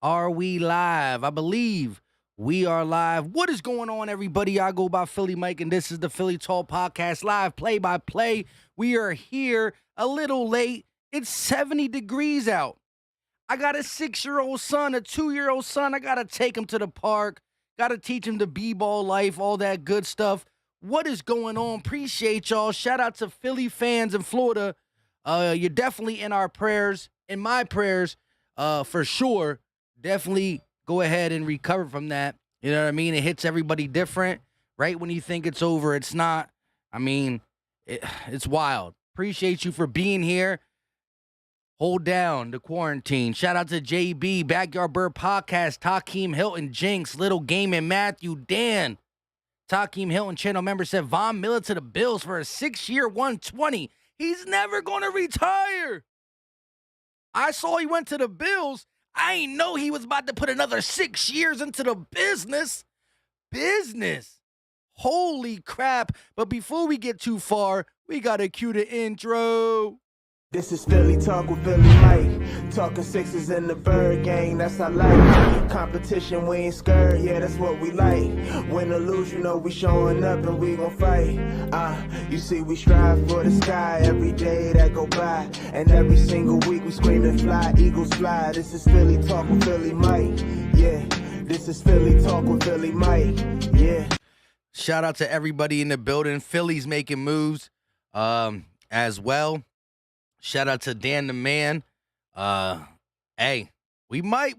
Are we live? I believe we are live. What is going on, everybody? I go by Philly Mike, and this is the Philly Talk Podcast, live play-by-play. We are here a little late. It's 70 degrees out. I got a 6-year-old son, a 2-year-old son. I got to take him to the park. Got to teach him the b-ball life, all that good stuff. What is going on? Appreciate y'all. Shout out to Philly fans in Florida. You're definitely in our prayers, in my prayers, for sure. Definitely go ahead and recover from that. You know what I mean? It hits everybody different. Right when you think it's over, it's not. I mean, it's wild. Appreciate you for being here. Hold down the quarantine. Shout out to JB, Backyard Bird Podcast, Takeem Hilton, Jinx, Little Game, and Matthew, Dan. Takeem Hilton channel member said Von Miller to the Bills for a 6-year 120. He's never going to retire. I saw he went to the Bills. I ain't know he was about to put another 6 years into the business. Holy crap. But before we get too far, we got to cue the intro. This is Philly Talk with Philly Mike. Talking Sixers in the Bird Gang, that's our life. Competition, we ain't scared, yeah, that's what we like. Win or lose, you know we showing up and we gon' fight. You see we strive for the sky every day that go by. And every single week we scream and fly, eagles fly. This is Philly Talk with Philly Mike, yeah. This is Philly Talk with Philly Mike, yeah. Shout out to everybody in the building. Philly's making moves as well. Shout out to Dan the Man. Hey, we might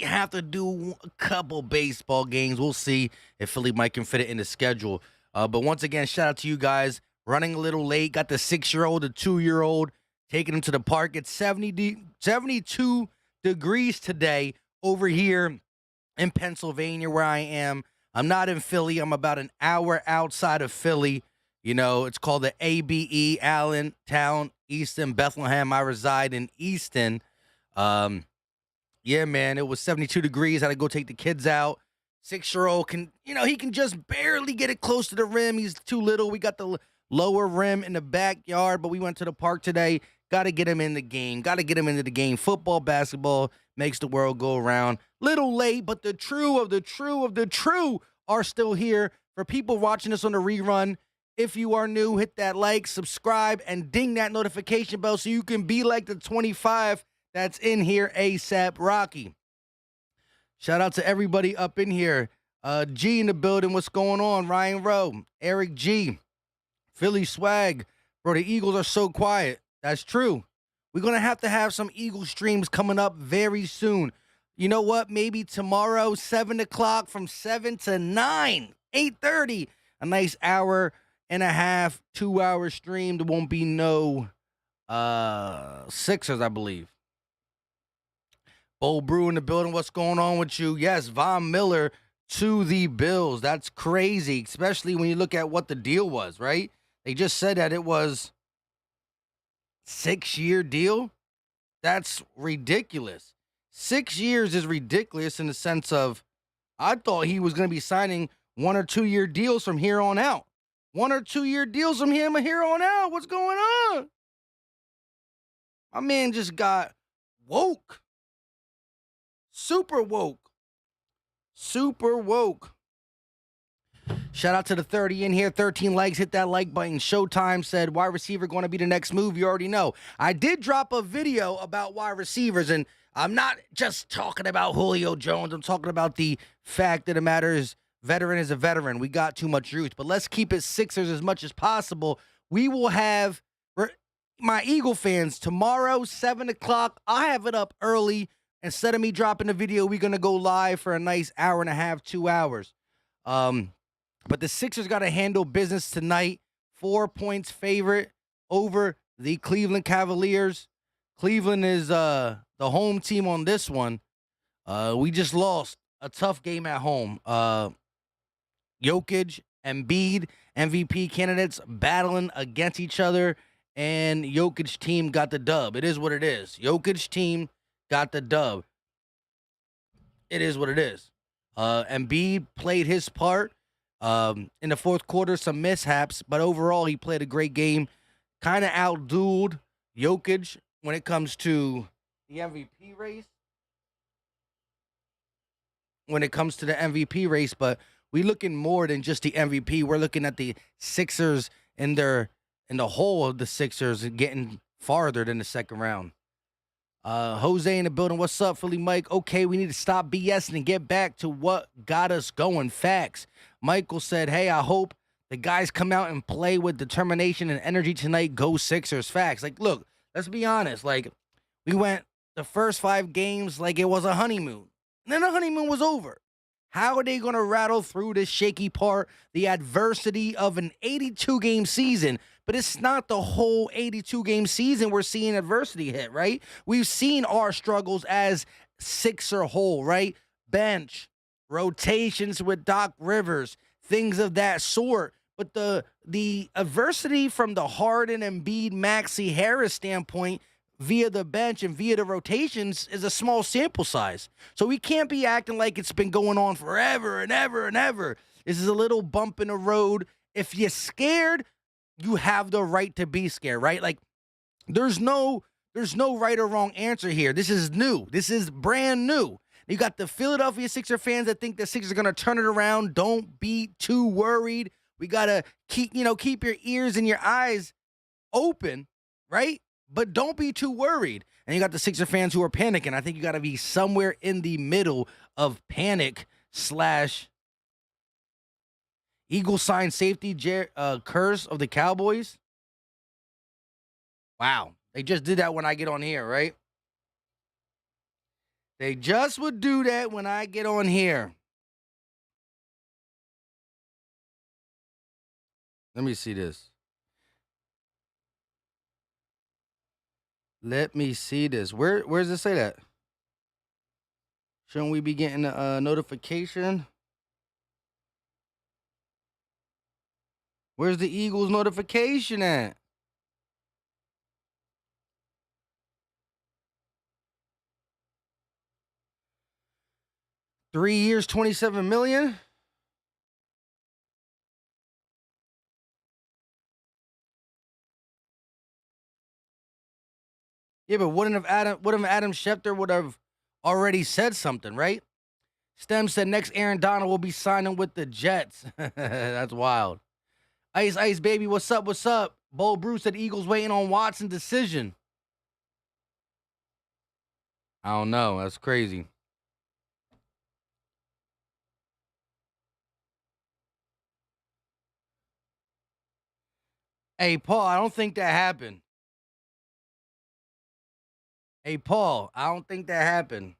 have to do a couple baseball games. We'll see if Philly Mike can fit it in the schedule. But once again, shout out to you guys. Running a little late. Got the 6-year-old, the 2-year-old, taking them to the park. It's 72 degrees today over here in Pennsylvania where I am. I'm not in Philly. I'm about an hour outside of Philly. You know, it's called the ABE, Allentown, Easton, Bethlehem. I reside in Easton. Yeah, man, it was 72 degrees. I had to go take the kids out. 6-year-old he can just barely get it close to the rim. He's too little. We got the lower rim in the backyard, but we went to the park today. Got to get him in the game. Got to get him into the game. Football, basketball makes the world go around. Little late, but the true of the true are still here. For people watching us on the rerun, if you are new, hit that like, subscribe, and ding that notification bell so you can be like the 25 that's in here ASAP Rocky. Shout out to everybody up in here. G in the building. What's going on? Ryan Rowe, Eric G, Philly Swag. Bro, the Eagles are so quiet. That's true. We're going to have some Eagle streams coming up very soon. You know what? Maybe tomorrow, 7 o'clock from 7 to 9, 8:30. A nice hour and a half, 2-hour stream. There won't be no Sixers, I believe. Bold Brew in the building. What's going on with you? Yes, Von Miller to the Bills. That's crazy, especially when you look at what the deal was, right? They just said that it was 6-year deal. That's ridiculous. 6 years is ridiculous in the sense of I thought he was going to be signing 1 or 2 year deals from here on out. 1 or 2 year deals from him here on out. What's going on? My man just got woke. Super woke. Shout out to the 30 in here. 13 likes. Hit that like button. Showtime said wide receiver going to be the next move. You already know. I did drop a video about wide receivers, and I'm not just talking about Julio Jones. I'm talking about the fact that the matter is veteran is a veteran. We got too much juice. But let's keep it Sixers as much as possible. We will have my Eagle fans tomorrow, 7 o'clock. I have it up early. Instead of me dropping the video, we're going to go live for a nice hour and a half, 2 hours. But the Sixers got to handle business tonight. 4 points favorite over the Cleveland Cavaliers. Cleveland is the home team on this one. We just lost a tough game at home. Jokic, Embiid, MVP candidates battling against each other, and Jokic team got the dub. It is what it is. Jokic team got the dub. It is what it is. Embiid played his part. In the fourth quarter, some mishaps, but overall he played a great game. Kind of outdueled Jokic when it comes to the MVP race. when it comes to the MVP race, but we looking more than just the MVP. We're looking at the Sixers and the whole of the Sixers getting farther than the second round. Jose in the building. What's up, Philly Mike? Okay, we need to stop BSing and get back to what got us going. Facts. Michael said, hey, I hope the guys come out and play with determination and energy tonight. Go Sixers. Facts. Like, look, let's be honest. Like, we went the first 5 games like it was a honeymoon. And then the honeymoon was over. How are they going to rattle through this shaky part, the adversity of an 82-game season? But it's not the whole 82-game season we're seeing adversity hit, right? We've seen our struggles as Sixer whole, right? Bench, rotations with Doc Rivers, things of that sort. But the adversity from the Harden, Embiid, Maxey, Harris standpoint via the bench and via the rotations is a small sample size. So we can't be acting like it's been going on forever and ever and ever. This is a little bump in the road. If you're scared, you have the right to be scared, right? Like, there's no right or wrong answer here. This is new. This is brand new. You got the Philadelphia Sixer fans that think the Sixers are going to turn it around. Don't be too worried. We got to keep your ears and your eyes open, right? But don't be too worried. And you got the Sixer fans who are panicking. I think you got to be somewhere in the middle of panic / Eagle sign safety curse of the Cowboys. Wow. They just did that when I get on here, right? They just would do that when I get on here. Let me see this. Let me see this. Where does it say that? Shouldn't we be getting a notification? Where's the Eagles notification at? $3 years, $27 million? Yeah, but wouldn't have Adam Schefter would have already said something, right? Stem said next Aaron Donald will be signing with the Jets. That's wild. Ice baby, what's up? What's up? Bo Bruce said Eagles waiting on Watson decision. I don't know. That's crazy. Hey, Paul, I don't think that happened. Hey, Paul, I don't think that happened.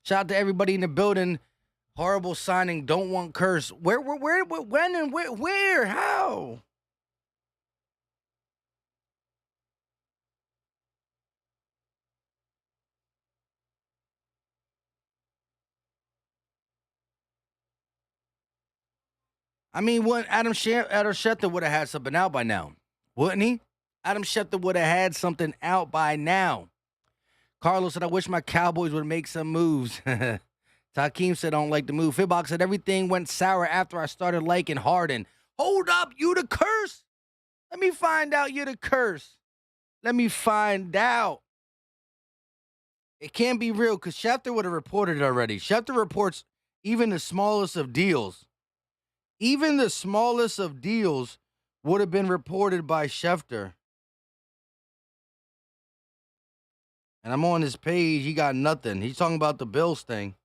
Shout out to everybody in the building. Horrible signing. Don't want curse. Where, when, and where? How? I mean, Adam Schefter would have had something out by now, wouldn't he? Adam Schefter would have had something out by now. Carlos said, I wish my Cowboys would make some moves. Takeem said, I don't like the move. Fibbox said, everything went sour after I started liking Harden. Hold up, you the curse? Let me find out you're the curse. Let me find out. It can't be real because Schefter would have reported it already. Schefter reports even the smallest of deals. Even the smallest of deals would have been reported by Schefter. And I'm on his page. He got nothing. He's talking about the Bills thing.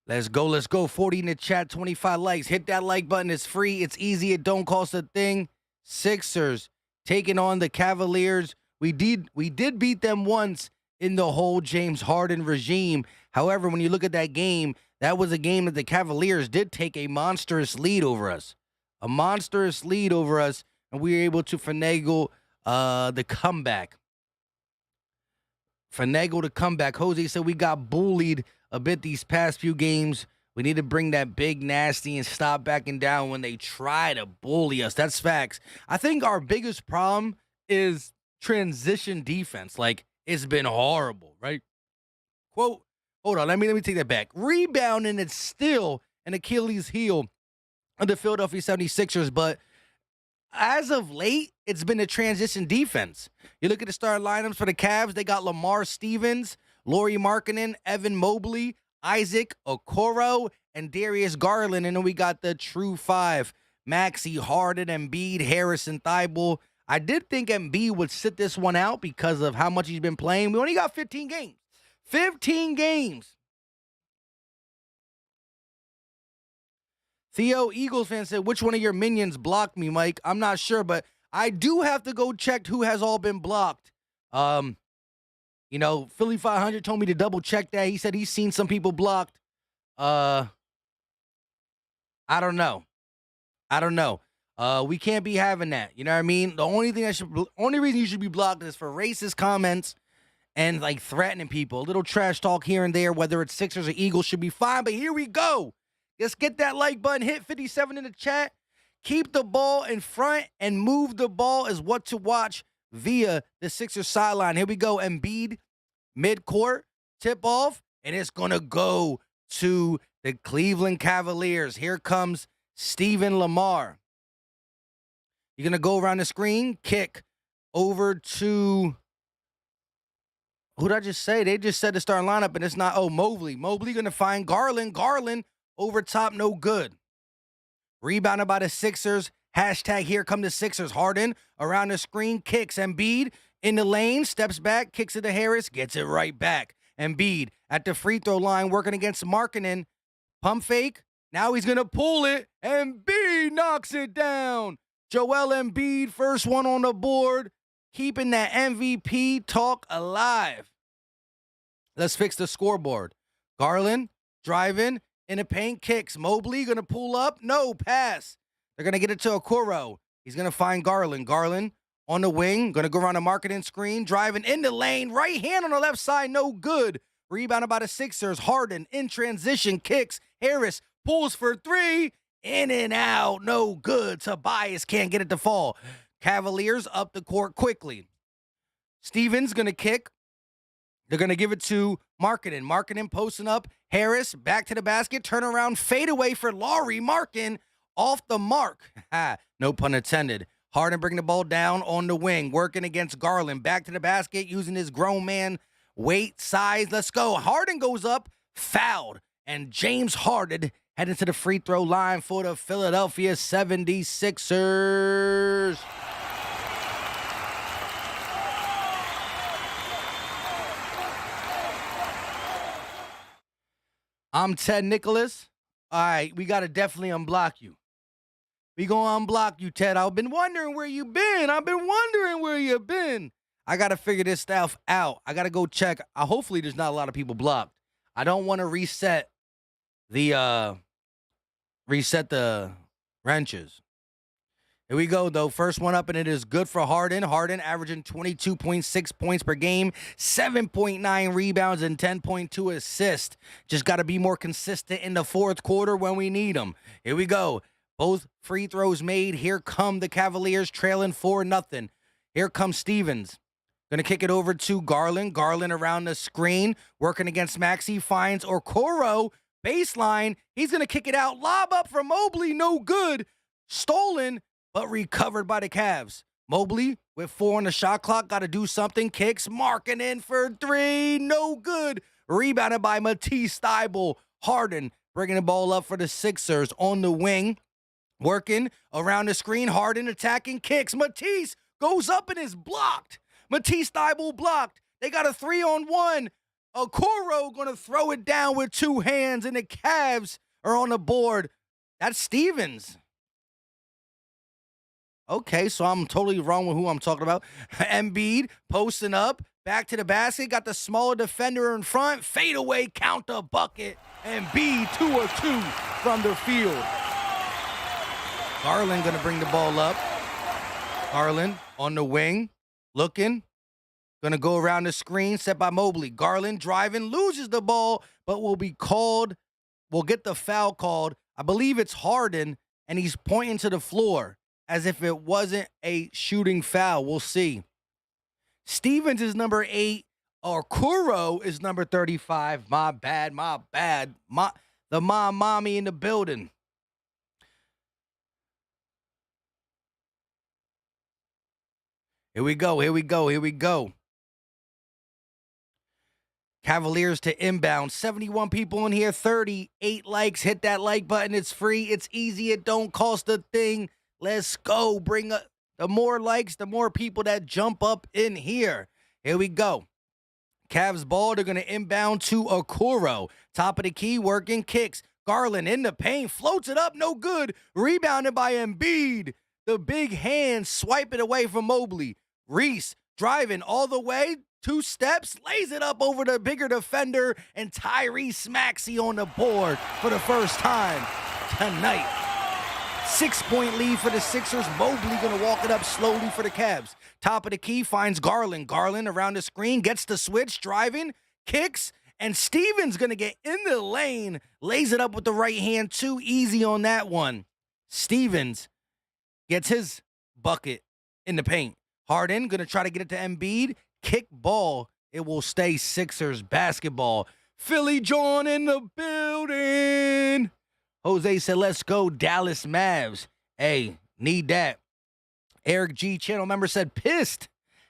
Let's go. Let's go. 40 in the chat, 25 likes. Hit that like button. It's free. It's easy. It don't cost a thing. Sixers taking on the Cavaliers. We did beat them once in the whole James Harden regime. However, when you look at that game, that was a game that the Cavaliers did take a monstrous lead over us. A monstrous lead over us, and we were able to finagle the comeback. Finagle the comeback. Jose said we got bullied a bit these past few games. We need to bring that big nasty and stop backing down when they try to bully us. That's facts. I think our biggest problem is transition defense. Like, it's been horrible, right? Quote, hold on, let me take that back. Rebounding is still an Achilles heel of the Philadelphia 76ers, but as of late, it's been a transition defense. You look at the starting lineups for the Cavs, they got Lamar Stevens, Lauri Markkanen, Evan Mobley, Isaac Okoro, and Darius Garland. And then we got the true five, Maxey, Harden, Embiid, Harrison, Thibault. I did think Embiid would sit this one out because of how much he's been playing. We only got 15 games. 15 games. Theo, Eagles fan, said, which one of your minions blocked me, Mike? I'm not sure, but I do have to go check who has all been blocked. Philly 500 told me to double check that. He said he's seen some people blocked. I don't know. We can't be having that. You know what I mean? The only reason you should be blocked is for racist comments and like threatening people. A little trash talk here and there, whether it's Sixers or Eagles, should be fine. But here we go. Just get that like button, hit 57 in the chat. Keep the ball in front and move the ball is what to watch via the Sixers sideline. Here we go. Embiid, midcourt, tip off, and it's going to go to the Cleveland Cavaliers. Here comes Stephen Lamar. You're going to go around the screen, kick over to, who did I just say? They just said the starting lineup, and it's not, Mobley. Mobley going to find Garland. Garland over top, no good. Rebounded by the Sixers. Hashtag here come the Sixers. Harden around the screen, kicks. Embiid in the lane, steps back, kicks it to Harris, gets it right back. Embiid at the free throw line working against Markkanen. Pump fake. Now he's going to pull it. Embiid knocks it down. Joel Embiid, first one on the board, keeping that MVP talk alive. Let's fix the scoreboard. Garland driving. In the paint, kicks. Mobley going to pull up. No, pass. They're going to get it to Okoro. He's going to find Garland. Garland on the wing. Going to go around the Markkanen screen. Driving in the lane. Right hand on the left side. No good. Rebounded by the Sixers. Harden in transition. Kicks. Harris pulls for three. In and out. No good. Tobias can't get it to fall. Cavaliers up the court quickly. Stevens going to kick. They're going to give it to Markkanen. Markkanen posting up. Harris back to the basket. Turnaround fadeaway for Lauri Markkanen. Off the mark. No pun intended. Harden bringing the ball down on the wing. Working against Garland. Back to the basket using his grown man weight, size. Let's go. Harden goes up. Fouled. And James Harden heading to the free throw line for the Philadelphia 76ers. I'm Ted Nicholas. All right, we got to definitely unblock you. We going to unblock you, Ted. I've been wondering where you been. I got to figure this stuff out. I got to go check. Hopefully there's not a lot of people blocked. I don't want to reset the wrenches. Here we go, though. First one up, and it is good for Harden. Harden averaging 22.6 points per game, 7.9 rebounds, and 10.2 assists. Just got to be more consistent in the fourth quarter when we need them. Here we go. Both free throws made. Here come the Cavaliers trailing 4-0. Here comes Stevens. Going to kick it over to Garland. Garland around the screen, working against Maxey. Finds Okoro. Baseline. He's going to kick it out. Lob up from Mobley. No good. Stolen, but recovered by the Cavs. Mobley with 4 on the shot clock. Got to do something. Kicks. Markkanen for 3. No good. Rebounded by Matisse Thybulle. Harden bringing the ball up for the Sixers on the wing. Working around the screen. Harden attacking. Kicks. Matisse goes up and is blocked. Matisse Thybulle blocked. They got a 3-on-1. Okoro going to throw it down with 2 hands, and the Cavs are on the board. That's Stevens. Okay, so I'm totally wrong with who I'm talking about. Embiid posting up, back to the basket, got the smaller defender in front, fadeaway, counter bucket, Embiid 2 of 2 from the field. Garland going to bring the ball up. Garland on the wing, looking, going to go around the screen, set by Mobley. Garland driving, loses the ball, but will get the foul called. I believe it's Harden, and he's pointing to the floor as if it wasn't a shooting foul. We'll see. Stevens is number 8. Okoro is number 35. My bad. The mommy in the building. Here we go. Here we go. Here we go. Cavaliers to inbound. 71 people in here. 38 likes. Hit that like button. It's free. It's easy. It don't cost a thing. Let's go. Bring up the more likes, the more people that jump up in here. Here we go. Cavs ball. They're going to inbound to Okoro. Top of the key. Working kicks. Garland in the paint. Floats it up. No good. Rebounded by Embiid. The big hand. Swipe it away from Mobley. Reese driving all the way. 2 steps, lays it up over the bigger defender, and Tyrese Maxey on the board for the first time tonight. 6-point lead for the Sixers. Mobley gonna walk it up slowly for the Cavs. Top of the key finds Garland. Garland around the screen, gets the switch, driving, kicks, and Stevens gonna get in the lane, lays it up with the right hand. Too easy on that one. Stevens gets his bucket in the paint. Harden gonna try to get it to Embiid. Kick ball. It will stay Sixers basketball. Philly John in the building. Jose said, let's go Dallas Mavs. Hey, need that. Eric G, channel member, said, pissed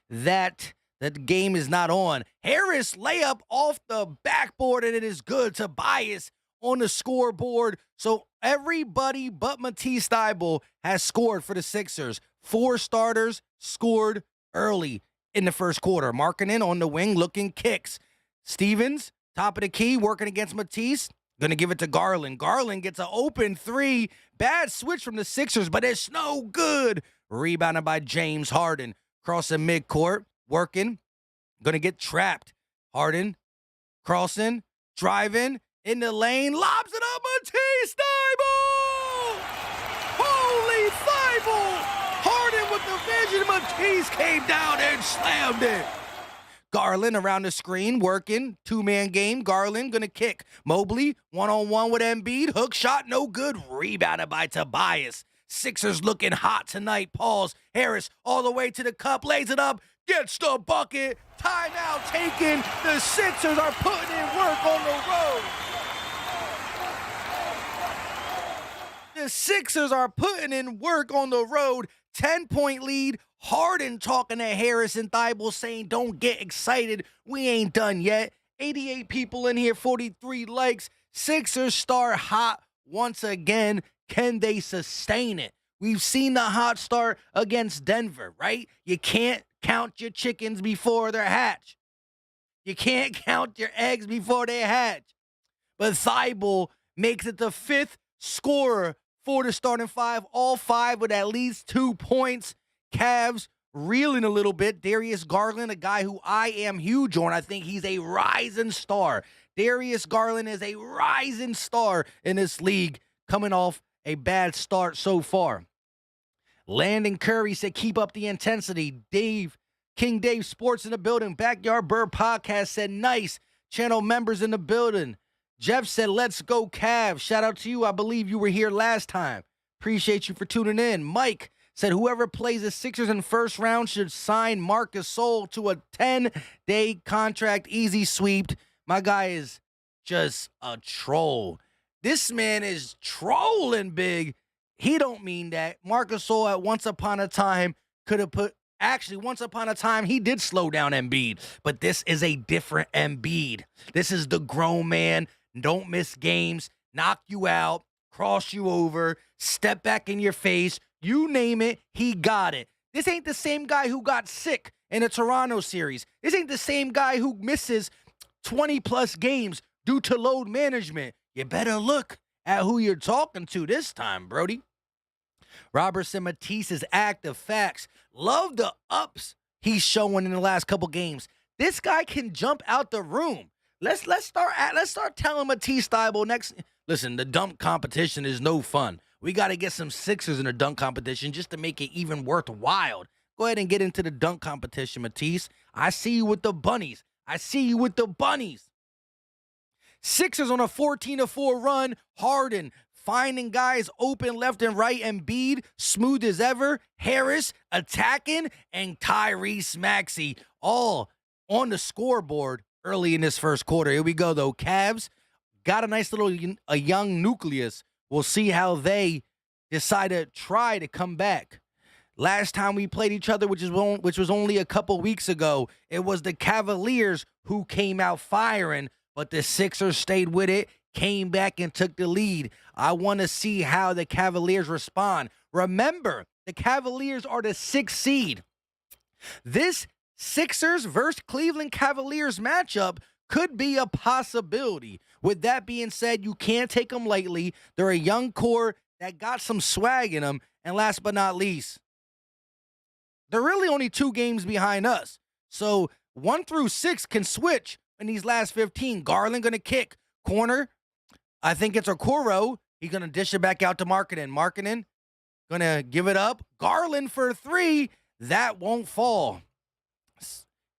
that the game is not on. Harris layup off the backboard, and it is good. Tobias on the scoreboard. So everybody but Matisse Thybulle has scored for the Sixers. 4 starters scored early in the first quarter. Markkanen on the wing, looking kicks. Stevens, top of the key, working against Matisse. Going to give it to Garland. Garland gets an open 3. Bad switch from the Sixers, but it's no good. Rebounded by James Harden. Crossing midcourt, working. Going to get trapped. Harden, crossing, driving, in the lane, lobs it up, Matisse Thybulle! Holy Thybulle! Harden with the vision. Matisse came down and slammed it. Garland around the screen, working. 2-man game. Garland gonna kick. Mobley, one-on-one with Embiid. Hook shot, no good. Rebounded by Tobias. Sixers looking hot tonight. Pauls. Harris all the way to the cup. Lays it up. Gets the bucket. Timeout taken. The Sixers are putting in work on the road. The Sixers are putting in work on the road. 10-point lead. Harden talking to Harris and Thybulle saying, don't get excited. We ain't done yet. 88 people in here, 43 likes. Sixers start hot once again. Can they sustain it? We've seen the hot start against Denver, right? You can't count your chickens before they're hatched. You can't count your eggs before they hatch. But Thybulle makes it the 5th scorer for the starting 5, all 5 with at least 2 points. Cavs reeling a little bit. Darius Garland, a guy who I am huge on. I think he's a rising star. Darius Garland is a rising star in this league, coming off a bad start so far. Landon Curry said, keep up the intensity. King Dave Sports in the building. Backyard Bird Podcast said, nice. Channel members in the building. Jeff said, let's go Cavs. Shout out to you. I believe you were here last time. Appreciate you for tuning in. Mike said, whoever plays the Sixers in first round should sign Marc Gasol to a 10-day contract. Easy sweep. My guy is just a troll. This man is trolling big. He don't mean that. Marc Gasol at once upon a time could have put, actually once upon a time he did slow down Embiid, but this is a different Embiid. This is the grown man. Don't miss games, knock you out, cross you over, step back in your face. You name it, he got it. This ain't the same guy who got sick in a Toronto series. This ain't the same guy who misses 20-plus games due to load management. You better look at who you're talking to this time, Brody. Robertson Matisse is active. Facts. Love the ups he's showing in the last couple games. This guy can jump out the room. Let's start telling Matisse Thybulle next. Listen, the dunk competition is no fun. We got to get some Sixers in the dunk competition just to make it even worthwhile. Go ahead and get into the dunk competition, Matisse. I see you with the bunnies. I see you with the bunnies. Sixers on a 14-4 run. Harden finding guys open left and right. Embiid, smooth as ever. Harris attacking. And Tyrese Maxey all on the scoreboard early in this first quarter. Here we go, though. Cavs got a nice little a young nucleus. We'll see how they decide to try to come back. Last time we played each other, which was only a couple weeks ago, it was the Cavaliers who came out firing, but the Sixers stayed with it, came back and took the lead. I want to see how the Cavaliers respond. Remember, the Cavaliers are the 6th seed. This Sixers versus Cleveland Cavaliers matchup could be a possibility. With that being said, you can't take them lightly. They're a young core that got some swag in them. And last but not least, they're really only 2 games behind us. So 1 through 6 can switch in these last 15. Garland going to kick. Corner, I think it's Okoro. He's going to dish it back out to Markkanen. Markkanen going to give it up. Garland for 3. That won't fall.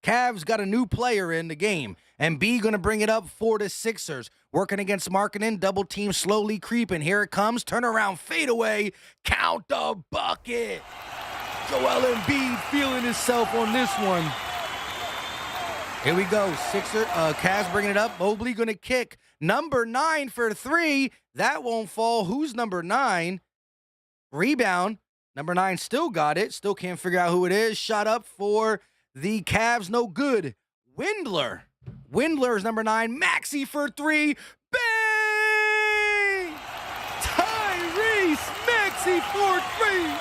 Cavs got a new player in the game. And B going to bring it up for the Sixers. Working against Markkanen. Double team slowly creeping. Here it comes. Turnaround fadeaway. Count the bucket. Joel Embiid feeling himself on this one. Here we go. Cavs bringing it up. Mobley going to kick. Number 9 for 3. That won't fall. Who's number 9? Rebound. Number 9 still got it. Still can't figure out who it is. Shot up for the Cavs. No good. Windler. Windler is number 9. Maxey for 3. Bang! Tyrese Maxey for 3.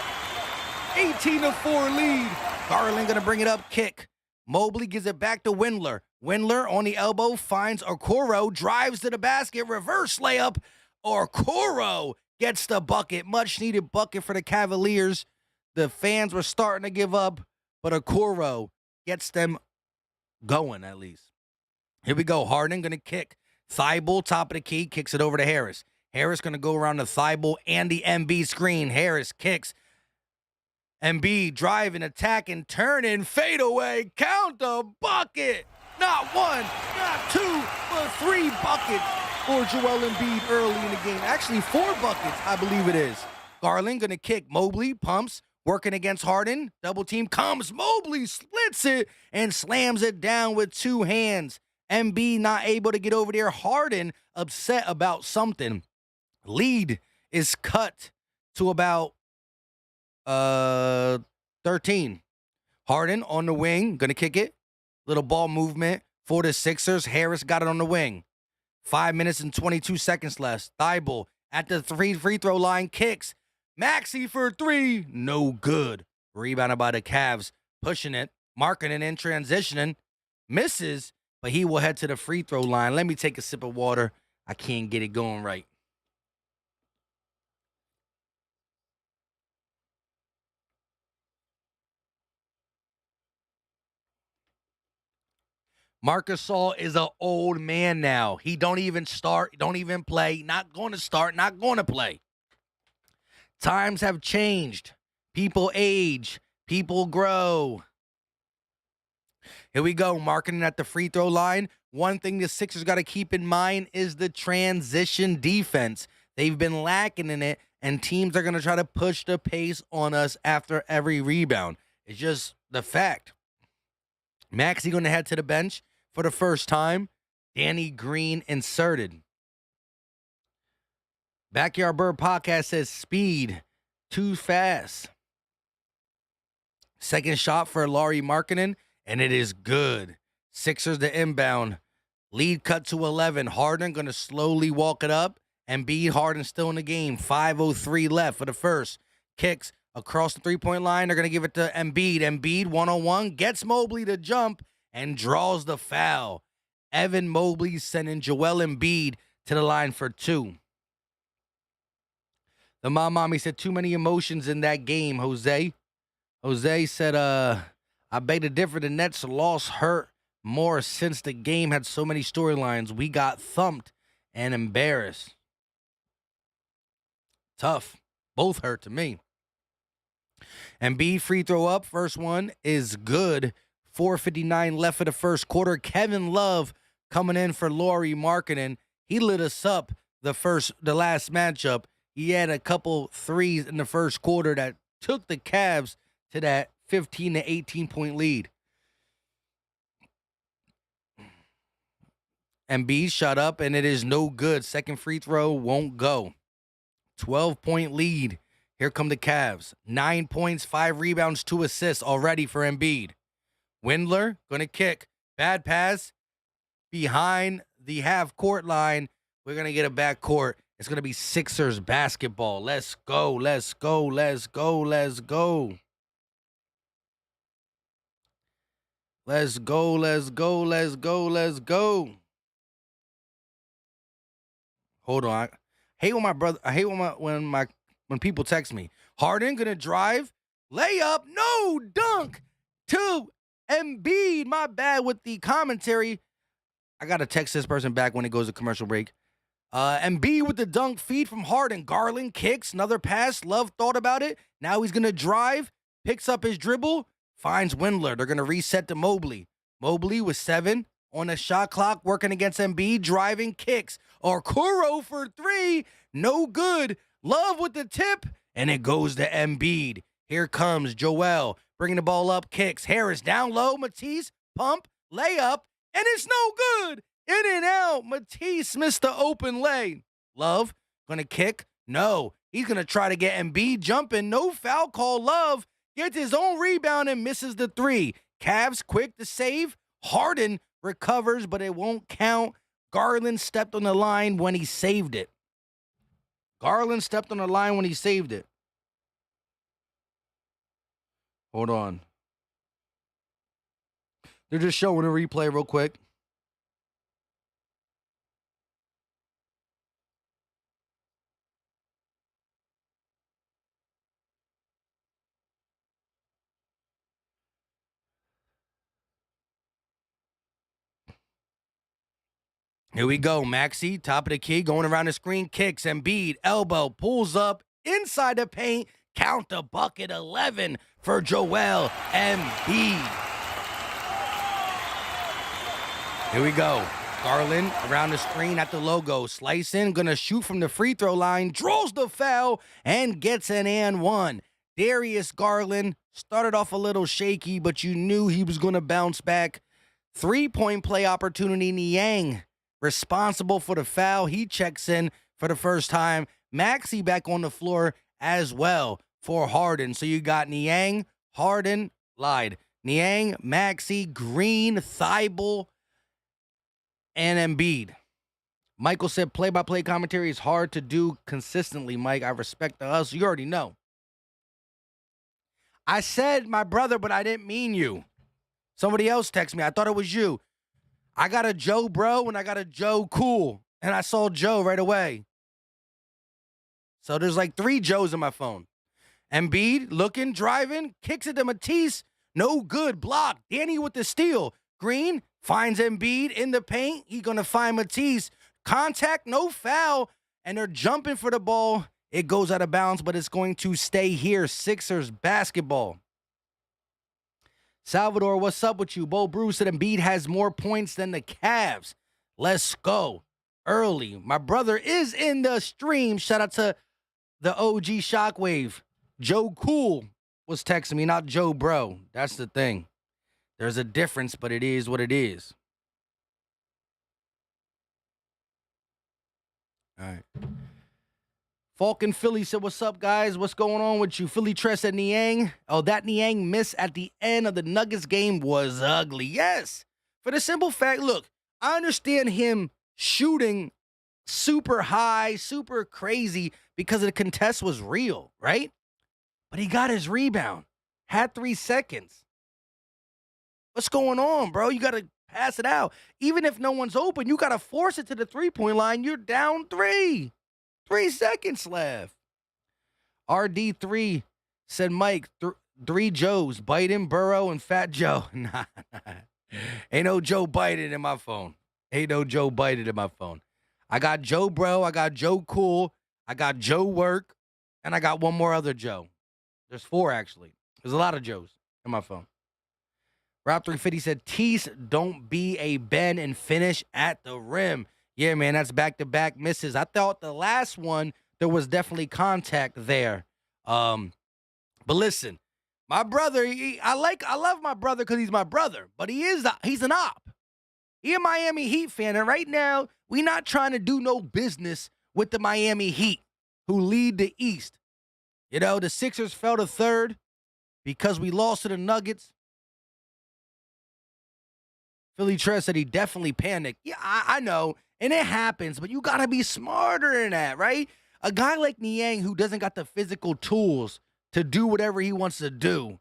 18-4 lead. Garland going to bring it up. Kick. Mobley gives it back to Windler. Windler on the elbow finds Okoro. Drives to the basket. Reverse layup. Okoro gets the bucket. Much needed bucket for the Cavaliers. The fans were starting to give up, but Okoro gets them going at least. Here we go. Harden going to kick. Thibault, top of the key, kicks it over to Harris. Harris going to go around the Thibault and the MB screen. Harris kicks. Embiid driving, attacking, turning, fade away, count the bucket. Not 1, not 2, but 3 buckets for Joel Embiid early in the game. Actually, 4 buckets, I believe it is. Garland going to kick. Mobley pumps, working against Harden. Double team comes. Mobley splits it and slams it down with 2 hands. Embiid not able to get over there. Harden upset about something. Lead is cut to about 13. Harden on the wing, gonna kick it. Little ball movement for the Sixers. Harris got it on the wing. 5 minutes and 22 seconds left. Thibault at the free throw line kicks. Maxey for 3, no good. Rebounded by the Cavs, pushing it. Markkanen in transitioning, misses, but he will head to the free throw line. Let me take a sip of water. I can't get it going right. Marc Gasol is an old man now. He don't even start, don't even play, not going to start, not going to play. Times have changed. People age. People grow. Here we go. Markkanen at the free throw line. One thing the Sixers got to keep in mind is the transition defense. They've been lacking in it, and teams are going to try to push the pace on us after every rebound. It's just the fact. Maxey going to head to the bench for the first time. Danny Green inserted. Backyard Bird Podcast says speed too fast. Second shot for Lauri Markkanen, and it is good. Sixers the inbound. Lead cut to 11. Harden going to slowly walk it up. Embiid, Harden still in the game. 5:03 left for the first. Kicks across the three-point line. They're going to give it to Embiid. Embiid, 1-on-1, gets Mobley to jump and draws the foul. Evan Mobley sending Joel Embiid to the line for 2. The mommy said, too many emotions in that game, Jose. Jose said, I beg to differ. The Nets loss hurt more since the game had so many storylines. We got thumped and embarrassed. Tough. Both hurt to me. Embiid free throw up. First one is good. 4:59 left for the first quarter. Kevin Love coming in for Lauri Markkanen. He lit us up the last matchup. He had a couple threes in the first quarter that took the Cavs to that 15 to 18 point lead. Embiid shot up, and it is no good. Second free throw won't go. 12-point lead. Here come the Cavs. 9 points, 5 rebounds, 2 assists already for Embiid. Windler going to kick. Bad pass behind the half-court line. We're going to get a back court. It's going to be Sixers basketball. Let's go, let's go, let's go, let's go. Let's go, let's go, let's go, let's go. Hold on. I hate when people text me. Harden going to drive, layup, no dunk to Embiid. My bad with the commentary. I got to text this person back when it goes to commercial break. Embiid with the dunk feed from Harden. Garland kicks, another pass. Love thought about it. Now he's going to drive, picks up his dribble, finds Windler. They're going to reset to Mobley. Mobley with 7 on the shot clock, working against Embiid, driving, kicks. Okoro for 3, no good. Love with the tip, and it goes to Embiid. Here comes Joel, bringing the ball up, kicks. Harris down low, Matisse, pump, layup, and it's no good. In and out. Matisse missed the open lane. Love going to kick. No. He's going to try to get Embiid jumping. No foul call. Love gets his own rebound and misses the 3. Cavs quick to save. Harden recovers, but it won't count. Garland stepped on the line when he saved it. Hold on. They're just showing a replay real quick. Here we go. Maxey, top of the key, going around the screen, kicks. Embiid, elbow, pulls up inside the paint. Count the bucket. 11 for Joel Embiid. Here we go. Garland around the screen at the logo. Slicing, gonna shoot from the free throw line. Draws the foul and gets an and 1. Darius Garland started off a little shaky, but you knew he was gonna bounce back. 3-point play opportunity. Niang responsible for the foul. He checks in for the first time. Maxey back on the floor as well for Harden. So you got Niang, Harden, Niang, Maxey, Green, Thibault, and Embiid. Michael said play-by-play commentary is hard to do consistently, Mike. I respect the hustle. You already know. I said my brother, but I didn't mean you. Somebody else texted me. I thought it was you. I got a Joe bro and I got a Joe cool. And I saw Joe right away. So there's like 3 Joes in my phone. Embiid looking, driving, kicks it to Matisse. No good. Block. Danny with the steal. Green finds Embiid in the paint. He's going to find Matisse. Contact, no foul. And they're jumping for the ball. It goes out of bounds, but it's going to stay here. Sixers basketball. Salvador, what's up with you? Bo Bruce said Embiid has more points than the Cavs. Let's go. Early. My brother is in the stream. Shout out to the OG Shockwave. Joe Cool was texting me, not Joe Bro. That's the thing. There's a difference, but it is what it is. All right. Falcon Philly said, what's up, guys? What's going on with you? Philly Tress at Niang. Oh, that Niang miss at the end of the Nuggets game was ugly. Yes. For the simple fact, look, I understand him shooting super high, super crazy because the contest was real, right? But he got his rebound. Had 3 seconds. What's going on, bro? You got to pass it out. Even if no one's open, you got to force it to the 3-point line. You're down 3. 3 seconds left. RD3 said, Mike, 3 Joes, Biden, Burrow, and Fat Joe. Nah. Ain't no Joe Biden in my phone. Ain't no Joe Biden in my phone. I got Joe Bro, I got Joe Cool, I got Joe Work, and I got one more other Joe. There's 4, actually. There's a lot of Joes in my phone. Rob 350 said, Tease, don't be a Ben and finish at the rim. Yeah, man, that's back-to-back misses. I thought the last one, there was definitely contact there. But listen, my brother, I love my brother because he's my brother, but he's an op. He a Miami Heat fan, and right now, we not trying to do no business with the Miami Heat, who lead the East. You know, the Sixers fell to third because we lost to the Nuggets. Philly Trez said he definitely panicked. Yeah, I know. And it happens, but you got to be smarter than that, right? A guy like Niang who doesn't got the physical tools to do whatever he wants to do,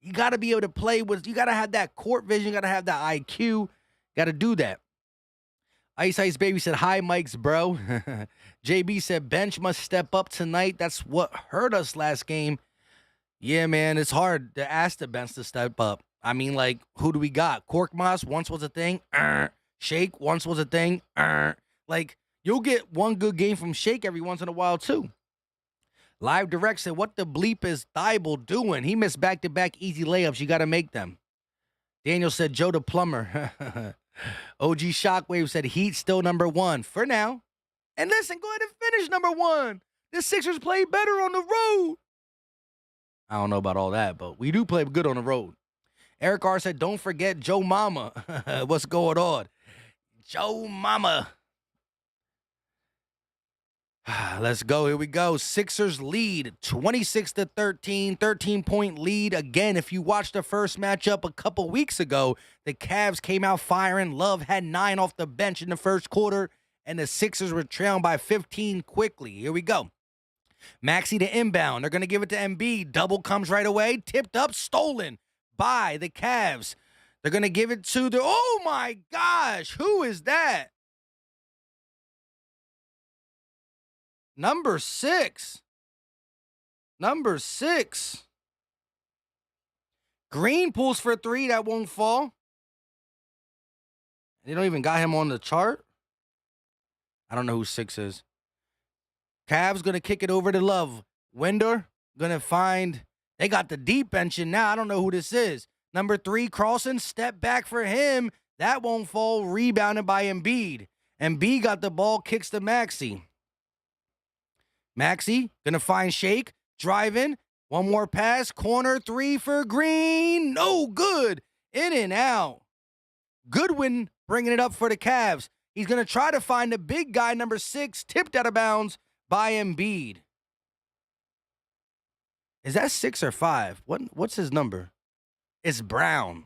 you got to be able to play with, you got to have that court vision, you got to have that IQ, got to do that. Ice Ice Baby said, hi, Mike's bro. JB said, bench must step up tonight. That's what hurt us last game. Yeah, man, it's hard to ask the bench to step up. I mean, like, who do we got? Korkmaz once was a thing. Shake once was a thing. Like, you'll get one good game from Shake every once in a while, too. Live Direct said, what the bleep is Thibault doing? He missed back-to-back easy layups. You got to make them. Daniel said, Joe the Plumber. OG Shockwave said, Heat still number one for now. And listen, go ahead and finish number one. The Sixers play better on the road. I don't know about all that, but we do play good on the road. Eric R. said, don't forget Joe Mama. What's going on? Joe Mama. Let's go. Here we go. Sixers lead 26-13, 13-point lead. Again, if you watched the first matchup a couple weeks ago, the Cavs came out firing. Love had 9 off the bench in the first quarter, and the Sixers were trailing by 15 quickly. Here we go. Maxey to inbound. They're going to give it to Embiid. Double comes right away. Tipped up, stolen by the Cavs. They're going to give it to the, oh my gosh, who is that? Number 6. Green pulls for 3. That won't fall. They don't even got him on the chart. I don't know who 6 is. Cavs going to kick it over to Love. Winder going to find, they got the deep bench in now. I don't know who this is. Number 3, Carlson, step back for him. That won't fall. Rebounded by Embiid. Embiid got the ball, kicks to Maxey. Maxey going to find Shake. Driving. One more pass. Corner 3 for Green. No good. In and out. Goodwin bringing it up for the Cavs. He's going to try to find the big guy, number 6, tipped out of bounds by Embiid. Is that 6 or 5? What's his number? It's Brown.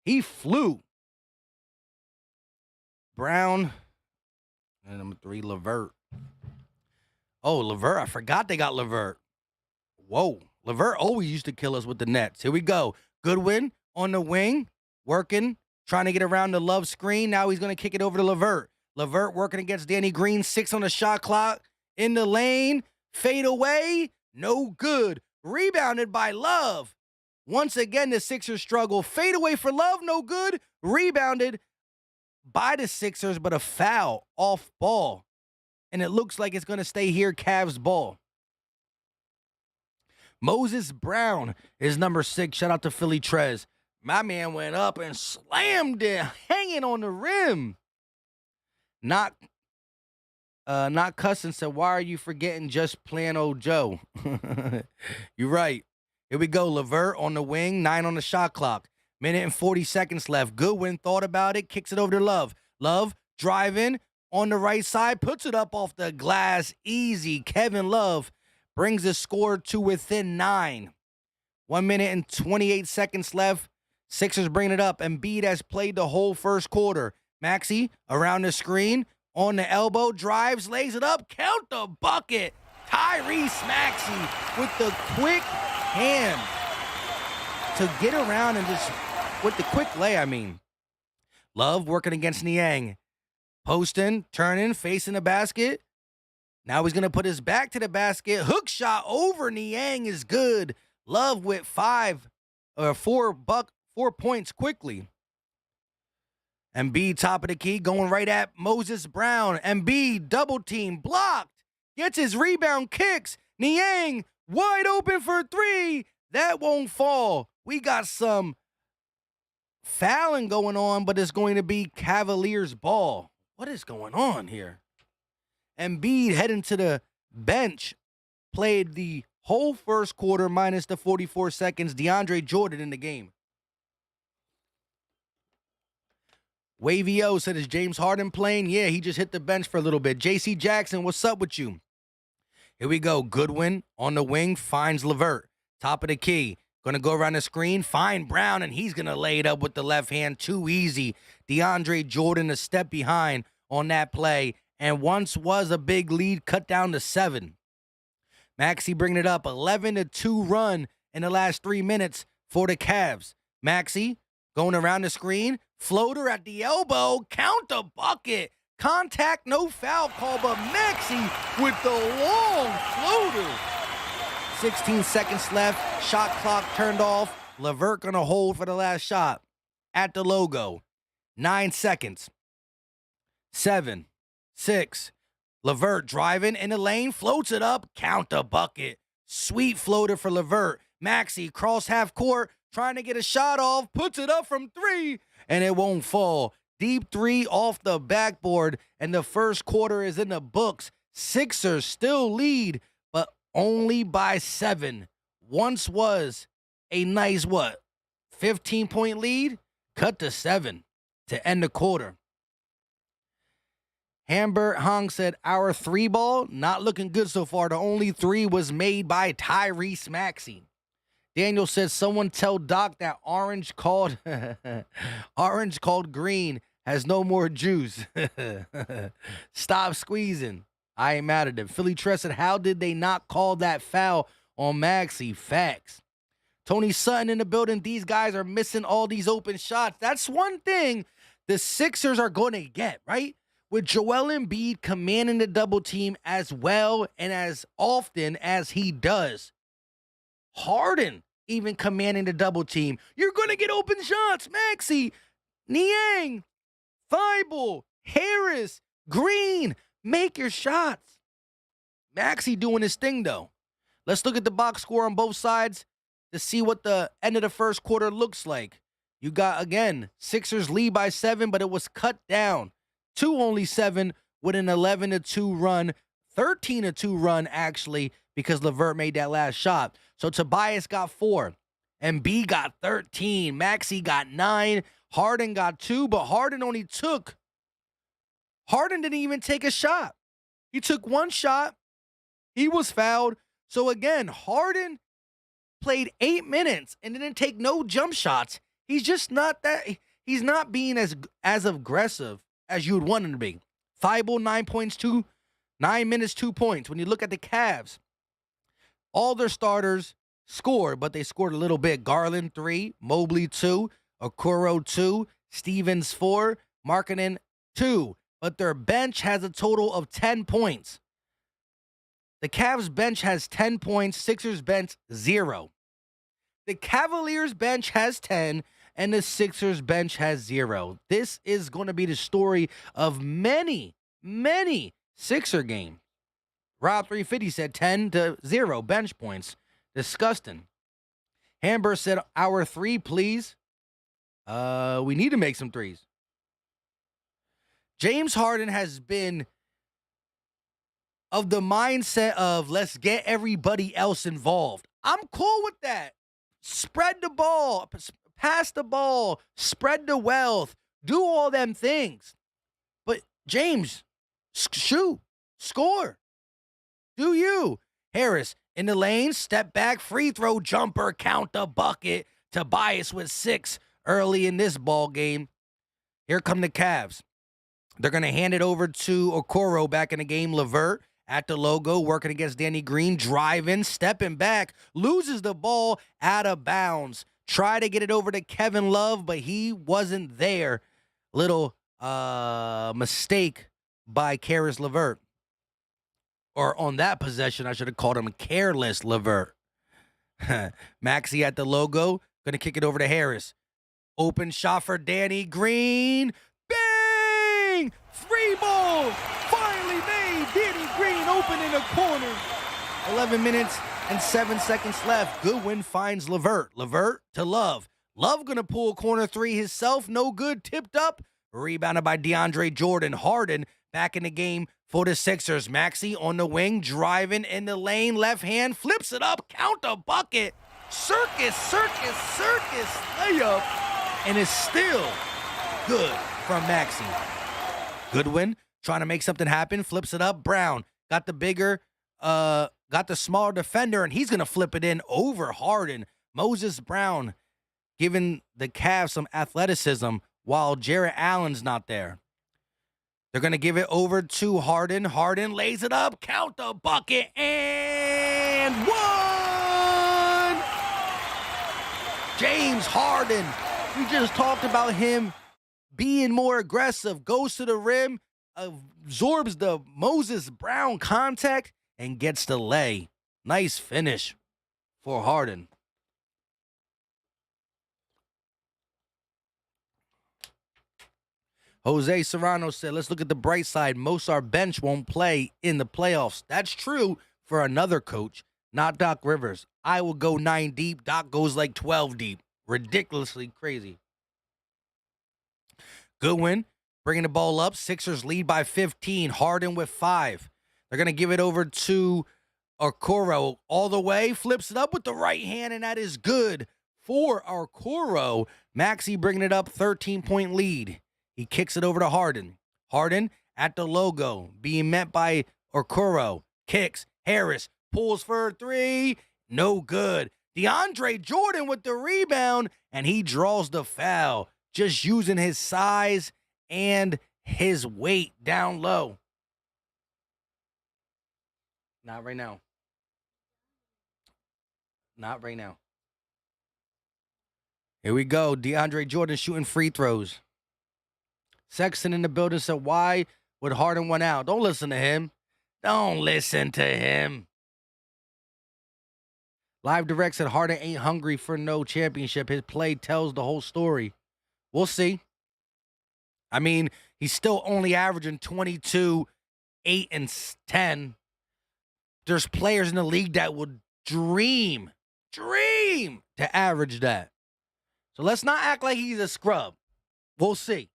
He flew. Brown. And number 3, LeVert. Oh, LeVert. I forgot they got LeVert. Whoa. LeVert always used to kill us with the Nets. Here we go. Goodwin on the wing. Working. Trying to get around the Love screen. Now he's going to kick it over to LeVert. LeVert working against Danny Green. 6 on the shot clock. In the lane. Fade away. No good. Rebounded by Love. Once again, the Sixers struggle. Fade away for Love. No good. Rebounded by the Sixers, but a foul off ball. And it looks like it's going to stay here, Cavs ball. Moses Brown is number 6. Shout out to Philly Trez. My man went up and slammed it, hanging on the rim. Not cussing said, why are you forgetting just plain old Joe? You're right. Here we go. LeVert on the wing, 9 on the shot clock. Minute and 40 seconds left. Goodwin thought about it, kicks it over to Love. Love driving on the right side, puts it up off the glass. Easy. Kevin Love brings the score to within 9. 1 minute and 28 seconds left. Sixers bring it up. Embiid has played the whole first quarter. Maxey around the screen, on the elbow, drives, lays it up, count the bucket. Tyrese Maxey with the quick hand to get around and just, with the quick lay, I mean. Love working against Niang. Posting, turning, facing the basket. Now he's going to put his back to the basket. Hook shot over Niang is good. Love with 4 points quickly. Embiid top of the key, going right at Moses Brown. Embiid double team, blocked. Gets his rebound, kicks. Niang wide open for 3. That won't fall. We got some fouling going on, but it's going to be Cavilers ball. What is going on here? Embiid heading to the bench. Played the whole first quarter minus the 44 seconds. DeAndre Jordan in the game. Wavy O said, is James Harden playing? Yeah, he just hit the bench for a little bit. JC Jackson, what's up with you? Here we go. Goodwin on the wing finds Levert. Top of the key. Going to go around the screen, find Brown, and he's going to lay it up with the left hand. Too easy. DeAndre Jordan a step behind on that play, and once was a big lead cut down to 7. Maxey bringing it up, 11-2 run in the last 3 minutes for the Cavs. Maxey going around the screen, floater at the elbow, count the bucket. Contact, no foul call, but Maxey with the long floater. 16 seconds left, shot clock turned off. Levert gonna hold for the last shot at the logo. 9 seconds. 7, 6. Levert driving in the lane, floats it up, count the bucket. Sweet floater for Levert. Maxey cross half court, trying to get a shot off, puts it up from 3, and it won't fall. Deep 3 off the backboard, and the first quarter is in the books. Sixers still lead, but only by 7. Once was a nice, 15-point lead? Cut to 7 to end the quarter. Hambert Hong said, our 3 ball, not looking good so far. The only 3 was made by Tyrese Maxey. Daniel says, someone tell Doc that orange called green has no more juice. Stop squeezing. I ain't mad at them. Philly Tress said, how did they not call that foul on Maxey? Facts. Tony Sutton in the building. These guys are missing all these open shots. That's one thing the Sixers are going to get, right? With Joel Embiid commanding the double team as well and as often as he does. Harden even commanding the double team. You're going to get open shots. Maxey, Niang, Thibault, Harris, Green. Make your shots. Maxey doing his thing, though. Let's look at the box score on both sides to see what the end of the first quarter looks like. You got, again, Sixers lead by 7, but it was cut down to only 7 with an 11-2 run, 13-2 run, actually, because Levert made that last shot. So Tobias got 4, Embiid got 13, Maxey got 9, Harden got 2, but Harden didn't even take a shot. He took 1 shot. He was fouled. So again, Harden played 8 minutes and didn't take no jump shots. He's just not that. He's not being as aggressive as you would want him to be. Thibault, 9 minutes, 2 points. When you look at the Cavs, all their starters scored, but they scored a little bit. Garland, 3, Mobley, 2, Okoro, 2, Stevens, 4, Markkanen, 2. But their bench has a total of 10 points. The Cavs bench has 10 points, Sixers bench 0. The Cavaliers bench has 10, and the Sixers bench has 0. This is going to be the story of many, many Sixer games. Rob 350 said 10-0 bench points. Disgusting. Hamber said, our 3, please. We need to make some 3s. James Harden has been of the mindset of let's get everybody else involved. I'm cool with that. Spread the ball, pass the ball, spread the wealth, do all them things. But James, shoot, score. Do you? Harris in the lane, step back, free throw, jumper, count the bucket. Tobias with 6 early in this ball game. Here come the Cavs. They're going to hand it over to Okoro back in the game. Levert at the logo, working against Danny Green, driving, stepping back, loses the ball out of bounds. Try to get it over to Kevin Love, but he wasn't there. Little mistake by Caris LeVert. Or on that possession, I should have called him Careless LeVert. Maxey at the logo, going to kick it over to Harris. Open shot for Danny Green. Bang! 3 ball! Finally made. Danny Green open in the corner. 11 minutes and 7 seconds left. Goodwin finds LeVert. LeVert to Love. Love going to pull corner 3 himself. No good. Tipped up. Rebounded by DeAndre Jordan. Harden back in the game for the Sixers. Maxey on the wing, driving in the lane. Left hand, flips it up. Count the bucket. Circus, circus, circus. Layup. And it's still good from Maxey. Goodwin trying to make something happen. Flips it up. Brown got the bigger got the smaller defender, and he's going to flip it in over Harden. Moses Brown giving the Cavs some athleticism while Jarrett Allen's not there. They're going to give it over to Harden. Harden lays it up, count the bucket, and one! James Harden. We just talked about him being more aggressive, goes to the rim, absorbs the Moses Brown contact, and gets the lay. Nice finish for Harden. Jose Serrano said, let's look at the bright side. Most our bench won't play in the playoffs. That's true for another coach, not Doc Rivers. I will go 9 deep. Doc goes like 12 deep. Ridiculously crazy. Goodwin bringing the ball up. Sixers lead by 15. Harden with 5. They're going to give it over to Okoro all the way. Flips it up with the right hand, and that is good for Okoro. Maxey bringing it up, 13-point lead. He kicks it over to Harden. Harden at the logo, being met by Okoro. Kicks. Harris pulls for a 3. No good. DeAndre Jordan with the rebound, and he draws the foul, just using his size and his weight down low. Not right now. Not right now. Here we go. DeAndre Jordan shooting free throws. Sexton in the building said, why would Harden want out? Don't listen to him. Don't listen to him. Live Direct said Harden ain't hungry for no championship. His play tells the whole story. We'll see. I mean, he's still only averaging 22, 8, and 10. There's players in the league that would dream to average that. So let's not act like he's a scrub. We'll see.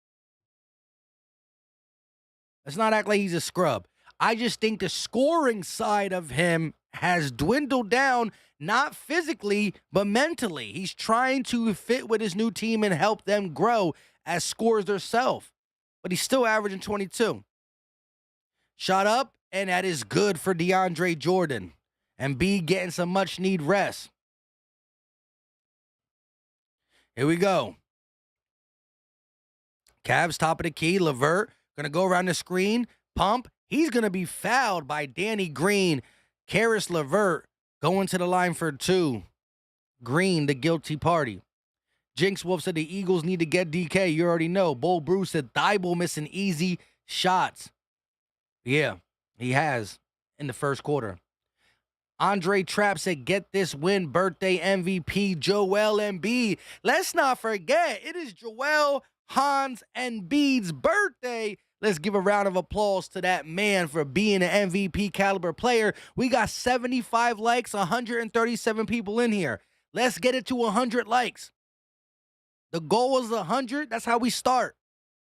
Let's not act like he's a scrub. I just think the scoring side of him has dwindled down, not physically, but mentally. He's trying to fit with his new team and help them grow as scorers themselves. But he's still averaging 22. Shot up, and that is good for DeAndre Jordan. And B getting some much-need rest. Here we go. Cavs top of the key. LeVert going to go around the screen. Pump. He's going to be fouled by Danny Green. Karis LeVert going to the line for 2. Green, the guilty party. Jinx Wolf said the Eagles need to get DK. You already know. Bull Bruce said Thibault missing easy shots. Yeah, he has in the first quarter. Andre Trapp said, get this win, birthday MVP Joel Embiid. Let's not forget, it is Joel Hans Embiid's birthday. Let's give a round of applause to that man for being an MVP caliber player. We got 75 likes, 137 people in here. Let's get it to 100 likes. The goal is 100. That's how we start.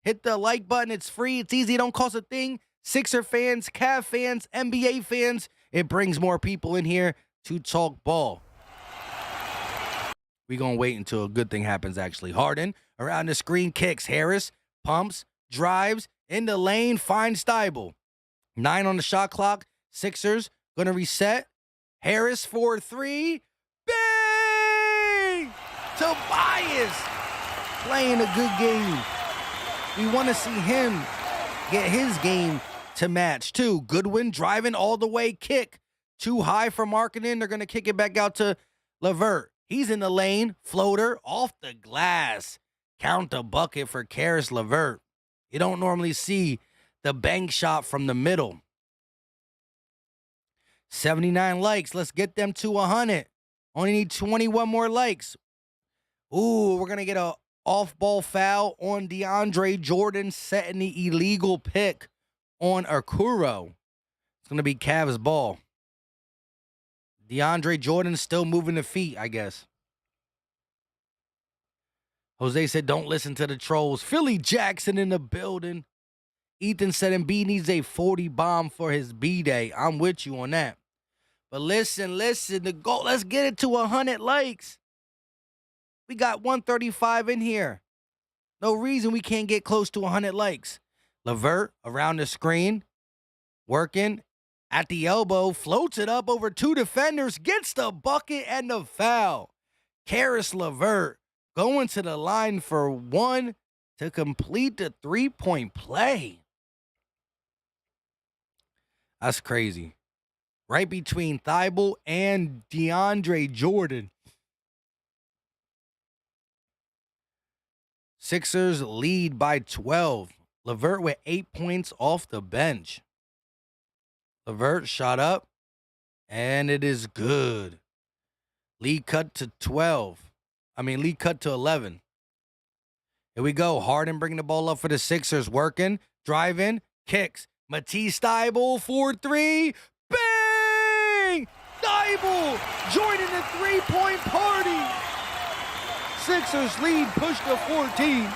Hit the like button. It's free. It's easy. It don't cost a thing. Sixer fans, Cav fans, NBA fans. It brings more people in here to talk ball. We're going to wait until a good thing happens, actually. Harden around the screen, kicks. Harris pumps, drives, in the lane, finds Thibault. 9 on the shot clock. Sixers going to reset. Harris for 3. Bang! Tobias playing a good game. We want to see him get his game to match, too. Goodwin driving all the way, kick. Too high for Markkanen. They're going to kick it back out to LeVert. He's in the lane. Floater off the glass. Count the bucket for Karis LeVert. You don't normally see the bank shot from the middle. 79 likes. Let's get them to 100. Only need 21 more likes. Ooh, we're going to get a off-ball foul on DeAndre Jordan, setting the illegal pick on Okoro. It's going to be Cavs ball. DeAndre Jordan still moving the feet, I guess. Jose said, don't listen to the trolls. Philly Jackson in the building. Ethan said Embiid needs a 40 bomb for his B-Day. I'm with you on that. But listen, the goal, let's get it to 100 likes. We got 135 in here. No reason we can't get close to 100 likes. LeVert around the screen, working. at the elbow, floats it up over 2 defenders, gets the bucket and the foul. Caris LeVert going to the line for 1 to complete the 3-point play. That's crazy. Right between Thibault and DeAndre Jordan. Sixers lead by 12. LeVert with 8 points off the bench. LeVert shot up, and it is good. Lead cut to 12. Lead cut to 11. Here we go. Harden bringing the ball up for the Sixers. Working, driving, kicks. Matisse Thybulle for 3. Bang! Thybulle joining the 3-point party. Sixers lead push to 14.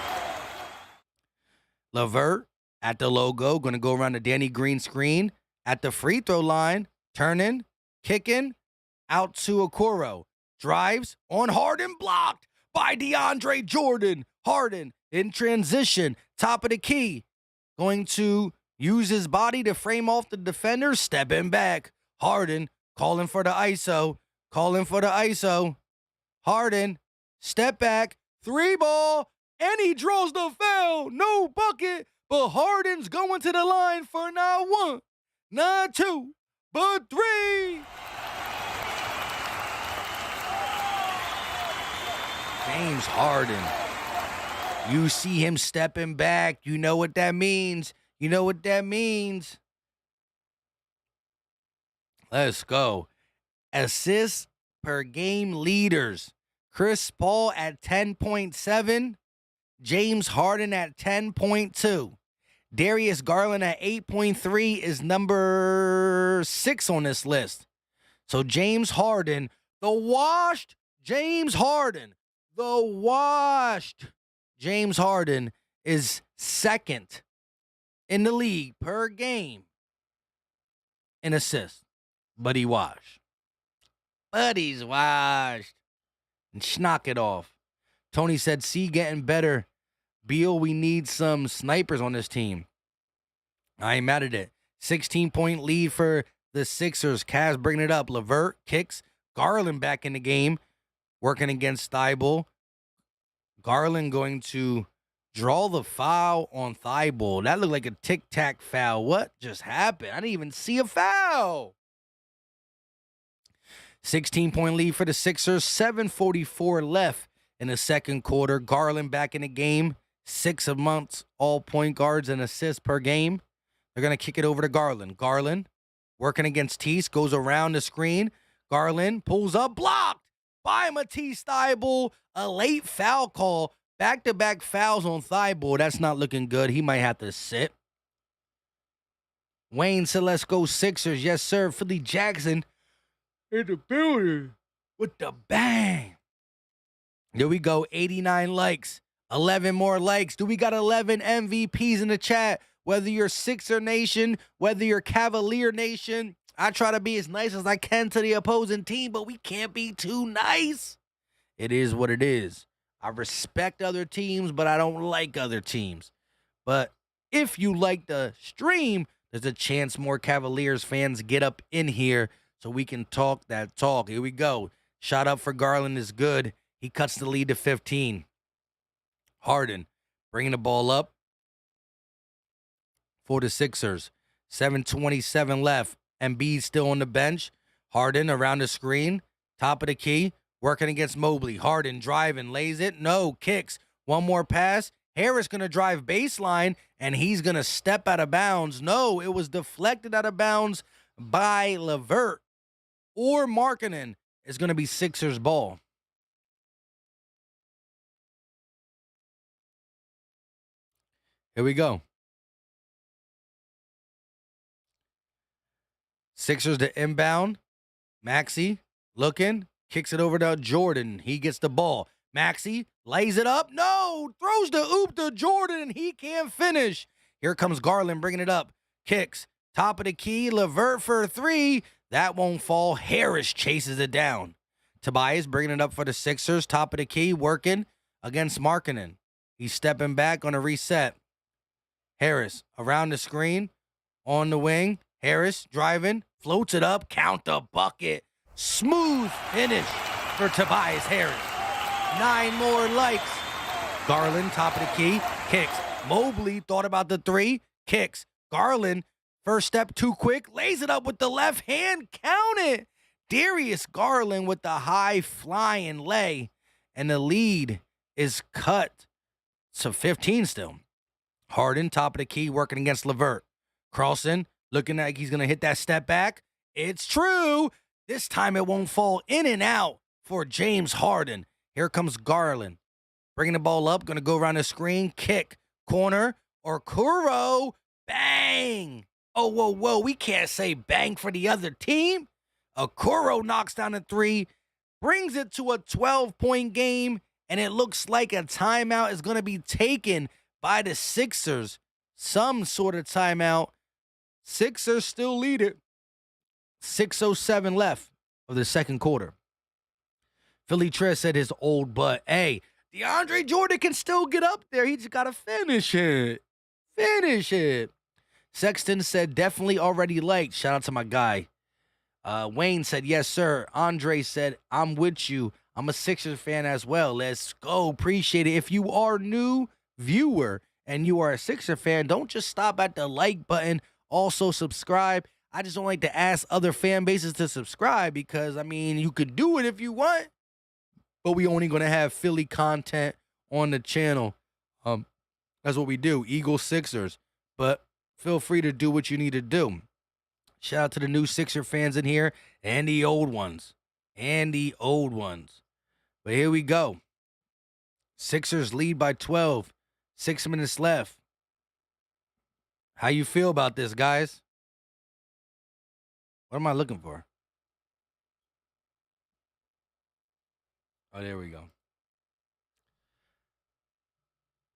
LeVert at the logo, going to go around the Danny Green screen. At the free throw line, turning, kicking, out to Okoro. Drives on Harden, blocked by DeAndre Jordan. Harden in transition, top of the key. Going to use his body to frame off the defender, stepping back. Harden calling for the ISO. Harden, step back, 3 ball, and he draws the foul. No bucket, but Harden's going to the line for not 1, not 2, but 3. James Harden. You see him stepping back. You know what that means. Let's go. Assists per game leaders. Chris Paul at 10.7. James Harden at 10.2. Darius Garland at 8.3 is number 6 on this list. So James Harden, the washed James Harden is second in the league per game in assists. But he's washed. And knock it off. Tony said, "See, getting better. Beal, we need some snipers on this team." I ain't mad at it. 16-point lead for the Sixers. Cavs bringing it up. LeVert kicks. Garland back in the game. Working against Thybulle. Garland going to draw the foul on Thybulle. That looked like a tic-tac foul. What just happened? I didn't even see a foul. 16-point lead for the Sixers. 7:44 left in the second quarter. Garland back in the game. 6 amongst all point guards and assists per game. They're going to kick it over to Garland. Garland working against Tease. Goes around the screen. Garland pulls up. Blocked by Matisse Thybulle. A late foul call. Back-to-back fouls on Thybulle. That's not looking good. He might have to sit. Wayne said, "Let's go Sixers." Yes, sir. Philly Jackson in the building with the bang. Here we go. 89 likes. 11 more likes. Do we got 11 MVPs in the chat? Whether you're Sixer Nation, whether you're Cavalier Nation, I try to be as nice as I can to the opposing team, but we can't be too nice. It is what it is. I respect other teams, but I don't like other teams. But if you like the stream, there's a chance more Cavaliers fans get up in here so we can talk that talk. Here we go. Shot up for Garland is good. He cuts the lead to 15. Harden bringing the ball up for the Sixers. 7:27 left. Embiid still on the bench. Harden around the screen. Top of the key. Working against Mobley. Harden driving. Lays it. No. Kicks. One more pass. Harris going to drive baseline, and he's going to step out of bounds. No, it was deflected out of bounds by LeVert. Or Markkanen. Is going to be Sixers ball. Here we go. Sixers to inbound. Maxey looking. Kicks it over to Jordan. He gets the ball. Maxey lays it up. No! Throws the oop to Jordan. He can't finish. Here comes Garland bringing it up. Kicks. Top of the key. LeVert for 3. That won't fall. Harris chases it down. Tobias bringing it up for the Sixers. Top of the key. Working against Markkanen. He's stepping back on a reset. Harris around the screen. On the wing. Harris driving, floats it up, count the bucket. Smooth finish for Tobias Harris. 9 more likes. Garland, top of the key, kicks. Mobley thought about the 3, kicks. Garland, first step too quick, lays it up with the left hand, count it. Darius Garland with the high flying lay, and the lead is cut to 15 still. Harden, top of the key, working against LeVert. Carlson, looking like he's going to hit that step back. It's true. This time it won't fall in and out for James Harden. Here comes Garland. Bringing the ball up, going to go around the screen, kick, corner, or Kuro, bang. Oh, whoa, we can't say bang for the other team. Okoro knocks down a 3, brings it to a 12-point game, and it looks like a timeout is going to be taken by the Sixers. Some sort of timeout. Sixers still lead it. 6:07 left of the second quarter. Philly Triss said his old butt. Hey, DeAndre Jordan can still get up there. He just got to finish it. Finish it. Sexton said definitely already liked. Shout out to my guy. Wayne said, yes, sir. Andre said, I'm with you. I'm a Sixers fan as well. Let's go. Appreciate it. If you are a new viewer and you are a Sixer fan, don't just stop at the like button. Also subscribe. I just don't like to ask other fan bases to subscribe because, I mean, you could do it if you want, but we only going to have Philly content on the channel. That's what we do, Eagles, Sixers. But feel free to do what you need to do. Shout out to the new Sixer fans in here and the old ones. But here we go. Sixers lead by 12. 6 minutes left. How you feel about this, guys? What am I looking for? Oh, there we go.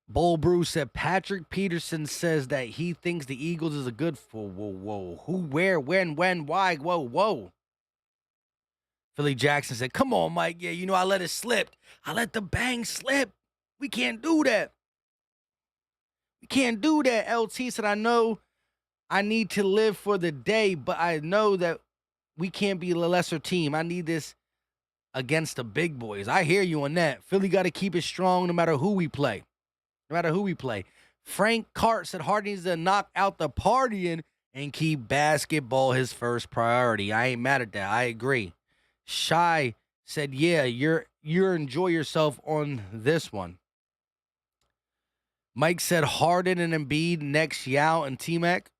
Bull Brew said Patrick Peterson says that he thinks the Eagles is a good for. Whoa. Who, where, when, why? Whoa. Philly Jackson said, come on, Mike. Yeah, I let it slip. I let the bang slip. We can't do that. LT said, I know I need to live for the day, but I know that we can't be a lesser team. I need this against the big boys. I hear you on that. Philly got to keep it strong no matter who we play. Frank Cart said Harden needs to knock out the partying and keep basketball his first priority. I ain't mad at that. I agree. Shy said, yeah, you're enjoy yourself on this one. Mike said Harden and Embiid next Yao and T-Mac.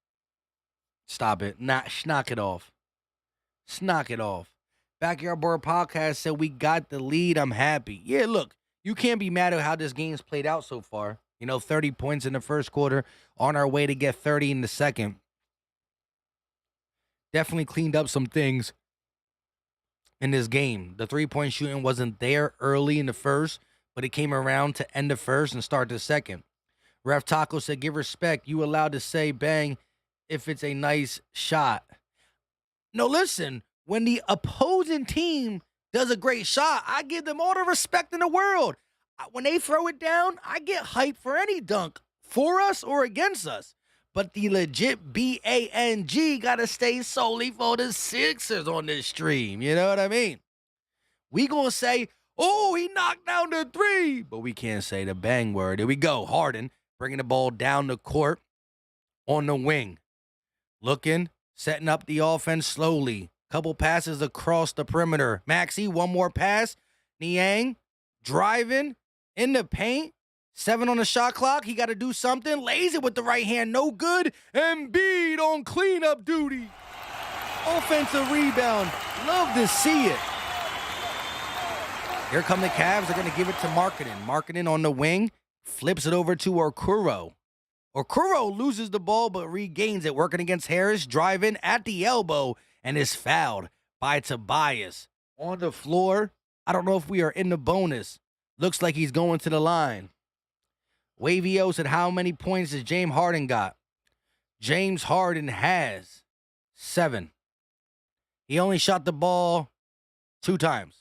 Stop it. Knock it off. Backyard Board Podcast said we got the lead. I'm happy. Yeah, look, you can't be mad at how this game's played out so far. 30 points in the first quarter, on our way to get 30 in the second. Definitely cleaned up some things in this game. The three-point shooting wasn't there early in the first, but it came around to end the first and start the second. Ref Taco said, give respect. You allowed to say bang if it's a nice shot. No, listen, when the opposing team does a great shot, I give them all the respect in the world. When they throw it down, I get hyped for any dunk, for us or against us. But the legit BANG got to stay solely for the Sixers on this stream. You know what I mean? We going to say, oh, he knocked down the 3. But we can't say the bang word. Here we go. Harden bringing the ball down the court on the wing. Looking, setting up the offense slowly. Couple passes across the perimeter. Maxey, one more pass. Niang driving in the paint. 7 on the shot clock. He got to do something. Lays it with the right hand. No good. Embiid on cleanup duty. Offensive rebound. Love to see it. Here come the Cavs. They're going to give it to Markkanen. Markkanen on the wing. Flips it over to Okoro. Okoro loses the ball but regains it. Working against Harris. Driving at the elbow. And is fouled by Tobias. On the floor. I don't know if we are in the bonus. Looks like he's going to the line. Wavy O said, how many points has James Harden got? James Harden has 7. He only shot the ball 2 times.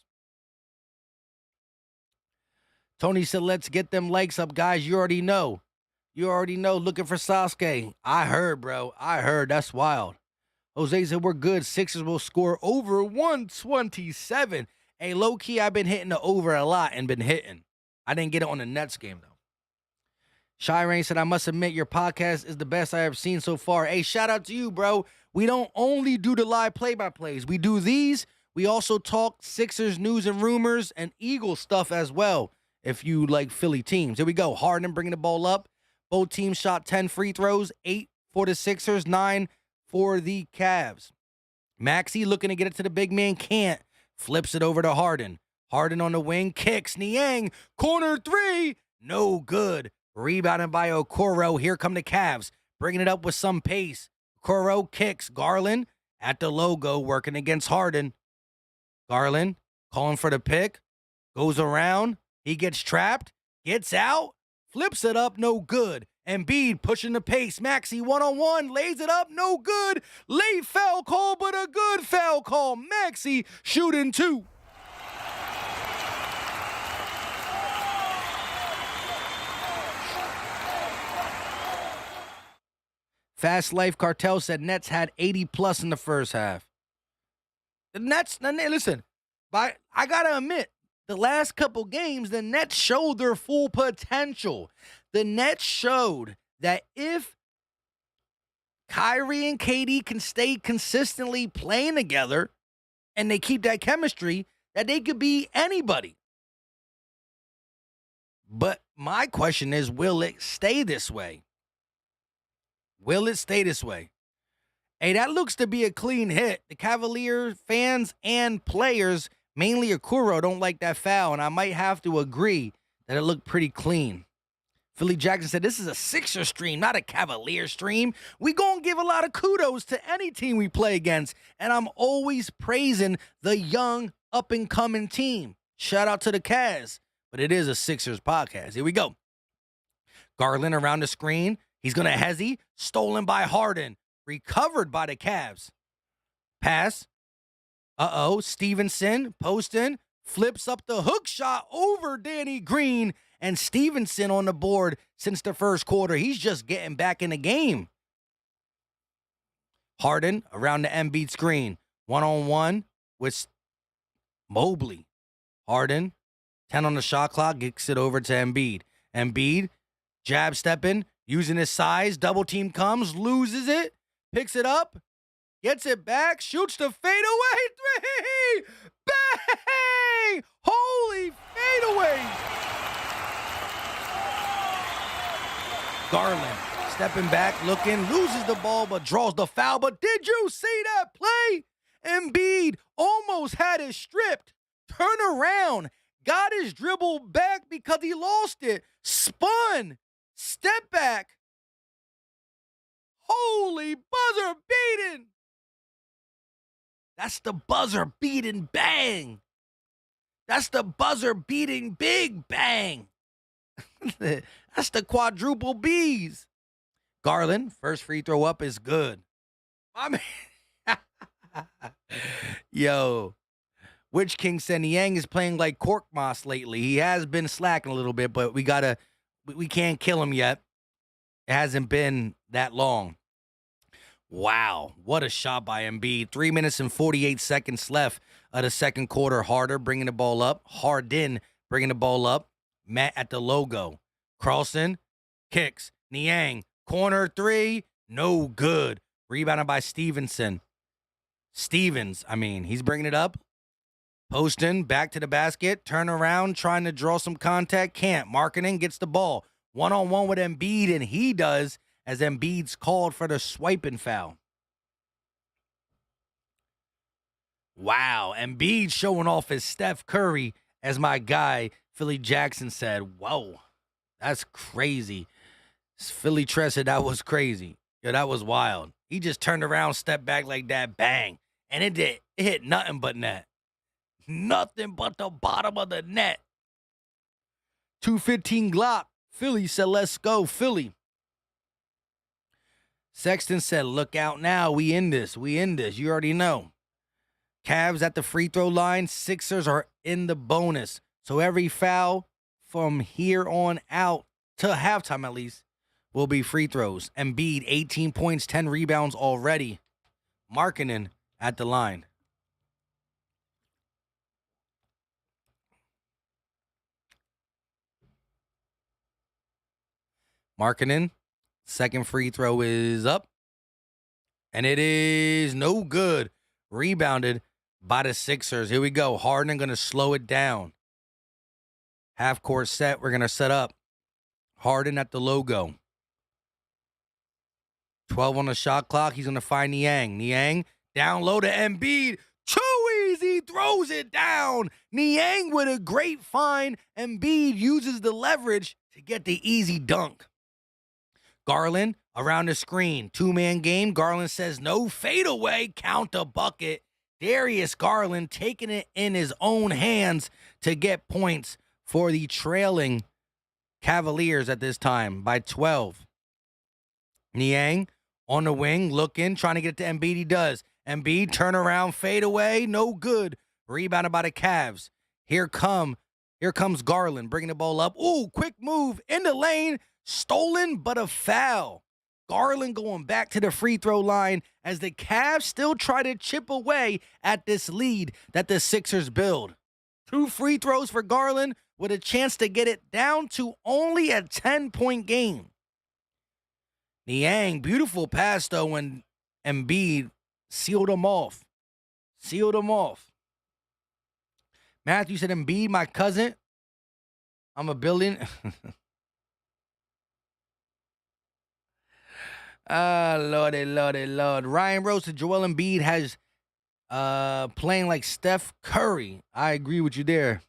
Tony said, let's get them likes up, guys. You already know. Looking for Sasuke. I heard, bro. That's wild. Jose said, we're good. Sixers will score over 127. Hey, low-key, I've been hitting the over a lot and been hitting. I didn't get it on the Nets game, though. Shy Rain said, I must admit your podcast is the best I have seen so far. Hey, shout out to you, bro. We don't only do the live play-by-plays. We do these. We also talk Sixers news and rumors and Eagles stuff as well, if you like Philly teams. Here we go. Harden bringing the ball up. Both teams shot 10 free throws, 8 for the Sixers, 9 for the Cavs. Maxey looking to get it to the big man, can't. Flips it over to Harden. Harden on the wing, kicks. Niang, corner three, no good. Rebounded by Okoro. Here come the Cavs, bringing it up with some pace. Okoro kicks. Garland at the logo, working against Harden. Garland calling for the pick. Goes around. He gets trapped. Gets out. Flips it up. No good. Embiid pushing the pace. Maxey one-on-one. Lays it up. No good. Late foul call, but a good foul call. Maxey shooting two. Fast Life Cartel said Nets had 80+ in the first half. The Nets, listen, I got to admit, the last couple games, the Nets showed their full potential. The Nets showed that if Kyrie and KD can stay consistently playing together and they keep that chemistry, that they could be anybody. But my question is, will it stay this way? Will it stay this way? Hey, that looks to be a clean hit. The Cavaliers fans and players, mainly Okoro, don't like that foul, and I might have to agree that it looked pretty clean. Philly Jackson said, this is a Sixer stream, not a Cavalier stream. We gonna give a lot of kudos to any team we play against, and I'm always praising the young, up-and-coming team. Shout out to the Cavs, but it is a Sixers podcast. Here we go. Garland around the screen. He's going to hezzy. Stolen by Harden. Recovered by the Cavs. Pass. Stevenson posting. Flips up the hook shot over Danny Green. And Stevenson on the board since the first quarter. He's just getting back in the game. Harden around the Embiid screen. One-on-one with Mobley. Harden, 10 on the shot clock, gets it over to Embiid. Embiid, jab stepping. Using his size, double team comes, loses it, picks it up, gets it back, shoots the fadeaway three! Bang! Holy fadeaway! Garland stepping back, looking, loses the ball, but draws the foul. But did you see that play? Embiid almost had it stripped. Turn around, got his dribble back because he lost it, spun. Step back. Holy buzzer beating. That's the buzzer beating bang. That's the buzzer beating big bang. That's the quadruple B's. Garland, first free throw up is good. I mean, yo. Witch King said Niang is playing like Cork Moss lately. He has been slacking a little bit, but we can't kill him yet. It hasn't been that long. Wow, what a shot by Embiid. 3 minutes and 48 seconds left of the second quarter. Harden bringing the ball up. Matt at the logo. Carlson kicks. Niang, corner three, no good. Rebounded by Stevenson. He's bringing it up. Poston, back to the basket, turn around, trying to draw some contact, can't. Markkanen gets the ball. One-on-one with Embiid, and he does, as Embiid's called for the swiping foul. Wow, Embiid showing off his Steph Curry, as my guy, Philly Jackson, said. Whoa, that's crazy. Philly Tress said that was crazy. Yeah, that was wild. He just turned around, stepped back like that, bang. And it hit nothing but net. Nothing but the bottom of the net. 215 Glock. Philly said, let's go, Philly. Sexton said, look out now. We in this. You already know. Cavs at the free throw line. Sixers are in the bonus. So every foul from here on out to halftime at least will be free throws. Embiid, 18 points, 10 rebounds already. Markkanen at the line. Markkanen, second free throw is up. And it is no good. Rebounded by the Sixers. Here we go. Harden going to slow it down. Half court set. We're going to set up. Harden at the logo. 12 on the shot clock. He's going to find Niang. Niang down low to Embiid. Too easy. Throws it down. Niang with a great find. Embiid uses the leverage to get the easy dunk. Garland around the screen. Two-man game. Garland says no. Fade away. Count the bucket. Darius Garland taking it in his own hands to get points for the trailing Cavaliers at this time by 12. Niang on the wing, looking, trying to get it to Embiid. He does. Embiid, turn around, fade away, no good. Rebounded by the Cavs. Here comes Garland, bringing the ball up. Ooh, quick move in the lane. Stolen, but a foul. Garland going back to the free throw line as the Cavs still try to chip away at this lead that the Sixers build. 2 free throws for Garland with a chance to get it down to only a 10-point game. Niang, beautiful pass though when Embiid sealed him off. Matthew said, Embiid, my cousin. I'm a billion. Lord. Ryan Rose said Joel Embiid has playing like Steph Curry. I agree with you there.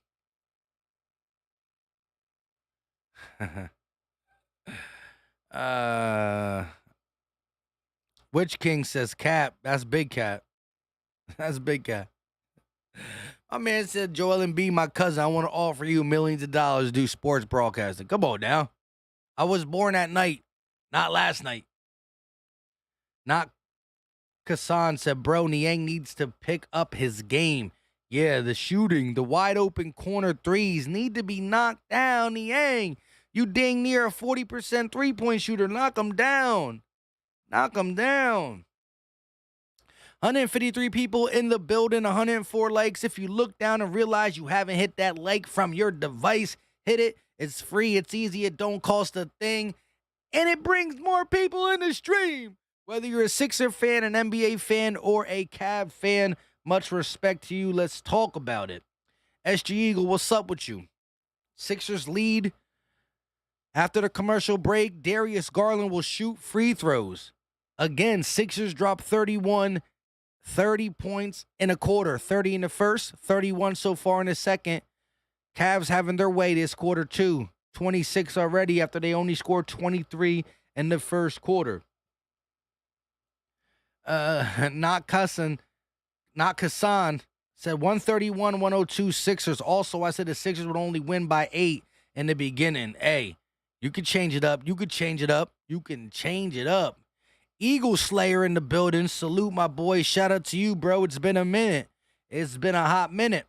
Witch King says Cap. That's Big Cap. That's Big Cap. My man said Joel Embiid, my cousin. I want to offer you millions of dollars to do sports broadcasting. Come on now. I was born that night, not last night. Not Kassan said, bro, Niang needs to pick up his game. Yeah, the shooting, the wide open corner threes need to be knocked down, Niang. You dang near a 40% three-point shooter. Knock him down. 153 people in the building, 104 likes. If you look down and realize you haven't hit that like from your device, hit it. It's free. It's easy. It don't cost a thing. And it brings more people in the stream. Whether you're a Sixer fan, an NBA fan, or a Cav fan, much respect to you. Let's talk about it. SG Eagle, what's up with you? Sixers lead. After the commercial break, Darius Garland will shoot free throws. Again, Sixers drop 31, 30 points in a quarter. 30 in the first, 31 so far in the second. Cavs having their way this quarter too. 26 already after they only scored 23 in the first quarter. Not Kassan said 131-102 Sixers. Also, I said the Sixers would only win by 8 in the beginning. Hey, you could change it up. You can change it up. Eagle Slayer in the building. Salute my boy. Shout out to you, bro. It's been a minute. It's been a hot minute.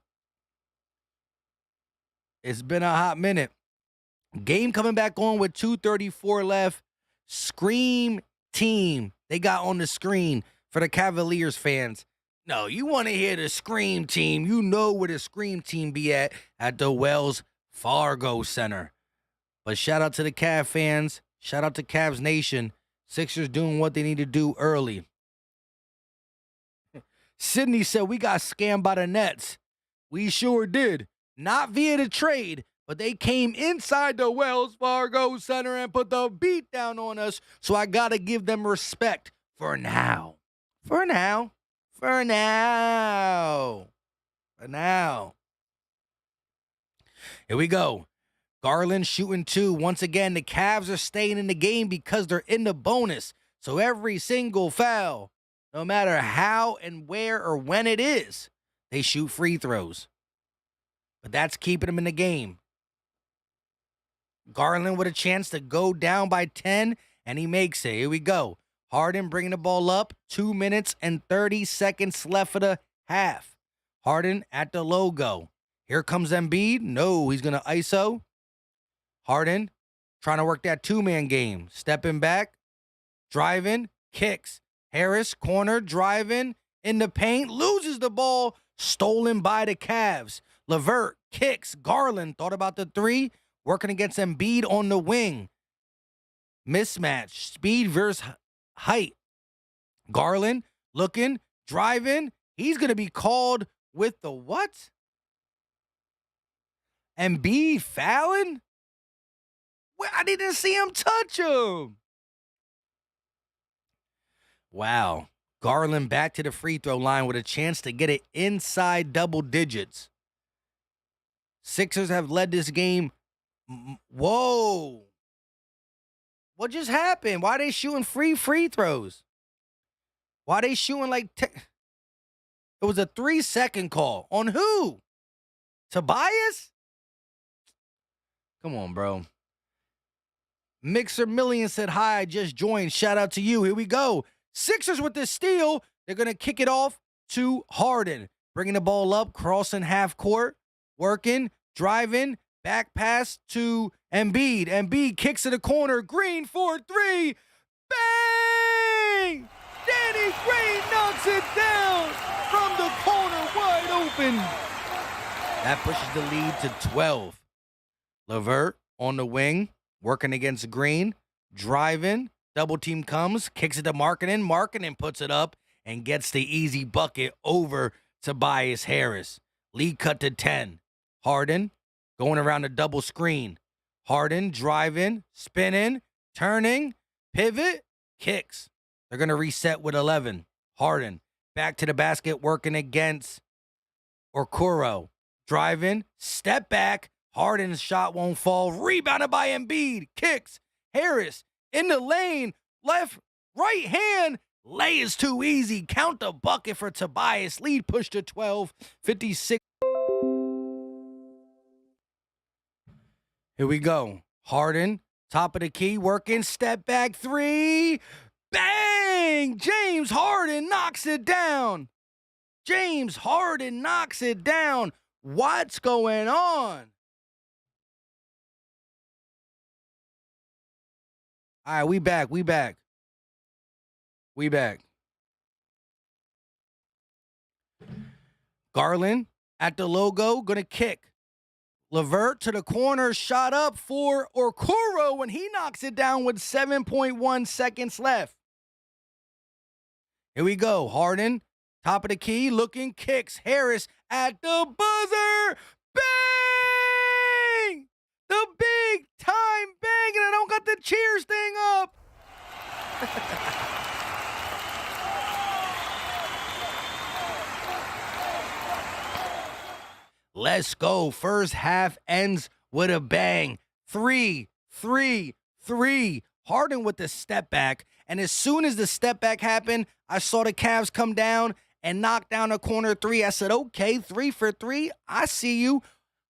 Game coming back on with 2:34 left. Scream team. They got on the screen for the Cavaliers fans. No, you want to hear the Scream team. You know where the Scream team be at the Wells Fargo Center. But shout out to the Cav fans. Shout out to Cavs Nation. Sixers doing what they need to do early. Sydney said we got scammed by the Nets. We sure did. Not via the trade, but they came inside the Wells Fargo Center and put the beat down on us. So I got to give them respect for now. For now. Here we go. Garland shooting 2. Once again, the Cavs are staying in the game because they're in the bonus. So every single foul, no matter how and where or when it is, they shoot free throws. But that's keeping them in the game. Garland with a chance to go down by 10, and he makes it. Here we go. Harden bringing the ball up. 2 minutes and 30 seconds left for the half. Harden at the logo. Here comes Embiid. No, he's going to ISO. Harden trying to work that two-man game. Stepping back. Driving. Kicks. Harris, corner, driving in the paint, loses the ball, stolen by the Cavs. LeVert kicks. Garland thought about the three, working against Embiid on the wing. Mismatch, speed versus height. Garland looking, driving. He's going to be called with the what? Embiid fouling? Well, I didn't see him touch him. Wow. Garland back to the free throw line with a chance to get it inside double digits. Sixers have led this game. Whoa. What just happened? Why are they shooting free throws? Why are they shooting like... It was a 3-second call. On who? Tobias? Come on, bro. Mixer Million said, hi, I just joined. Shout out to you. Here we go. Sixers with this steal. They're going to kick it off to Harden. Bringing the ball up, crossing half court, working, driving, back pass to Embiid. Embiid kicks to the corner. Green for three. Bang! Danny Green knocks it down from the corner, wide open. That pushes the lead to 12. LeVert on the wing, working against Green, driving. Double team comes, kicks it to Markkanen. Markkanen puts it up and gets the easy bucket over Tobias Harris. Lead cut to 10. Harden going around the double screen. Harden driving, spinning, turning, pivot, kicks. They're going to reset with 11. Harden back to the basket, working against Okoro. Driving, step back. Harden's shot won't fall. Rebounded by Embiid. Kicks. Harris in the lane. Left, right hand. Lay is too easy. Count the bucket for Tobias. Lead pushed to 12. 56. Here we go. Harden, top of the key, working. Step back three. Bang! James Harden knocks it down. James Harden knocks it down. What's going on? All right, we back. Garland at the logo, gonna kick. LeVert to the corner, shot up for Okoro when he knocks it down with 7.1 seconds left. Here we go. Harden, top of the key, looking, kicks. Harris at the buzzer. Bang! The big time bang, and I don't got the cheers thing up. Let's go. First half ends with a bang. 3. Harden with the step back. And as soon as the step back happened, I saw the Cavs come down and knock down a corner three. I said, okay, 3 for 3. I see you.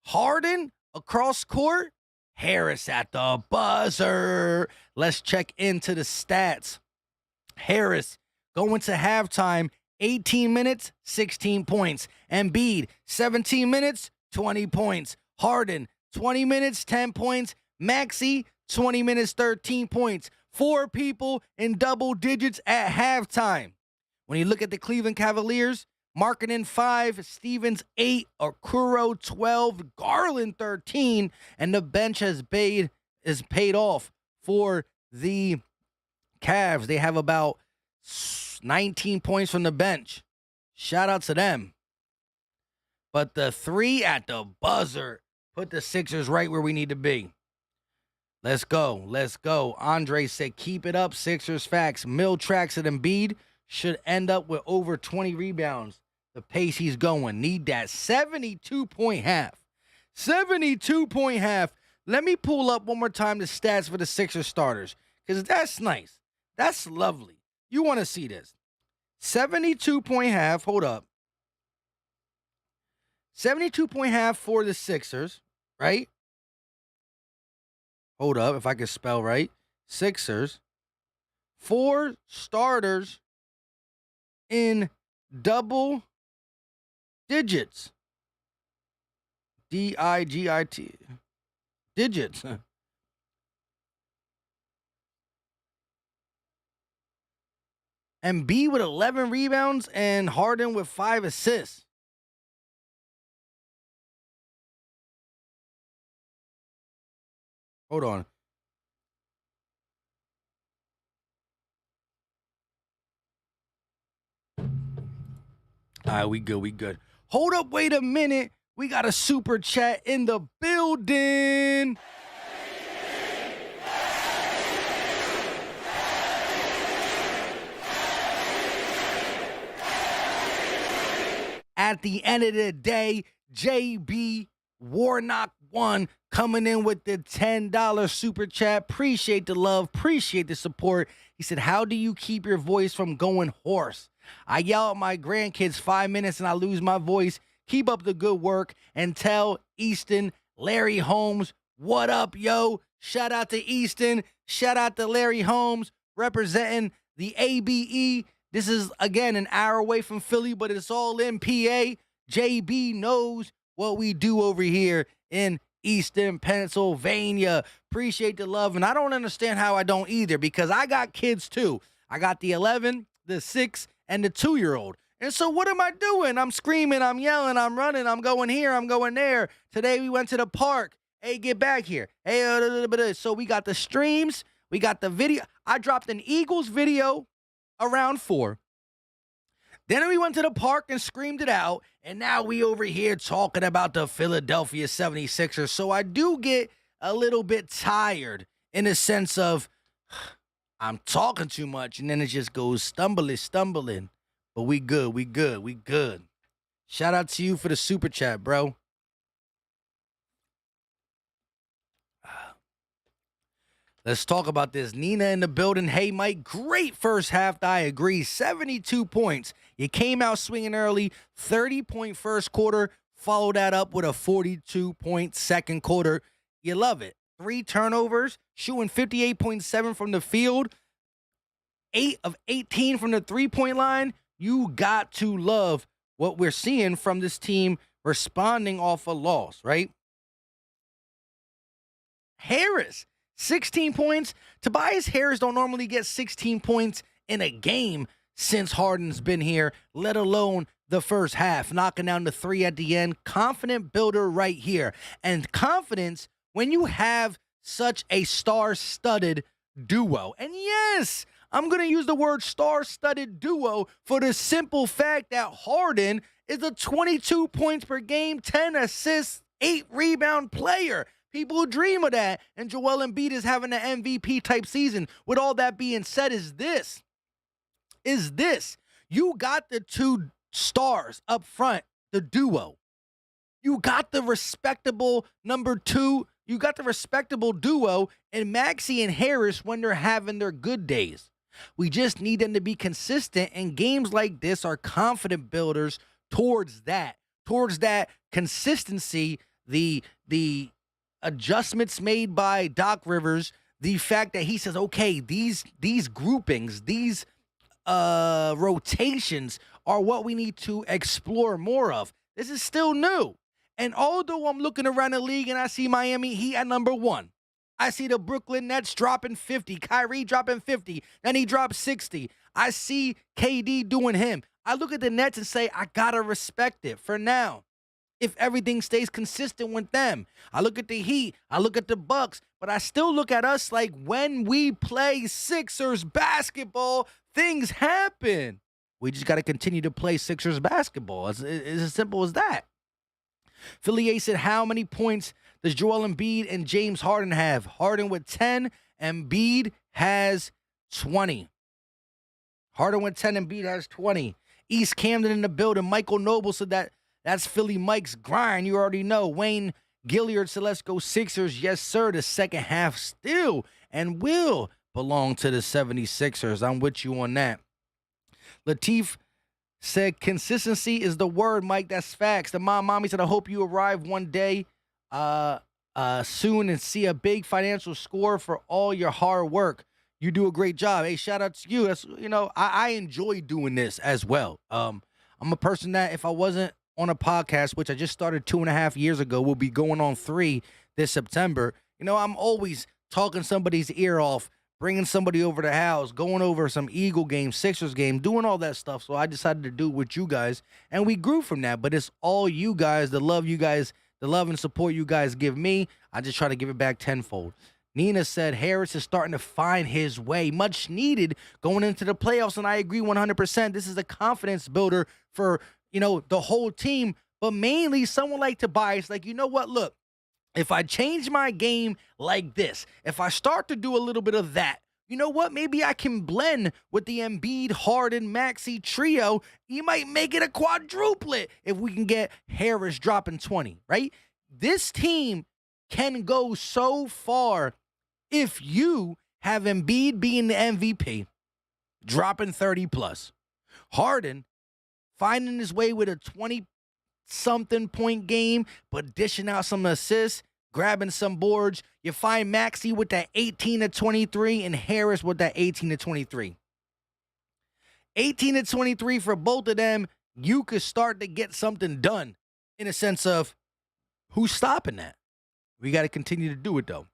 Harden across court. Harris at the buzzer. Let's check into the stats. Harris going to halftime. 18 minutes, 16 points. Embiid, 17 minutes, 20 points. Harden, 20 minutes, 10 points. Maxey, 20 minutes, 13 points. 4 people in double digits at halftime. When you look at the Cleveland Cavaliers, Markkanen 5, Stevens 8, Okoro 12, Garland 13, and the bench is paid off for the Cavs. They have about 19 points from the bench. Shout out to them. But the 3 at the buzzer put the Sixers right where we need to be. Let's go. Andre said, keep it up, Sixers facts. Mill tracks at Embiid should end up with over 20 rebounds. The pace he's going. Need that 72-point half. 72-point half. Let me pull up one more time the stats for the Sixers starters, because that's nice. That's lovely. You want to see this. 72-point half. Hold up. 72-point half for the Sixers, right? Hold up, if I can spell right. Sixers. 4 starters in double digits. D-I-G-I-T. Digits. Embiid with 11 rebounds and Harden with 5 assists. Hold on. All right, we good. Hold up, wait a minute. We got a super chat in the building. At the end of the day, JB Warnock 1 coming in with the $10 super chat. Appreciate the love, appreciate the support. He said, how do you keep your voice from going hoarse? I yell at my grandkids 5 minutes and I lose my voice. Keep up the good work and tell Easton, Larry Holmes, what up, yo? Shout out to Easton. Shout out to Larry Holmes representing the ABE. This is, again, an hour away from Philly, but it's all in PA. JB knows what we do over here in Easton, Pennsylvania. Appreciate the love, and I don't understand how I don't either, because I got kids too. I got the 11, the 6, and the 2-year-old. And so what am I doing? I'm screaming, I'm yelling, I'm running, I'm going here, I'm going there. Today we went to the park. Hey, get back here. Hey, so we got the streams, we got the video. I dropped an Eagles video around 4. Then we went to the park and screamed it out, and now we over here talking about the Philadelphia 76ers. So I do get a little bit tired in the sense of I'm talking too much, and then it just goes stumbling. But we good. Shout out to you for the super chat, bro. Let's talk about this. Nina in the building. Hey, Mike, great first half. I agree. 72 points. You came out swinging early. 30-point first quarter. Follow that up with a 42-point second quarter. You love it. 3 turnovers. Shooting 58.7 from the field. 8 of 18 from the three-point line. You got to love what we're seeing from this team responding off a loss, right? Harris. 16 points. Tobias Harris don't normally get 16 points in a game since Harden's been here, let alone the first half. Knocking down the 3 at the end. Confident builder right here. And confidence when you have such a star-studded duo. And yes, I'm going to use the word star-studded duo for the simple fact that Harden is a 22 points per game, 10 assists, 8 rebound player. People dream of that, and Joel Embiid is having an MVP type season. With all that being said, is this. You got the 2 stars up front, the duo. You got the respectable number 2. You got the respectable duo in Maxey and Harris when they're having their good days. We just need them to be consistent, and games like this are confident builders towards that consistency, the adjustments made by Doc Rivers, the fact that he says, okay, these groupings, these rotations are what we need to explore more of. This is still new. And although I'm looking around the league and I see Miami Heat at number 1, I see the Brooklyn Nets dropping 50, Kyrie dropping 50, then he dropped 60. I see KD doing him. I look at the Nets and say, I gotta respect it for now. If everything stays consistent with them. I look at the Heat, I look at the Bucks, but I still look at us like when we play Sixers basketball, things happen. We just got to continue to play Sixers basketball. It's as simple as that. Philly A said, how many points does Joel Embiid and James Harden have? Harden with 10, Embiid has 20. Harden with 10, Embiid has 20. East Camden in the building. Michael Noble said that's Philly Mike's grind. You already know. Wayne Gilliard said, let's go Sixers. Yes, sir. The second half still and will belong to the 76ers. I'm with you on that. Latif said, consistency is the word, Mike. That's facts. The mommy said, I hope you arrive one day soon and see a big financial score for all your hard work. You do a great job. Hey, shout out to you. That's, I enjoy doing this as well. I'm a person that if I wasn't on a podcast, which I just started 2.5 years ago, will be going on 3 this September. I'm always talking somebody's ear off, bringing somebody over the house, going over some Eagle game, Sixers game, doing all that stuff. So I decided to do it with you guys, and we grew from that. But it's all you guys, the love and support you guys give me. I just try to give it back tenfold. Nina said Harris is starting to find his way, much needed going into the playoffs, and I agree 100%. This is a confidence builder for, the whole team, but mainly someone like Tobias. Like, you know what? Look, if I change my game like this, if I start to do a little bit of that, you know what? Maybe I can blend with the Embiid, Harden, Maxey trio. You might make it a quadruplet if we can get Harris dropping 20, right? This team can go so far if you have Embiid being the MVP, dropping 30 plus. Harden finding his way with a 20-something point game, but dishing out some assists, grabbing some boards. You find Maxey with that 18 to 23 and Harris with that 18 to 23. 18 to 23 for both of them, you could start to get something done in a sense of who's stopping that. We got to continue to do it, though.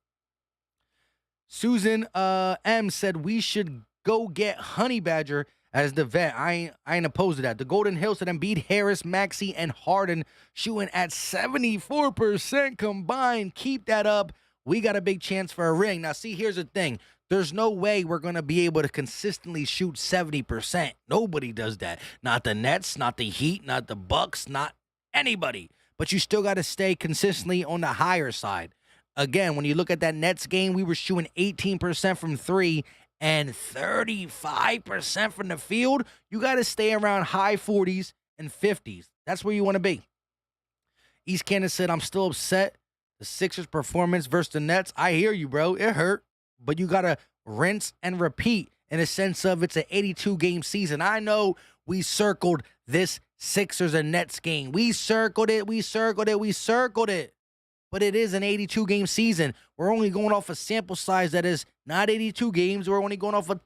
Susan M said we should go get Honey Badger as the vet. I ain't opposed to that. The Golden Hills said Embiid, Harris, Maxey, and Harden shooting at 74% combined. Keep that up. We got a big chance for a ring. Now, see, here's the thing. There's no way we're going to be able to consistently shoot 70%. Nobody does that. Not the Nets, not the Heat, not the Bucks, not anybody. But you still got to stay consistently on the higher side. Again, when you look at that Nets game, we were shooting 18% from three and 35% from the field. You got to stay around high 40s and 50s. That's where you want to be. East Cannon said, I'm still upset. The Sixers' performance versus the Nets. I hear you, bro. It hurt. But you got to rinse and repeat in a sense of it's an 82-game season. I know we circled this Sixers and Nets game. We circled it. But it is an 82-game season. We're only going off a sample size that is not 82 games. We're only going off a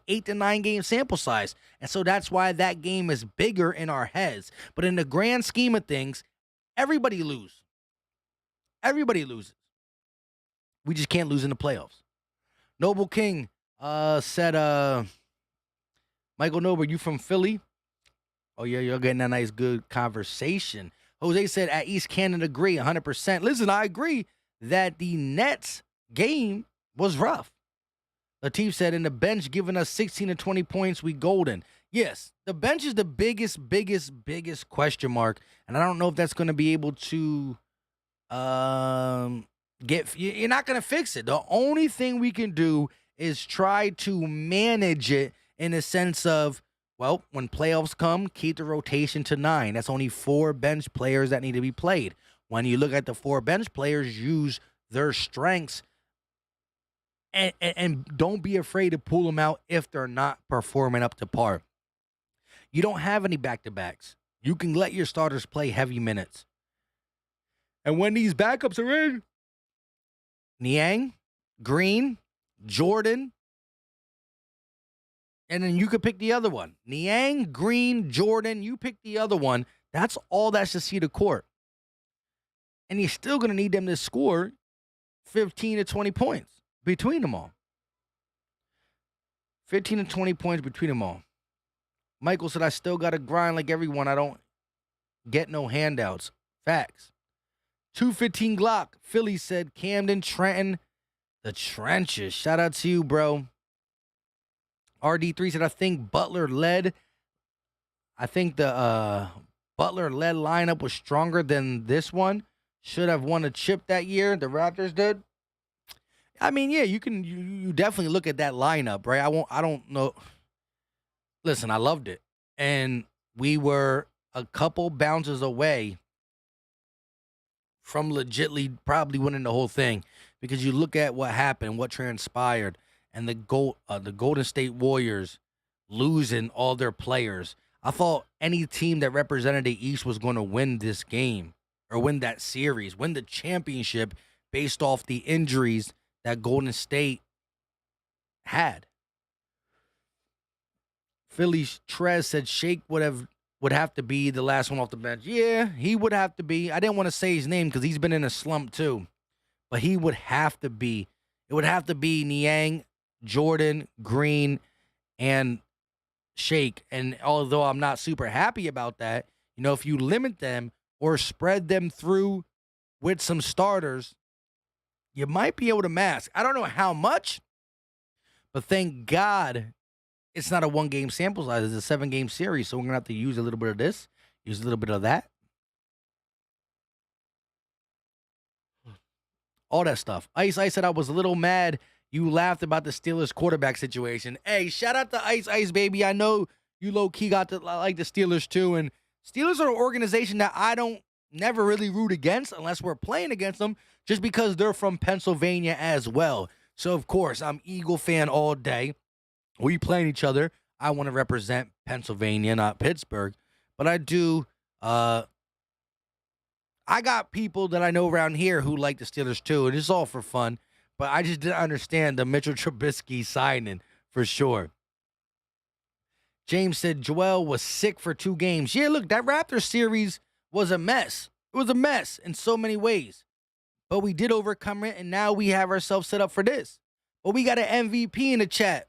8 to 9 game sample size. And so that's why that game is bigger in our heads. But in the grand scheme of things, everybody loses. Everybody loses. We just can't lose in the playoffs. Noble King said, Michael Noble, you from Philly? Oh, yeah, you're getting a nice, good conversation. Jose said, at East Canada, agree 100%. Listen, I agree that the Nets game was rough. Latif said, in the bench giving us 16 to 20 points, we golden. Yes, the bench is the biggest question mark, and I don't know if that's going to be able to you're not going to fix it. The only thing we can do is try to manage it in a sense of, well, when playoffs come, keep the rotation to 9. That's only 4 bench players that need to be played. When you look at the 4 bench players, use their strengths and don't be afraid to pull them out if they're not performing up to par. You don't have any back-to-backs. You can let your starters play heavy minutes. And when these backups are in, Niang, Green, Jordan, and then you could pick the other one. Niang, Green, Jordan, you pick the other one. That's all that's to see the court. And you're still going to need them to score 15 to 20 points between them all. 15 to 20 points between them all. Michael said, I still got to grind like everyone. I don't get no handouts. Facts. 215 Glock. Philly said, Camden, Trenton, the trenches. Shout out to you, bro. RD3 said, I think Butler led. I think the Butler led lineup was stronger than this one. Should have won a chip that year. The Raptors did. I mean, yeah, you definitely look at that lineup, right? I don't know. Listen, I loved it. And we were a couple bounces away from legitly probably winning the whole thing, because you look at what happened, what transpired, and the Golden State Warriors losing all their players. I thought any team that represented the East was going to win this game or win that series, win the championship based off the injuries that Golden State had. Philly's Trez said Shake would have to be the last one off the bench. Yeah, he would have to be. I didn't want to say his name because he's been in a slump too. But he would have to be. It would have to be Niang, Jordan, Green, and Shake. And although I'm not super happy about that, if you limit them or spread them through with some starters, you might be able to mask. I don't know how much, but thank God it's not a 1-game sample size. It's a 7-game series, so we're going to have to use a little bit of this, use a little bit of that. All that stuff. Ice said I was a little mad you laughed about the Steelers quarterback situation. Hey, shout out to Ice, baby. I know you low-key got to like the Steelers too, and Steelers are an organization that I don't never really root against unless we're playing against them, just because they're from Pennsylvania as well. So, of course, I'm Eagle fan all day. We playing each other. I want to represent Pennsylvania, not Pittsburgh. But I do, I got people that I know around here who like the Steelers too, and it's all for fun. But I just didn't understand the Mitchell Trubisky signing for sure. James said Joel was sick for 2 games. Yeah, look, that Raptors series was a mess. It was a mess in so many ways. But we did overcome it, and now we have ourselves set up for this. But we got an MVP in the chat.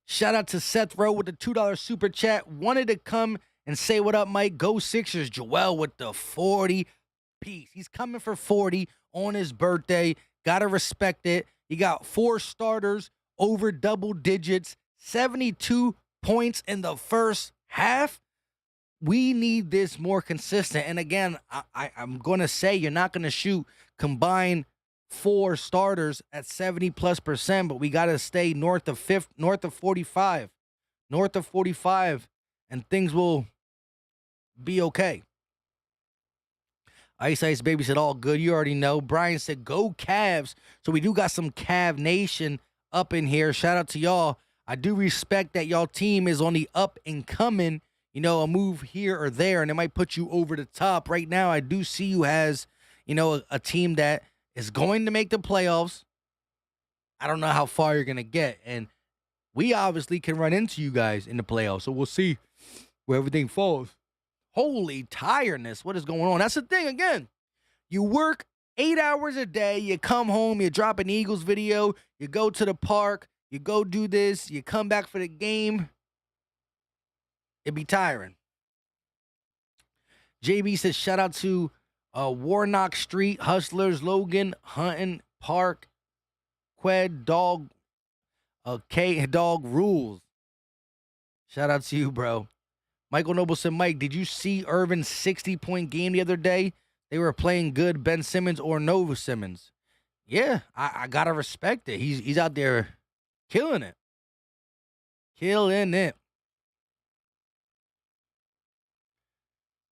Shout out to Seth Rowe with the $2 super chat. Wanted to come and say what up, Mike. Go Sixers. Joel with the 40 piece. He's coming for 40 on his birthday. Gotta respect it. He got 4 starters over double digits, 72 points in the first half. We need this more consistent. And again, I'm going to say you're not going to shoot combined 4 starters at 70+%, but we got to stay north of 45, and things will be okay. Ice baby said all good. You already know. Brian said go Cavs. So we do got some Cav Nation up in here. Shout out to y'all. I do respect that y'all team is on the up and coming. A move here or there, and it might put you over the top. Right now, I do see you as, a team that is going to make the playoffs. I don't know how far you're going to get, and we obviously can run into you guys in the playoffs, so we'll see where everything falls. Holy tiredness. What is going on? That's the thing, again. You work 8 hours a day, you come home, you drop an Eagles video, you go to the park, you go do this, you come back for the game. It'd be tiring. JB says, shout out to Warnock Street, Hustlers, Logan, Hunting, Park, Qued, Dog, K-Dog Rules. Shout out to you, bro. Michael Noble said, Mike, did you see Irvin's 60-point game the other day? They were playing good Ben Simmons or Nova Simmons. Yeah, I got to respect it. He's out there killing it. Killing it.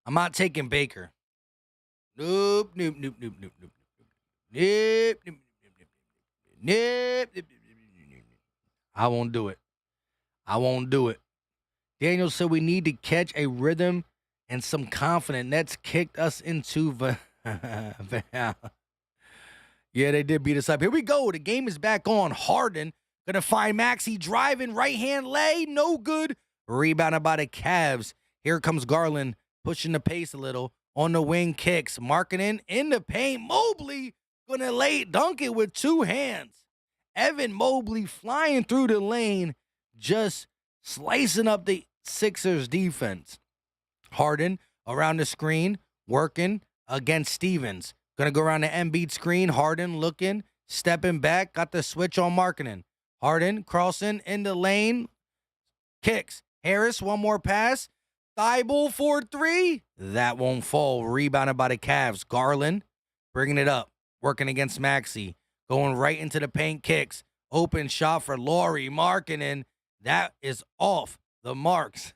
I'm not taking Baker. Nope. I won't do it. Daniel said we need to catch a rhythm and some confidence. Nets kicked us into Yeah, they did beat us up. Here we go. The game is back on. Harden gonna find Maxey driving, right-hand lay, no good. Rebounded by the Cavs. Here comes Garland. Pushing the pace a little. On the wing, kicks. Marketing in the paint. Mobley going to dunk it with 2 hands. Evan Mobley flying through the lane. Just slicing up the Sixers defense. Harden around the screen. Working against Stevens. Going to go around the Embiid screen. Harden looking. Stepping back. Got the switch on Marketing. Harden crossing in the lane. Kicks. Harris, one more pass. Thibault for 3. That won't fall. Rebounded by the Cavs. Garland bringing it up. Working against Maxey. Going right into the paint. Kicks. Open shot for Laurie. Markkanen. That is off the marks.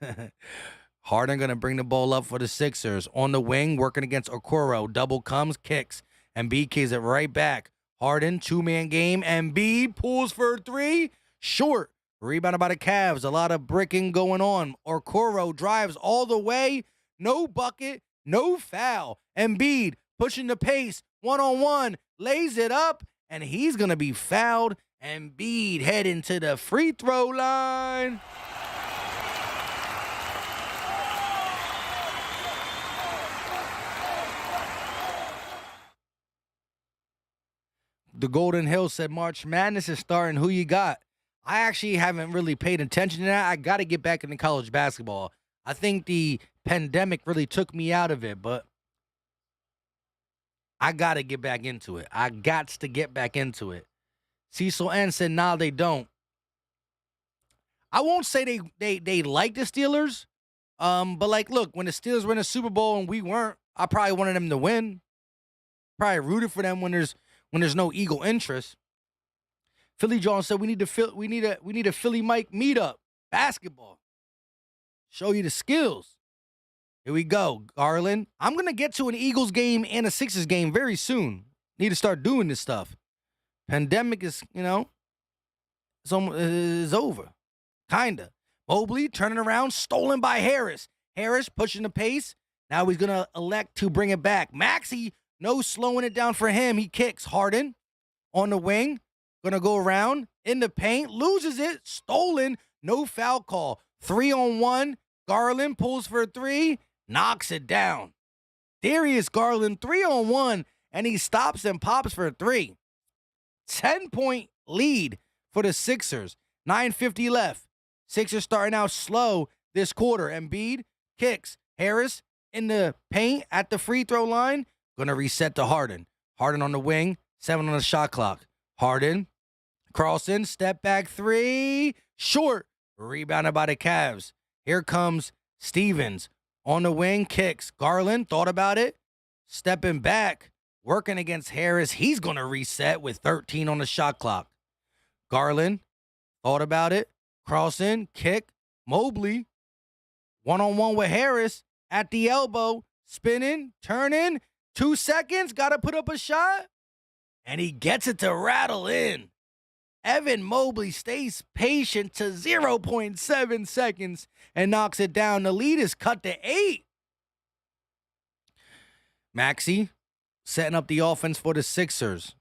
Harden going to bring the ball up for the Sixers. On the wing. Working against Okoro. Double comes. Kicks. Embiid keys it right back. Harden. 2-man game. Embiid pulls for 3. Short. Rebounded by the Cavs. A lot of bricking going on. Okoro drives all the way. No bucket. No foul. Embiid pushing the pace. 1-on-1. Lays it up. And he's going to be fouled. Embiid heading to the free throw line. The Golden Hill said March Madness is starting. Who you got? I actually haven't really paid attention to that. I got to get back into college basketball. I think the pandemic really took me out of it, but I got to get back into it. I got to get back into it. Cecil N said, nah, they don't. I won't say they like the Steelers, but like, look, when the Steelers were in a Super Bowl and we weren't, I probably wanted them to win. Probably rooted for them when there's no Eagle interest. Philly John said we need a Philly Mike meetup. Basketball. Show you the skills. Here we go, Garland. I'm gonna get to an Eagles game and a Sixers game very soon. Need to start doing this stuff. Pandemic is, is over. Kinda. Mobley turning around, stolen by Harris. Harris pushing the pace. Now he's gonna elect to bring it back. Maxey, no slowing it down for him. He kicks. Harden on the wing. Gonna go around in the paint. Loses it. Stolen. No foul call. 3-on-1. Garland pulls for a three. Knocks it down. Darius Garland 3-on-1. And he stops and pops for a three. 10-point lead for the Sixers. 9:50 left. Sixers starting out slow this quarter. Embiid kicks. Harris in the paint at the free throw line. Gonna reset to Harden. Harden on the wing. 7 on the shot clock. Harden. Carlson. Step back three. Short. Rebounded by the Cavs. Here comes Stevens. On the wing. Kicks. Garland thought about it. Stepping back. Working against Harris. He's gonna reset with 13 on the shot clock. Garland thought about it. Carlson. Kick. Mobley. 1-on-1 with Harris. At the elbow. Spinning. Turning. 2 seconds. Got to put up a shot. And he gets it to rattle in. Evan Mobley stays patient to 0.7 seconds and knocks it down. The lead is cut to 8. Maxey setting up the offense for the Sixers.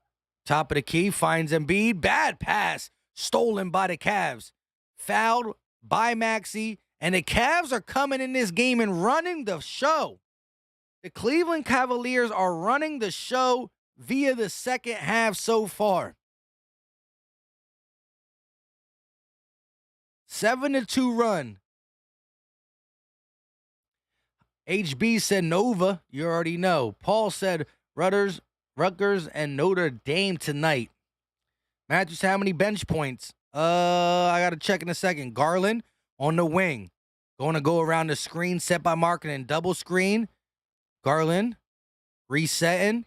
Top of the key, finds Embiid. Bad pass. Stolen by the Cavs. Fouled by Maxey. And the Cavs are coming in this game and running the show. The Cleveland Cavaliers are running the show via the second half so far. 7-2 run. HB said Nova. You already know. Paul said Rutgers and Notre Dame tonight. Matthews, how many bench points? I got to check in a second. Garland on the wing. Going to go around the screen set by Markkanen. Double screen. Garland resetting.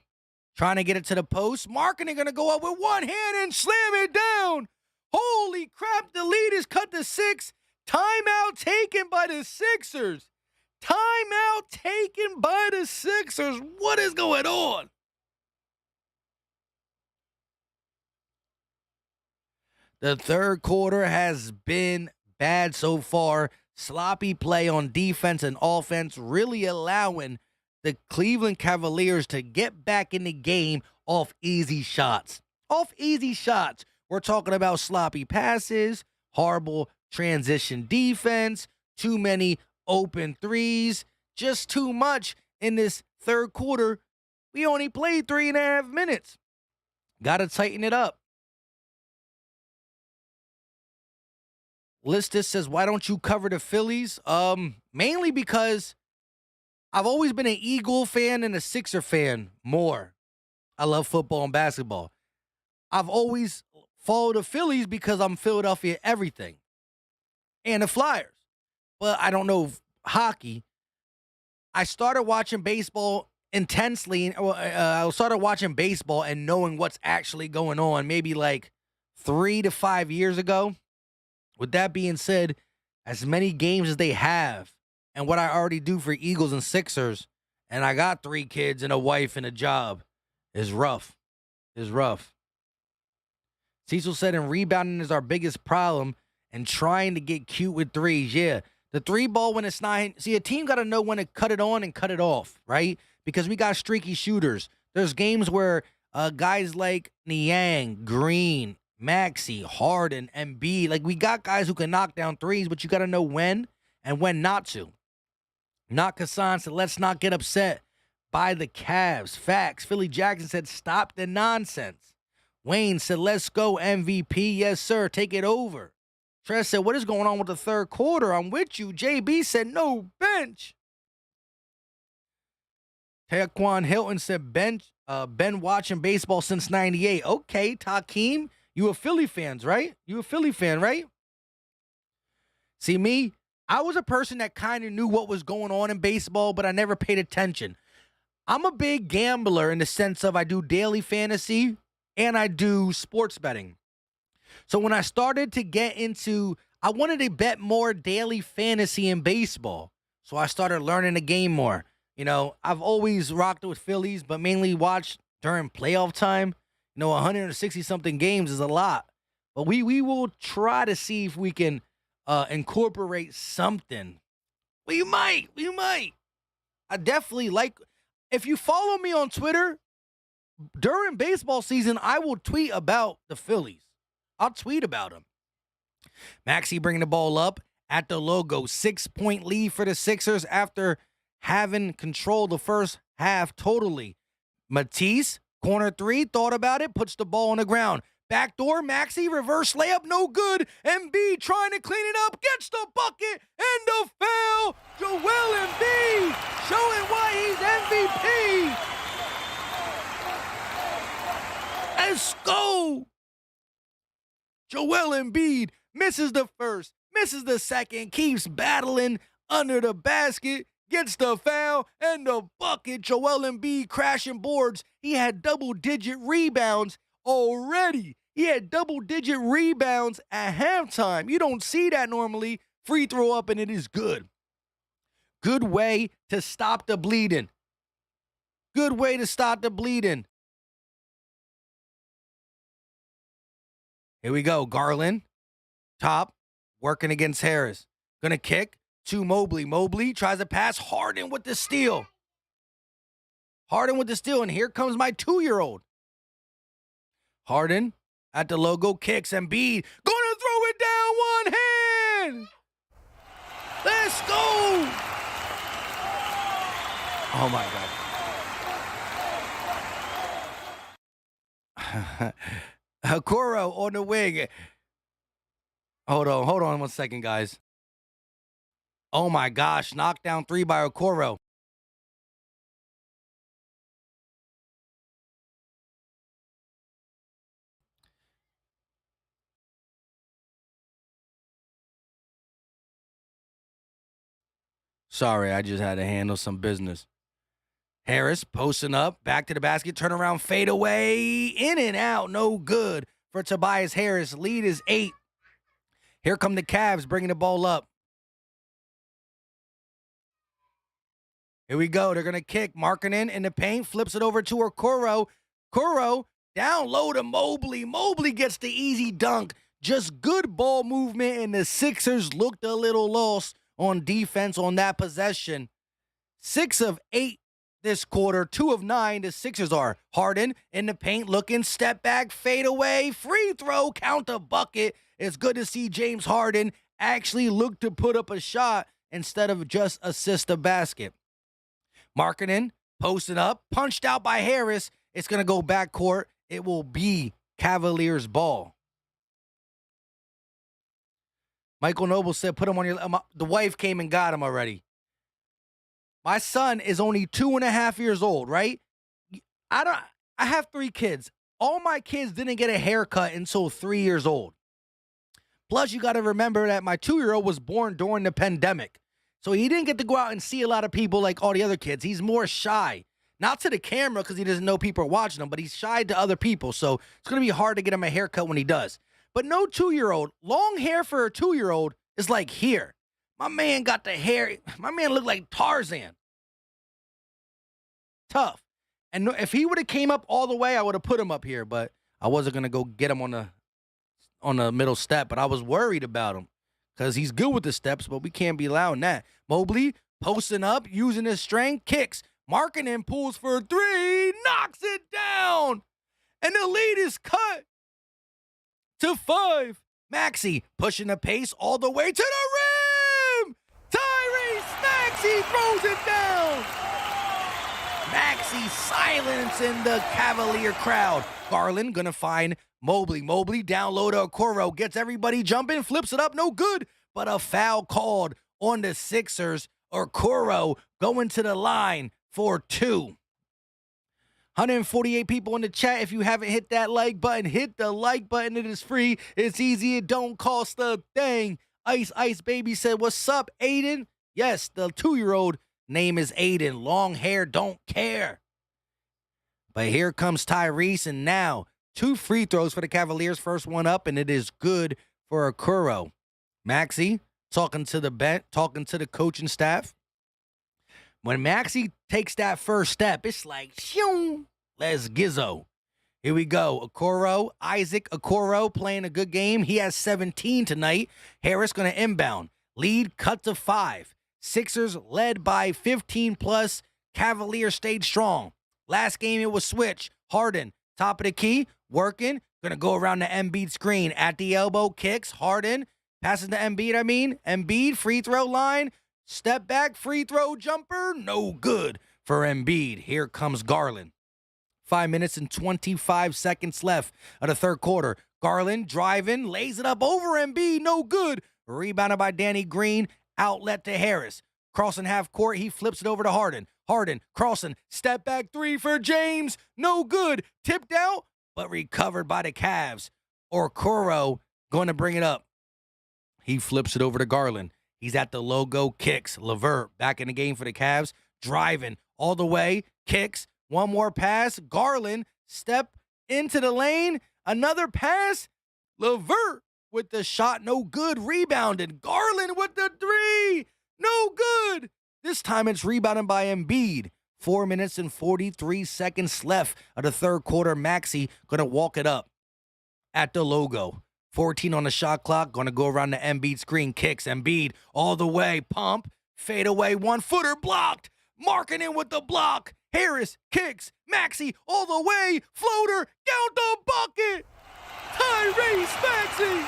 Trying to get it to the post. Markkanen going to go up with one hand and slam it down. Holy crap, the lead is cut to 6. Timeout taken by the Sixers. Timeout taken by the Sixers. What is going on? The third quarter has been bad so far. Sloppy play on defense and offense, really allowing the Cleveland Cavaliers to get back in the game off easy shots. Off easy shots. We're talking about sloppy passes, horrible transition defense, too many open threes, just too much in this third quarter. We only played 3.5 minutes. Got to tighten it up. Listus says, why don't you cover the Phillies? Mainly because I've always been an Eagle fan and a Sixer fan more. I love football and basketball. I've always followed the Phillies because I'm Philadelphia everything. And the Flyers. But I don't know hockey. I started watching baseball intensely. I started watching baseball and knowing what's actually going on maybe like 3 to 5 years ago. With that being said, as many games as they have and what I already do for Eagles and Sixers, and I got 3 kids and a wife and a job, is rough. Is rough. Cecil said, and rebounding is our biggest problem and trying to get cute with threes. Yeah, the 3 ball when it's not. See, a team got to know when to cut it on and cut it off, right? Because we got streaky shooters. There's games where guys like Niang, Green, Maxey, Harden, Embiid, like we got guys who can knock down threes, but you got to know when and when not to. Not Kassan said, let's not get upset by the Cavs. Facts. Philly Jackson said, stop the nonsense. Wayne said, let's go MVP. Yes, sir. Take it over. Trez said, what is going on with the third quarter? I'm with you. JB said, no bench. Taekwon Hilton said, been watching baseball since 98. Okay, Takeem, you a Philly fans, right? You a Philly fan, right? See, me, I was a person that kind of knew what was going on in baseball, but I never paid attention. I'm a big gambler in the sense of I do daily fantasy and I do sports betting. So when I started to get into, I wanted to bet more daily fantasy in baseball. So I started learning the game more. You know, I've always rocked with Phillies, but mainly watched during playoff time. You know, 160-something games is a lot. But we will try to see if we can incorporate something. We might. I definitely like, if you follow me on Twitter, during baseball season, I will tweet about the Phillies. I'll tweet about them. Maxey bringing the ball up at the logo. 6-point lead for the Sixers after having controlled the first half totally. Matisse, corner three, thought about it, puts the ball on the ground. Backdoor, Maxey, reverse layup, no good. Embiid trying to clean it up, gets the bucket, and the foul. Joel Embiid showing why he's MVP. Let's go. Joel Embiid misses the first, misses the second, keeps battling under the basket, gets the foul, and the bucket. Joel Embiid crashing boards. He had double-digit rebounds already. He had double-digit rebounds at halftime. You don't see that normally. Free throw up, and it is good. Good way to stop the bleeding. Good way to stop the bleeding. Here we go. Garland, top, working against Harris. Gonna kick to Mobley. Mobley tries to pass. Harden with the steal. And here comes my 2-year-old. Harden at the logo, kicks. Embiid gonna throw it down one hand. Let's go. Oh, my God. Okoro on the wing. Hold on 1 second, guys. Oh, my gosh. Knockdown 3 by Okoro. Sorry, I just had to handle some business. Harris posting up, back to the basket, turnaround, fade away, in and out, no good for Tobias Harris. Lead is 8. Here come the Cavs bringing the ball up. Here we go. They're going to kick. Markkanen in the paint, flips it over to Okoro. Okoro down low to Mobley. Mobley gets the easy dunk. Just good ball movement, and the Sixers looked a little lost on defense on that possession. 6 of 8 this quarter, 2 of 9. The Sixers are. Harden in the paint, looking, step back, fade away, free throw, count the bucket. It's good to see James Harden actually look to put up a shot instead of just assist a basket. Markkanen posting up, punched out by Harris. It's going to go backcourt. It will be Cavaliers ball. Michael Noble said, put him on your... the wife came and got him already. My son is only 2.5 years old, right? I have 3 kids. All my kids didn't get a haircut until 3 years old. Plus, you got to remember that my 2-year-old was born during the pandemic. So he didn't get to go out and see a lot of people like all the other kids. He's more shy. Not to the camera because he doesn't know people are watching him, but he's shy to other people. So it's going to be hard to get him a haircut when he does. But no 2-year-old. Long hair for a 2-year-old is like here. My man got the hair. My man looked like Tarzan. Tough. And if he would have came up all the way, I would have put him up here. But I wasn't going to go get him on the middle step. But I was worried about him because he's good with the steps, but we can't be allowing that. Mobley posting up, using his strength, kicks. Markkanen pulls for 3, knocks it down. And the lead is cut to 5. Maxey pushing the pace all the way to the rim. Tyrese Maxey throws it down. Maxey silencing the Cavalier crowd. Garland gonna find Mobley. Mobley down low to Okoro. Gets everybody jumping. Flips it up. No good. But a foul called on the Sixers. Okoro going to the line for 2. 148 people in the chat. If you haven't hit that like button, hit the like button. It is free. It's easy. It don't cost a thing. Ice Baby said, what's up, Aiden? Yes, the 2-year-old name is Aiden. Long hair, don't care. But here comes Tyrese, and now 2 free throws for the Cavaliers. First one up, and it is good for Okoro. Maxey talking to the coaching staff. When Maxey takes that first step, it's like, shoo, let's gizzo. Here we go. Isaac Okoro playing a good game. He has 17 tonight. Harris going to inbound. Lead cut to 5. Sixers led by 15 plus. Cavaliers stayed strong. Last game it was switch. Harden, top of the key, working. Going to go around the Embiid screen. At the elbow, kicks. Harden passes to Embiid, Embiid, free throw line. Step back, free throw jumper. No good for Embiid. Here comes Garland. 5 minutes and 25 seconds left of the third quarter. Garland driving, lays it up over Embiid. No good. Rebounded by Danny Green. Outlet to Harris. Crossing half court, he flips it over to Harden. Harden crossing. Step back 3 for James. No good. Tipped out, but recovered by the Cavs. Okoro going to bring it up. He flips it over to Garland. He's at the logo, kicks. LeVert back in the game for the Cavs. Driving all the way, kicks. One more pass. Garland step into the lane. Another pass. LeVert with the shot, no good. Rebounded. Garland with the 3. No good. This time it's rebounded by Embiid. 4 minutes and 43 seconds left of the third quarter. Maxey going to walk it up at the logo. 14 on the shot clock. Going to go around the Embiid screen. Kicks. Embiid all the way. Pump. Fade away. 1-footer blocked. Marking in with the block. Harris kicks. Maxey all the way. Floater. Count the bucket. Tyrese Maxey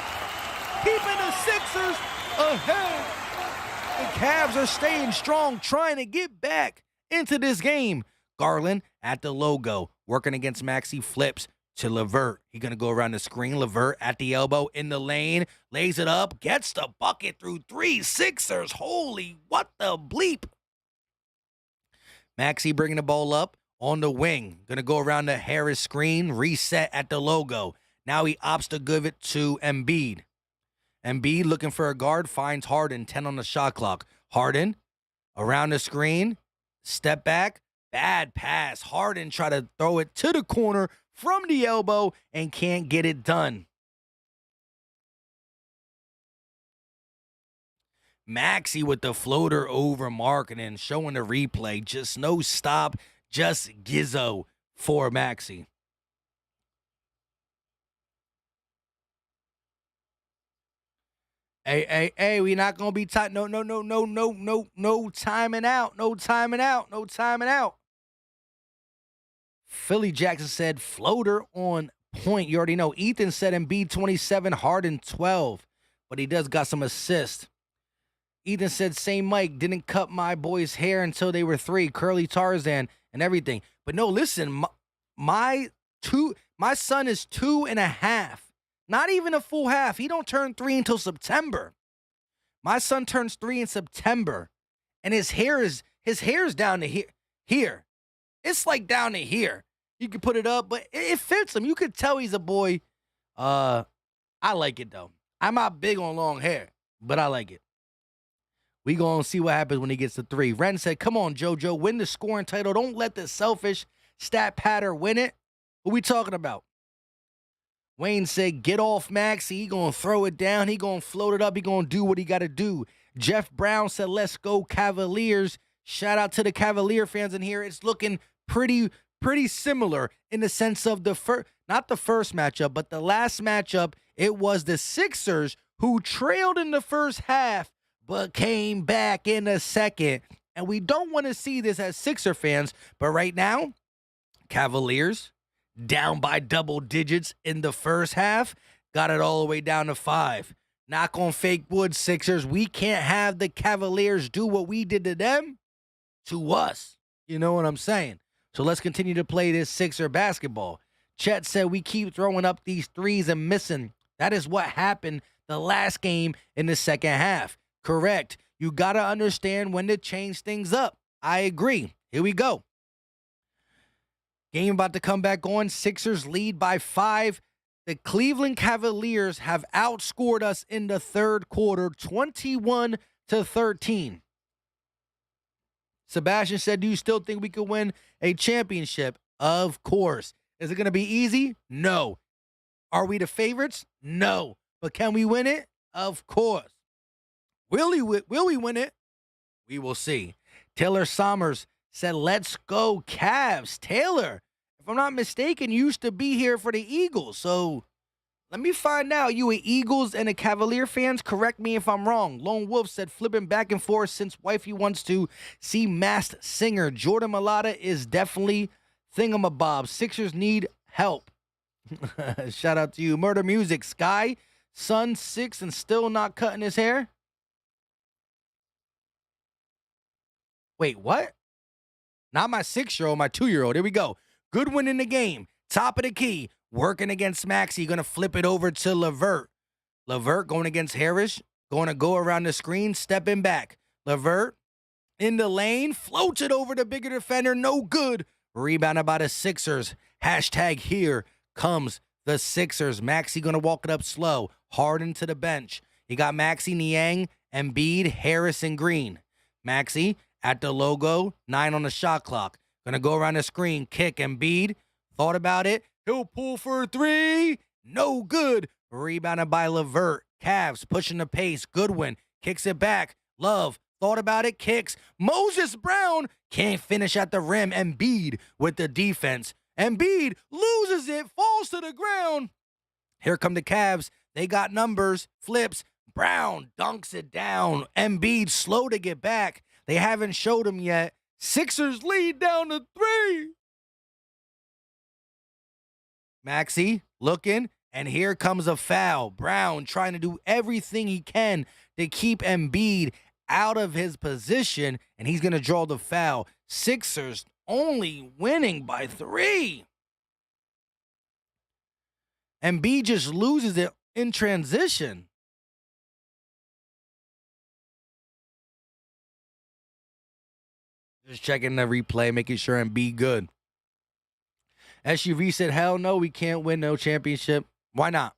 keeping the Sixers ahead. The Cavs are staying strong, trying to get back into this game. Garland at the logo, working against Maxey, flips to LeVert. He's going to go around the screen. LeVert at the elbow, in the lane, lays it up, gets the bucket through 3 Sixers. Holy, what the bleep. Maxey bringing the ball up on the wing. Going to go around the Harris screen, reset at the logo. Now he opts to give it to Embiid. Embiid looking for a guard, finds Harden, 10 on the shot clock. Harden around the screen, step back, bad pass. Harden try to throw it to the corner from the elbow and can't get it done. Maxey with the floater over Markkanen, showing the replay. Just no stop, just gizzo for Maxey. Hey, we not going to be tight. No timing out. No timing out. Philly Jackson said floater on point. You already know. Ethan said Embiid 27, Harden 12. But he does got some assists. Ethan said same Mike, didn't cut my boy's hair until they were 3. Curly Tarzan and everything. But no, listen, my son is 2.5. Not even a full half. He don't turn 3 until September. My son turns 3 in September, and his hair is down to here. It's like down to here. You can put it up, but it fits him. You could tell he's a boy. I like it though. I'm not big on long hair, but I like it. We gonna see what happens when he gets to 3. Ren said, "Come on, JoJo, win the scoring title. Don't let the selfish stat patter win it." What we talking about? Wayne said, get off Maxey. He going to throw it down. He going to float it up. He going to do what he got to do. Jeff Brown said, let's go Cavaliers. Shout out to the Cavalier fans in here. It's looking pretty similar in the sense of not the first matchup, but the last matchup. It was the Sixers who trailed in the first half, but came back in the second. And we don't want to see this as Sixer fans, but right now, Cavaliers down by double digits in the first half, got it all the way down to 5. Knock on fake wood, Sixers. We can't have the Cavaliers do what we did to them to us. You know what I'm saying? So let's continue to play this Sixer basketball. Chet said we keep throwing up these threes and missing. That is what happened the last game in the second half. Correct. You got to understand when to change things up. I agree. Here we go. Game about to come back on. Sixers lead by 5. The Cleveland Cavaliers have outscored us in the third quarter, 21-13. Sebastian said, do you still think we could win a championship? Of course. Is it going to be easy? No. Are we the favorites? No. But can we win it? Of course. Will we win it? We will see. Taylor Sommers said, let's go Cavs. Taylor, if I'm not mistaken, you used to be here for the Eagles. So let me find out. You a Eagles and a Cavalier fans? Correct me if I'm wrong. Lone Wolf said, flipping back and forth since wifey wants to see Masked Singer. Jordan Mailata is definitely thingamabob. Sixers need help. Shout out to you. Murder Music. Sky, son 6 and still not cutting his hair. Wait, what? Not my 6-year-old, my 2-year-old. Here we go. Goodwin in the game. Top of the key. Working against Maxey. Going to flip it over to LeVert. LeVert going against Harris. Going to go around the screen. Stepping back. LeVert in the lane. Floats it over the bigger defender. No good. Rebounded by the Sixers. Hashtag here comes the Sixers. Maxey going to walk it up slow. Harden to the bench. You got Maxey, Niang, Embiid, Harris, and Green. Maxey at the logo. 9 on the shot clock. Going to go around the screen. Kick. Embiid. Thought about it. He'll pull for 3. No good. Rebounded by LeVert. Cavs pushing the pace. Goodwin kicks it back. Love. Thought about it. Kicks. Moses Brown can't finish at the rim. Embiid with the defense. Embiid loses it. Falls to the ground. Here come the Cavs. They got numbers. Flips. Brown dunks it down. Embiid slow to get back. They haven't showed him yet. Sixers lead down to 3. Maxey looking, and here comes a foul. Brown trying to do everything he can to keep Embiid out of his position, and he's going to draw the foul. Sixers only winning by 3. Embiid just loses it in transition. Just checking the replay, making sure Embiid good. SUV said, hell no, we can't win no championship. Why not?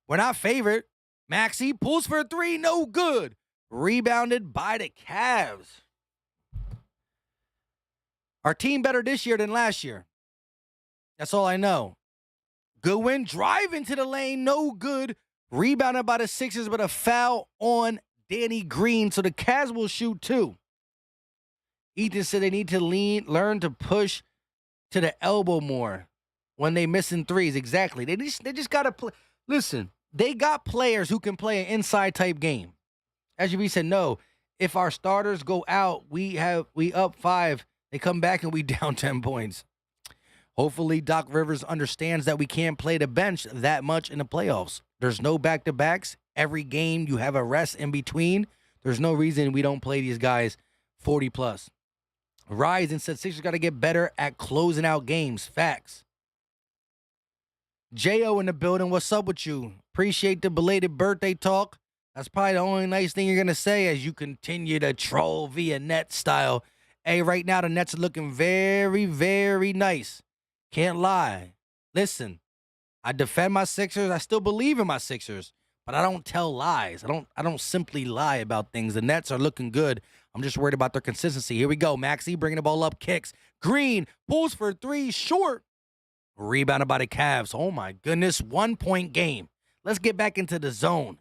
We're not favored. Maxey pulls for 3, no good. Rebounded by the Cavs. Our team better this year than last year. That's all I know. Goodwin drive into the lane, no good. Rebounded by the Sixers, but a foul on Danny Green, so the Cavs will shoot 2. Ethan said they need to learn to push to the elbow more when they missing threes. Exactly. They just got to play. Listen, they got players who can play an inside type game. As you said, no. If our starters go out, we up 5. They come back and we down 10 points. Hopefully, Doc Rivers understands that we can't play the bench that much in the playoffs. There's no back-to-backs. Every game you have a rest in between. There's no reason we don't play these guys 40+. Ryzen said Sixers got to get better at closing out games. Facts. J.O. in the building. What's up with you? Appreciate the belated birthday talk. That's probably the only nice thing you're going to say as you continue to troll via net style. Hey, right now the Nets are looking very, very nice. Can't lie. Listen, I defend my Sixers. I still believe in my Sixers, but I don't tell lies. I don't simply lie about things. The Nets are looking good. I'm just worried about their consistency. Here we go. Maxey bringing the ball up, kicks. Green pulls for 3, short. Rebounded by the Cavs. Oh, my goodness. 1-point game. Let's get back into the zone.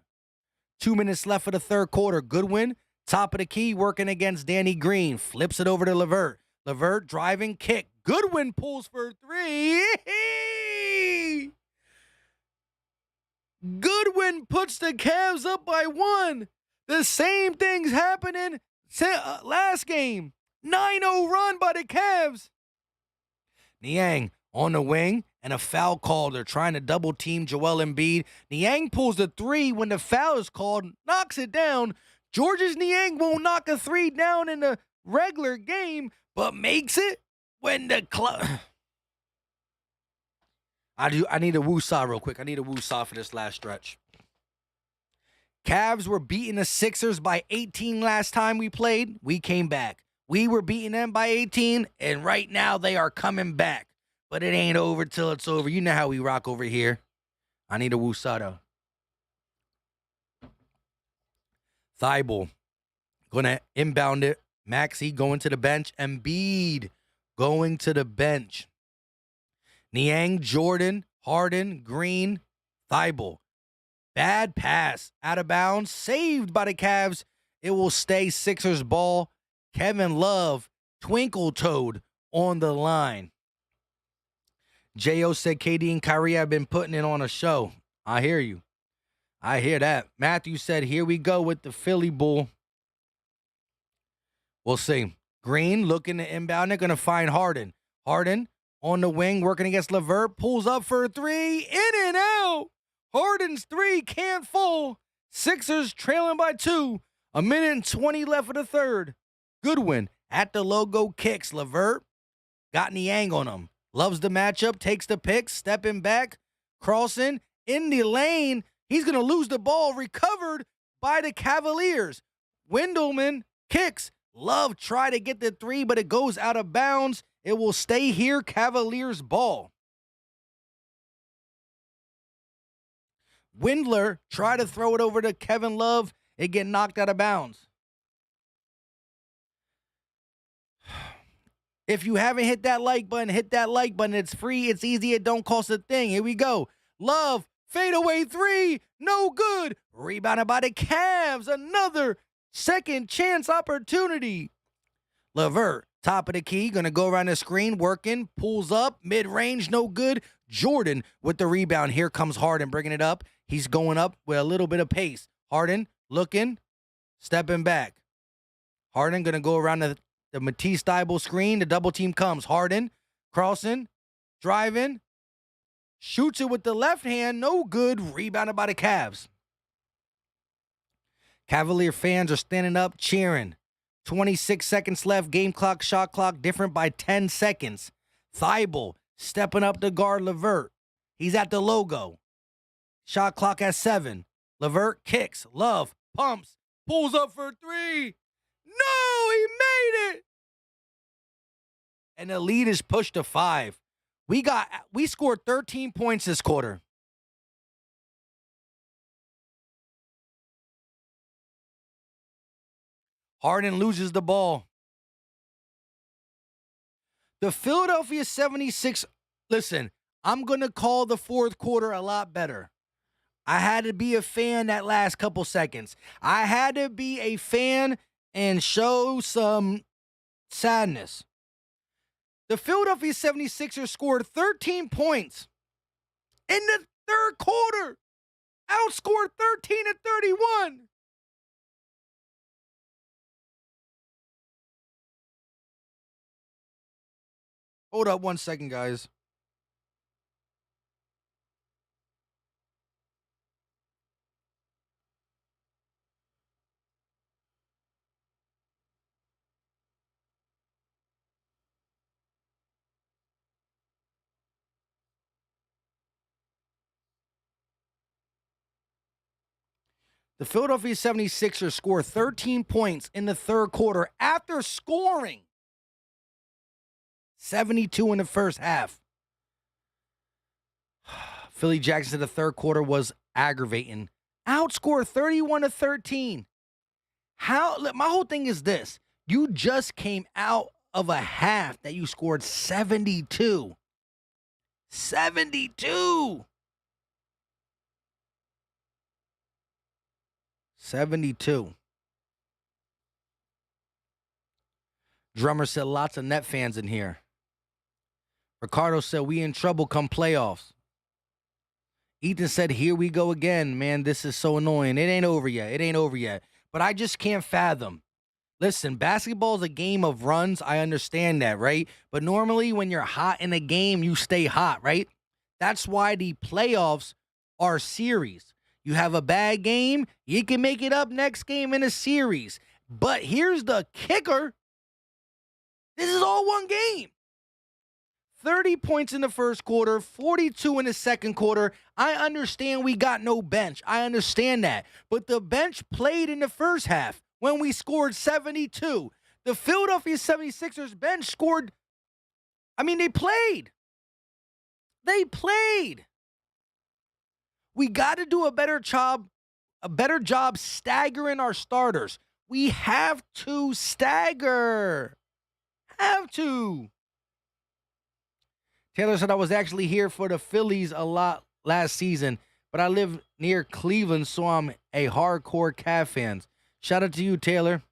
2 minutes left for the third quarter. Goodwin, top of the key, working against Danny Green. Flips it over to LeVert. LeVert driving, kick. Goodwin pulls for 3. Goodwin puts the Cavs up by 1. The same thing's happening last game. 9-0 run by the Cavs. Niang on the wing and a foul call. They're trying to double team Joel Embiid. Niang pulls the 3 when the foul is called, knocks it down. Georges Niang won't knock a 3 down in the regular game, but makes it When the club. I need a woo-saw real quick. I need a woo-saw for this last stretch. Cavs were beating the Sixers by 18 last time we played. We came back. We were beating them by 18, and right now they are coming back. But it ain't over till it's over. You know how we rock over here. I need a woo-saw, though. Thibault gonna inbound it. Maxey going to the bench. Embiid going to the bench. Niang, Jordan, Harden, Green, Thibault. Bad pass. Out of bounds. Saved by the Cavs. It will stay Sixers ball. Kevin Love, twinkle toed on the line. J.O. said KD and Kyrie have been putting it on a show. I hear you. I hear that. Matthew said, here we go with the Philly Bull. We'll see. Green looking to inbound. They're going to find Harden. Harden on the wing working against LeVert. Pulls up for a three. In and out. Harden's three can't fall. Sixers trailing by 2. 1:20 left of the third. Goodwin at the logo kicks. LeVert got Niang on him. Loves the matchup. Takes the pick. Stepping back. Crossing in the lane. He's going to lose the ball. Recovered by the Cavaliers. Wendelman kicks. Love tried to get the three, but it goes out of bounds. It will stay here. Cavaliers ball. Windler tried to throw it over to Kevin Love. It get knocked out of bounds. If you haven't hit that like button, hit that like button. It's free. It's easy. It don't cost a thing. Here we go. Love, fadeaway three. No good. Rebounded by the Cavs. Another second chance opportunity. LeVert, top of the key. Going to go around the screen. Working. Pulls up. Mid-range. No good. Jordan with the rebound. Here comes Harden bringing it up. He's going up with a little bit of pace. Harden looking. Stepping back. Harden going to go around the Matisse Thybulle screen. The double team comes. Harden crossing, driving, shoots it with the left hand. No good. Rebounded by the Cavs. Cavalier fans are standing up cheering. 26 seconds left. Game clock, shot clock different by 10 seconds. Thybulle stepping up to guard LeVert. He's at the logo. Shot clock at 7. LeVert kicks. Love pumps. Pulls up for 3. No, he made it. And the lead is pushed to 5. We scored 13 points this quarter. Harden loses the ball. The Philadelphia 76, listen, I'm going to call the fourth quarter a lot better. I had to be a fan that last couple seconds. I had to be a fan and show some sadness. The Philadelphia 76ers scored 13 points in the third quarter. Outscored 13-31. Hold up 1 second, guys. The Philadelphia 76ers score 13 points in the third quarter after scoring 72 in the first half. Philly Jackson in the third quarter was aggravating. Outscored 31-13. My whole thing is this. You just came out of a half that you scored 72. 72. 72. Drummer said lots of net fans in here. Ricardo said we in trouble come playoffs. Ethan said here we go again. Man, this is so annoying. It ain't over yet. It ain't over yet. But I just can't fathom. Listen, basketball is a game of runs. I understand that, right? But normally when you're hot in a game, you stay hot, right? That's why the playoffs are series. You have a bad game, you can make it up next game in a series. But here's the kicker. This is all one game. 30 points in the first quarter, 42 in the second quarter. I understand we got no bench. I understand that. But the bench played in the first half when we scored 72. The Philadelphia 76ers bench scored. I mean, they played. They played. We got to do a better job staggering our starters. We have to stagger. Have to. Taylor said, I was actually here for the Phillies a lot last season, but I live near Cleveland, so I'm a hardcore Cav fan. Shout out to you, Taylor.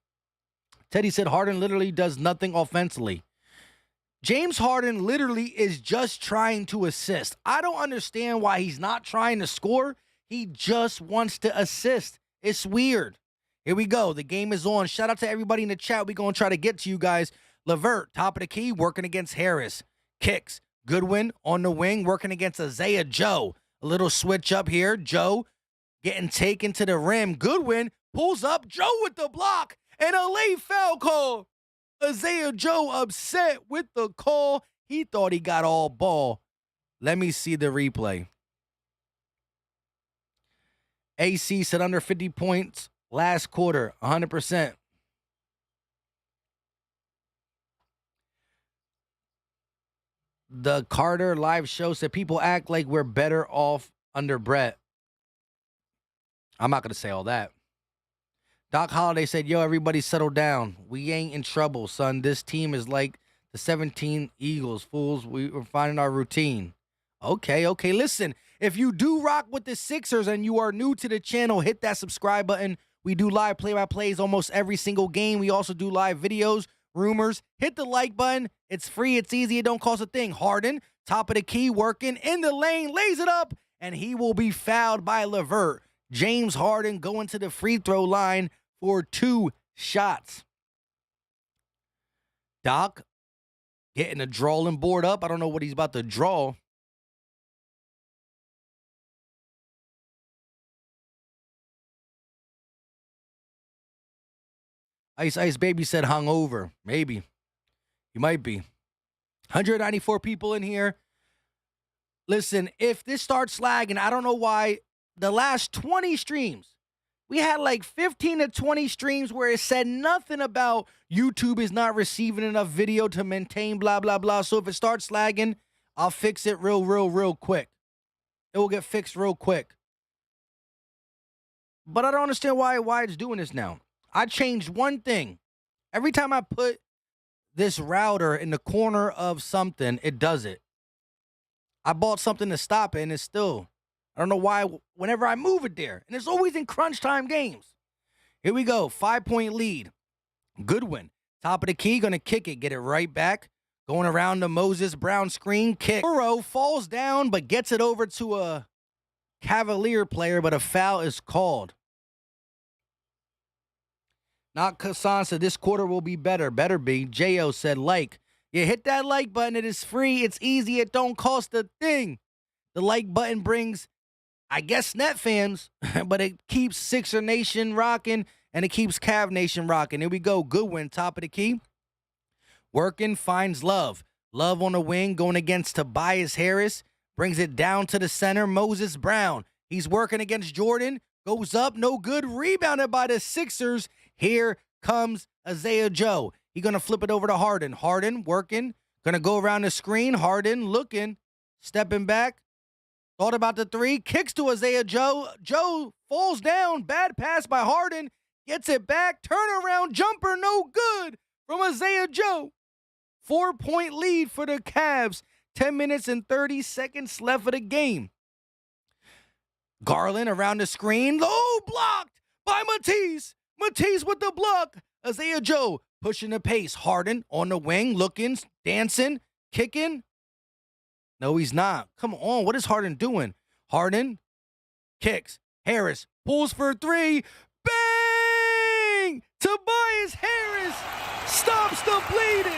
Teddy said, Harden literally does nothing offensively. James Harden literally is just trying to assist. I don't understand why he's not trying to score. He just wants to assist. It's weird. Here we go. The game is on. Shout out to everybody in the chat. We're going to try to get to you guys. Levert, top of the key, working against Harris. Kicks. Goodwin on the wing, working against Isaiah Joe. A little switch up here. Joe getting taken to the rim. Goodwin pulls up. Joe with the block. And a late foul call. Isaiah Joe upset with the call. He thought he got all ball. Let me see the replay. AC said under 50 points last quarter, 100%. The Carter live show said people act like we're better off under Brett. I'm not going to say all that. Doc Holliday said, yo, everybody settle down. We ain't in trouble, son. This team is like the 17 Eagles, fools. We're finding our routine. Okay. Listen, if you do rock with the Sixers and you are new to the channel, hit that subscribe button. We do live play-by-plays almost every single game. We also do live videos, rumors. Hit the like button. It's free. It's easy. It don't cost a thing. Harden, top of the key, working in the lane, lays it up, and he will be fouled by Levert. James Harden going to the free throw line for 2 shots. Doc getting a drawing board up. I don't know what he's about to draw. Ice Baby said hungover. Maybe. You might be. 194 people in here. Listen, if this starts lagging, I don't know why. The last 20 streams, we had like 15 to 20 streams where it said nothing about YouTube is not receiving enough video to maintain blah, blah, blah. So if it starts lagging, I'll fix it real quick. It will get fixed real quick. But I don't understand why it's doing this now. I changed one thing. Every time I put this router in the corner of something, it does it. I bought something to stop it, and it's still... I don't know why whenever I move it there. And it's always in crunch time games. Here we go. 5-point lead. Goodwin. Top of the key. Going to kick it. Get it right back. Going around the Moses Brown screen. Kick. Burrow falls down but gets it over to a Cavalier player, but a foul is called. Not Kassan said this quarter will be better. Better be. J.O. said like. Yeah, hit that like button. It is free. It's easy. It don't cost a thing. The like button brings... I guess net fans, but it keeps Sixer Nation rocking, and it keeps Cav Nation rocking. Here we go. Goodwin, top of the key. Working, finds Love. Love on the wing, going against Tobias Harris. Brings it down to the center. Moses Brown. He's working against Jordan. Goes up, no good. Rebounded by the Sixers. Here comes Isaiah Joe. He's going to flip it over to Harden. Harden working. Going to go around the screen. Harden looking. Stepping back. Thought about the three, kicks to Isaiah Joe. Joe falls down. Bad pass by Harden. Gets it back. Turnaround jumper, no good from Isaiah Joe. 4-point lead for the Cavs. 10 minutes and 30 seconds left of the game. Garland around the screen. Oh, blocked by Matisse. Matisse with the block. Isaiah Joe pushing the pace. Harden on the wing, looking, dancing, kicking. No, he's not. Come on. What is Harden doing? Harden kicks. Harris pulls for 3. Bang! Tobias Harris stops the bleeding.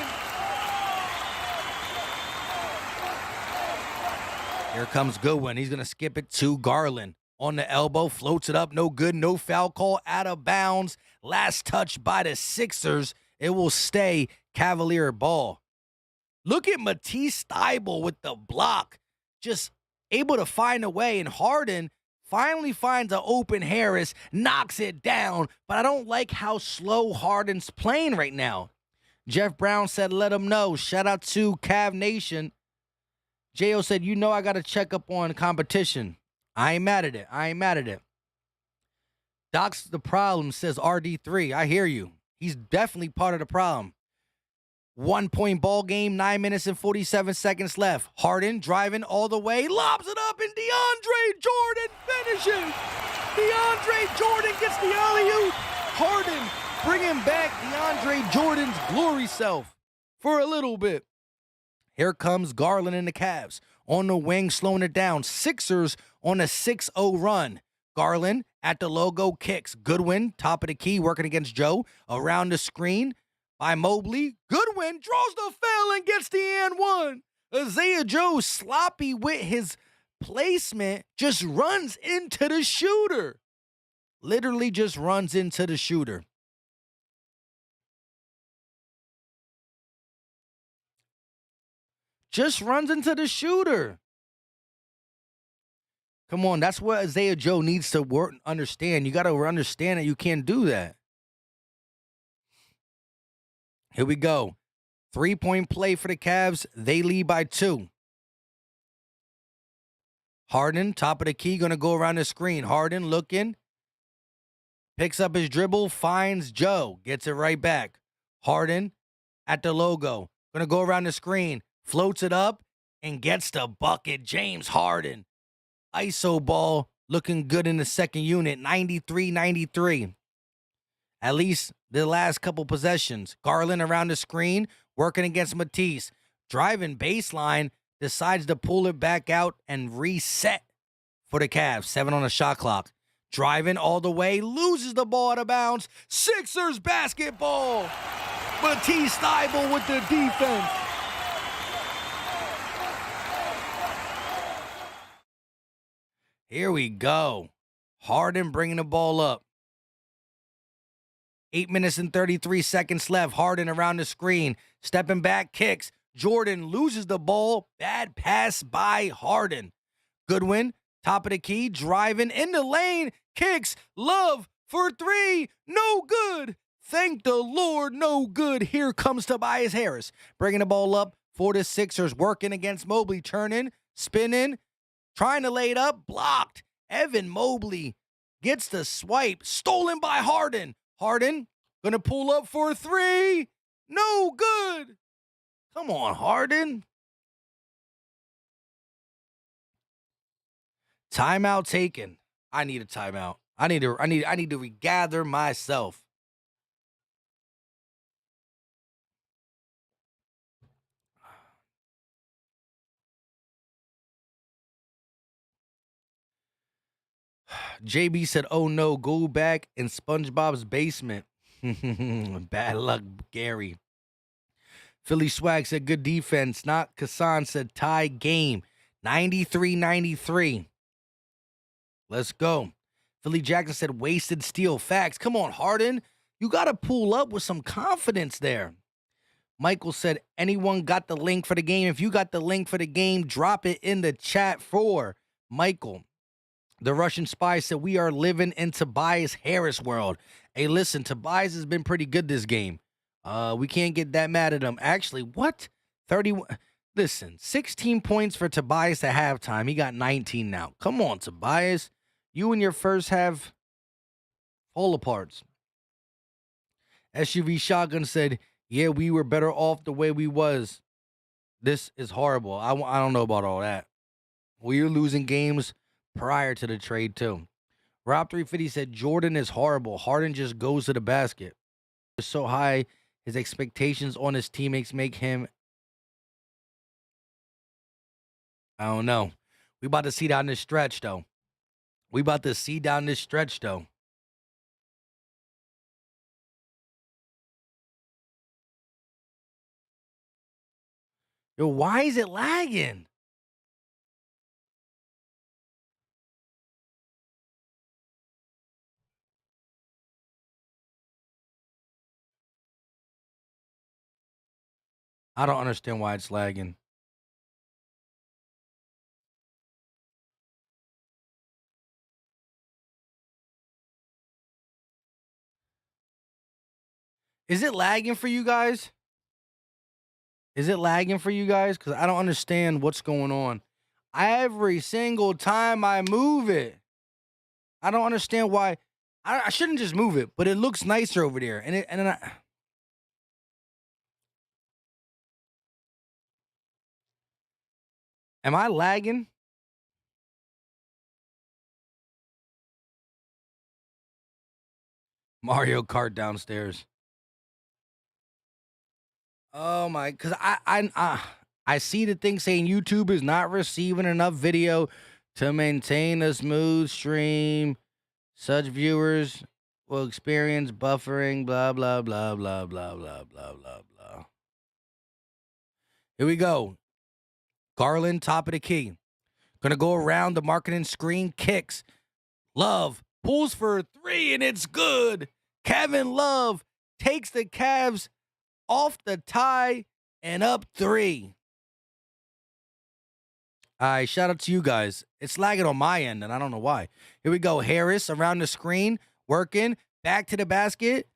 Here comes Goodwin. He's going to skip it to Garland. On the elbow, floats it up. No good. No foul call. Out of bounds. Last touch by the Sixers. It will stay Cavalier ball. Look at Matisse Thybulle with the block, just able to find a way. And Harden finally finds an open Harris, knocks it down. But I don't like how slow Harden's playing right now. Jeff Brown said, let him know. Shout out to Cav Nation. J.O. said, you know I got to check up on competition. I ain't mad at it. I ain't mad at it. Doc's the problem, says RD3. I hear you. He's definitely part of the problem. 1 point ball game, 9 minutes and 47 seconds left. Harden driving all the way, lobs it up, and DeAndre Jordan finishes. DeAndre Jordan gets the alley-oop. Harden bringing back DeAndre Jordan's glory self for a little bit. Here comes Garland and the Cavs. On the wing, slowing it down. Sixers on a 6-0 run. Garland at the logo, kicks. Goodwin, top of the key, working against Joe. Around the screen by Mobley. Goodwin draws the foul and gets the and one. Isaiah Joe, sloppy with his placement, just runs into the shooter. Literally just runs into the shooter. Just runs into the shooter. Come on, that's what Isaiah Joe needs to understand. You got to understand that you can't do that. Here we go. 3-point play for the Cavs. They lead by 2. Harden, top of the key, going to go around the screen. Harden looking. Picks up his dribble, finds Joe. Gets it right back. Harden at the logo. Going to go around the screen. Floats it up and gets the bucket. James Harden. ISO ball looking good in the second unit. 93-93. At least the last couple possessions. Garland around the screen, working against Matisse. Driving baseline, decides to pull it back out and reset for the Cavs. 7 on the shot clock. Driving all the way, loses the ball out of bounds. Sixers basketball. Matisse Thybulle with the defense. Here we go. Harden bringing the ball up. 8 minutes and 33 seconds left. Harden around the screen. Stepping back, kicks. Jordan loses the ball. Bad pass by Harden. Goodwin, top of the key, driving in the lane. Kicks. Love for 3. No good. Thank the Lord, no good. Here comes Tobias Harris. Bringing the ball up for the Sixers. Working against Mobley. Turning, spinning. Trying to lay it up, blocked. Evan Mobley gets the swipe, stolen by Harden. Harden gonna pull up for 3. No good. Come on, Harden. Timeout taken. I need a timeout. I need to regather myself. JB said, oh no, go back in SpongeBob's basement. Bad luck, Gary. Philly Swag said, good defense. Not Kassan said, tie game. 93-93. Let's go. Philly Jackson said, wasted steal. Facts. Come on, Harden. You got to pull up with some confidence there. Michael said, anyone got the link for the game? If you got the link for the game, drop it in the chat for Michael. The Russian spy said, we are living in Tobias Harris world. Hey, listen, Tobias has been pretty good this game. We can't get that mad at him. Actually, what? 31. Listen, 16 points for Tobias at halftime. He got 19 now. Come on, Tobias. You and your first half fall apart. SUV Shotgun said, yeah, we were better off the way we was. This is horrible. I don't know about all that. We were losing games prior to the trade, too. Rob 350 said, Jordan is horrible. Harden just goes to the basket. It's so high, his expectations on his teammates make him, I don't know. We about to see down this stretch, though. Yo, why is it lagging? I don't understand why it's lagging. Is it lagging for you guys? Is it lagging for you guys? Because I don't understand what's going on. Every single time I move it, I don't understand why. I shouldn't just move it, but it looks nicer over there. And then am I lagging? Mario Kart downstairs. Oh my, because I see the thing saying YouTube is not receiving enough video to maintain a smooth stream. Such viewers will experience buffering, blah, blah, blah, blah, blah, blah, blah, blah, blah. Here we go. Garland, top of the key. Gonna go around the marketing screen, kicks. Love pulls for 3, and it's good. Kevin Love takes the Cavs off the tie and up 3. All right, shout out to you guys. It's lagging on my end, and I don't know why. Here we go. Harris around the screen, working, back to the basket,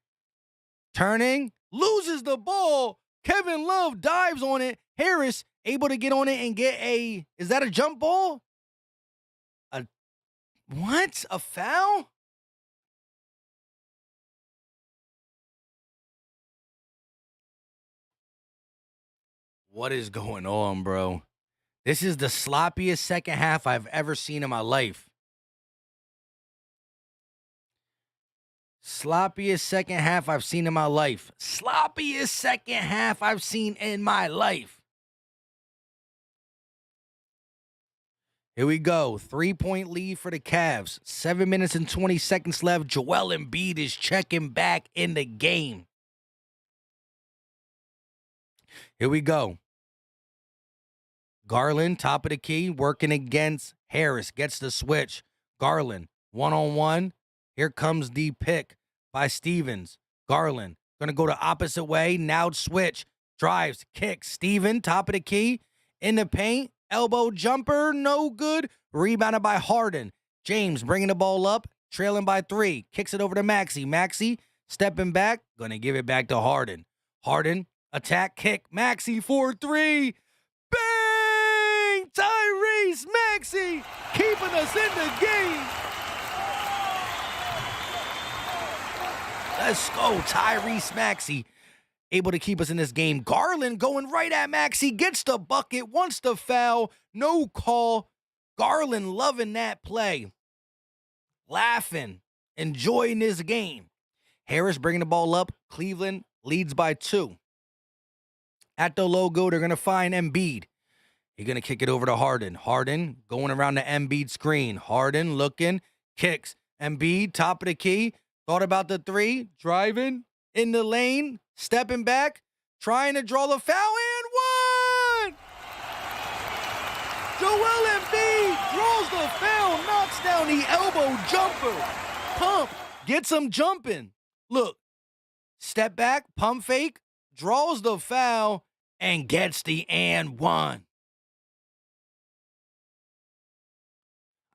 turning, loses the ball. Kevin Love dives on it. Harris able to get on it and get is that a jump ball? What? A foul? What is going on, bro? This is the sloppiest second half I've ever seen in my life. Sloppiest second half I've seen in my life. Sloppiest second half I've seen in my life. Here we go. 3-point lead for the Cavs. 7 minutes and 20 seconds left. Joel Embiid is checking back in the game. Here we go. Garland, top of the key, working against Harris. Gets the switch. Garland, one-on-one. Here comes the pick by Stevens. Garland, going to go the opposite way. Now switch. Drives, kicks. Steven, top of the key. In the paint. Elbow jumper, no good. Rebounded by Harden. James bringing the ball up. Trailing by 3. Kicks it over to Maxey. Maxey stepping back. Going to give it back to Harden. Harden, attack, kick. Maxey for 3. Bang! Tyrese Maxey keeping us in the game. Let's go, Tyrese Maxey. Able to keep us in this game. Garland going right at Maxey. Gets the bucket. Wants the foul. No call. Garland loving that play. Laughing. Enjoying this game. Harris bringing the ball up. Cleveland leads by 2. At the logo, they're going to find Embiid. He's going to kick it over to Harden. Harden going around the Embiid screen. Harden looking. Kicks. Embiid, top of the key. Thought about the 3. Driving in the lane. Stepping back. Trying to draw the foul. And 1! Joel Embiid draws the foul. Knocks down the elbow jumper. Pump. Gets him jumping. Look. Step back. Pump fake. Draws the foul. And gets the and 1.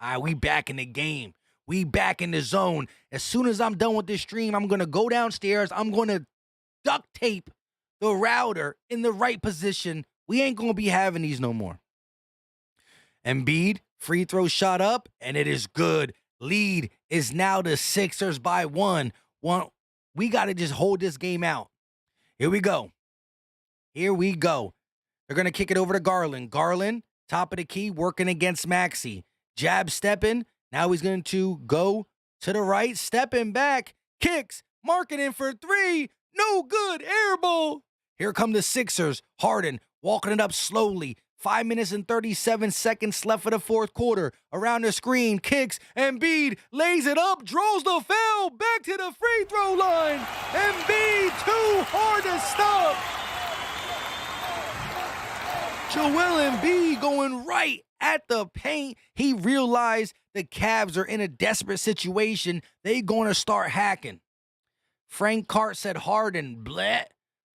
All right, we back in the game. We back in the zone. As soon as I'm done with this stream, I'm going to go downstairs. I'm going to duct tape the router in the right position. We ain't going to be having these no more. Embiid, free throw shot up, and it is good. Lead is now the Sixers by 1. We got to just hold this game out. Here we go. Here we go. They're going to kick it over to Garland. Garland, top of the key, working against Maxey. Jab stepping. Now he's going to go to the right, stepping back, kicks, marking in for 3. No good, air ball. Here come the Sixers. Harden walking it up slowly. 5 minutes and 37 seconds left for the fourth quarter. Around the screen, kicks. Embiid lays it up, draws the foul, back to the free throw line. Embiid too hard to stop. Joel Embiid going right at the paint. He realized the Cavs are in a desperate situation. They going to start hacking. Frank Cart said Harden, bleh.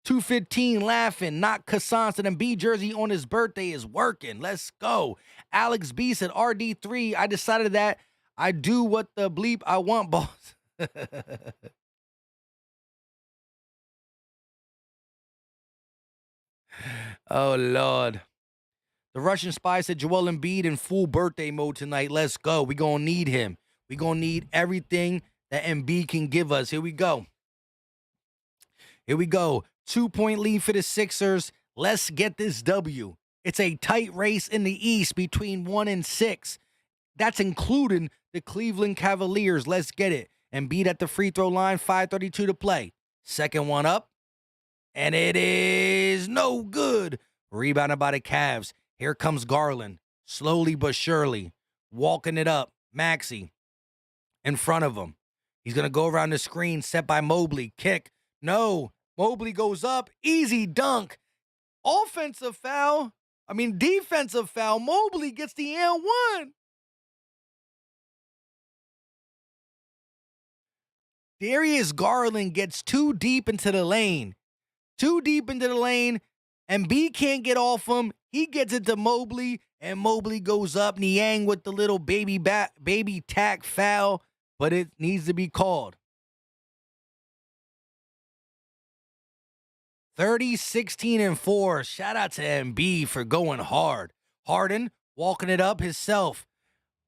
215 laughing. Not Cassance and B jersey on his birthday is working. Let's go. Alex B said RD3. I decided that I do what the bleep I want, boss. Oh, Lord. The Russian spy said Joel Embiid in full birthday mode tonight. Let's go. We going to need him. We going to need everything that Embiid can give us. Here we go. Here we go. 2-point lead for the Sixers. Let's get this W. It's a tight race in the East between 1 and 6. That's including the Cleveland Cavaliers. Let's get it. Embiid at the free throw line, 5:32 to play. Second one up, and it is no good. Rebounded by the Cavs. Here comes Garland, slowly but surely, walking it up. Maxey in front of him. He's going to go around the screen, set by Mobley. Kick. No. Mobley goes up. Easy dunk. Defensive foul. Mobley gets the and one. Darius Garland gets too deep into the lane. And B can't get off him. He gets it to Mobley, and Mobley goes up. Niang with the little baby tack foul, but it needs to be called. 30, 16, and 4. Shout out to Embiid for going hard. Harden walking it up himself.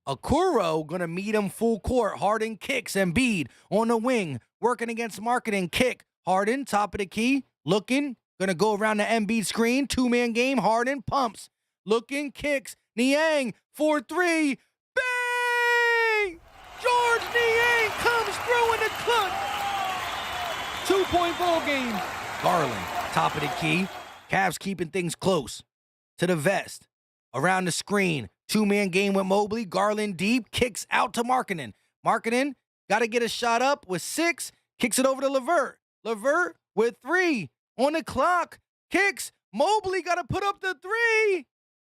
Okoro gonna meet him full court. Harden kicks. Embiid on the wing, working against Marketing. Kick. Harden, top of the key, looking. Gonna go around the Embiid screen. 2-man game. Harden pumps. Looking, kicks. Niang, 4-3. Bang! George Niang comes through in the clutch. 2-point ball game. Garland, top of the key. Cavs keeping things close. To the vest. Around the screen. 2-man game with Mobley. Garland deep. Kicks out to Markkanen. Markkanen got to get a shot up with 6. Kicks it over to LeVert. LeVert with 3. On the clock, kicks. Mobley got to put up the 3.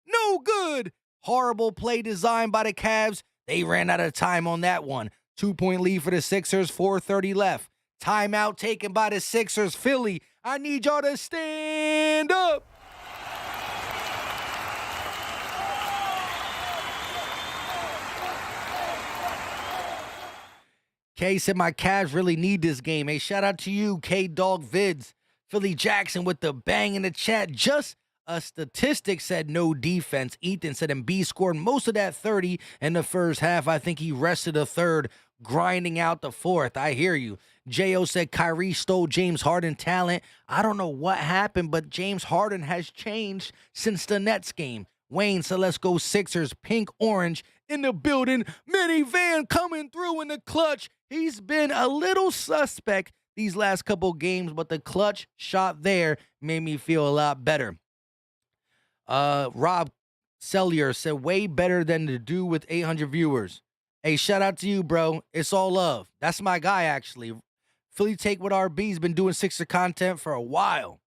No good. Horrible play designed by the Cavs. They ran out of time on that one. 2-point lead for the Sixers, 4:30 left. Timeout taken by the Sixers. Philly, I need y'all to stand up. K said my Cavs really need this game. Hey, shout out to you, K-Dog Vids. Philly Jackson with the bang in the chat. Just a statistic said no defense. Ethan said Embiid scored most of that 30 in the first half. I think he rested the third, grinding out the fourth. I hear you. J.O. said Kyrie stole James Harden talent. I don't know what happened, but James Harden has changed since the Nets game. Wayne said let's go Sixers. Pink orange in the building. Minivan coming through in the clutch. He's been a little suspect these last couple games, but the clutch shot there made me feel a lot better. Rob Sellier said, way better than the dude with 800 viewers. Hey, shout out to you, bro. It's all love. That's my guy, actually. Philly Take with RB's been doing Sixer content for a while.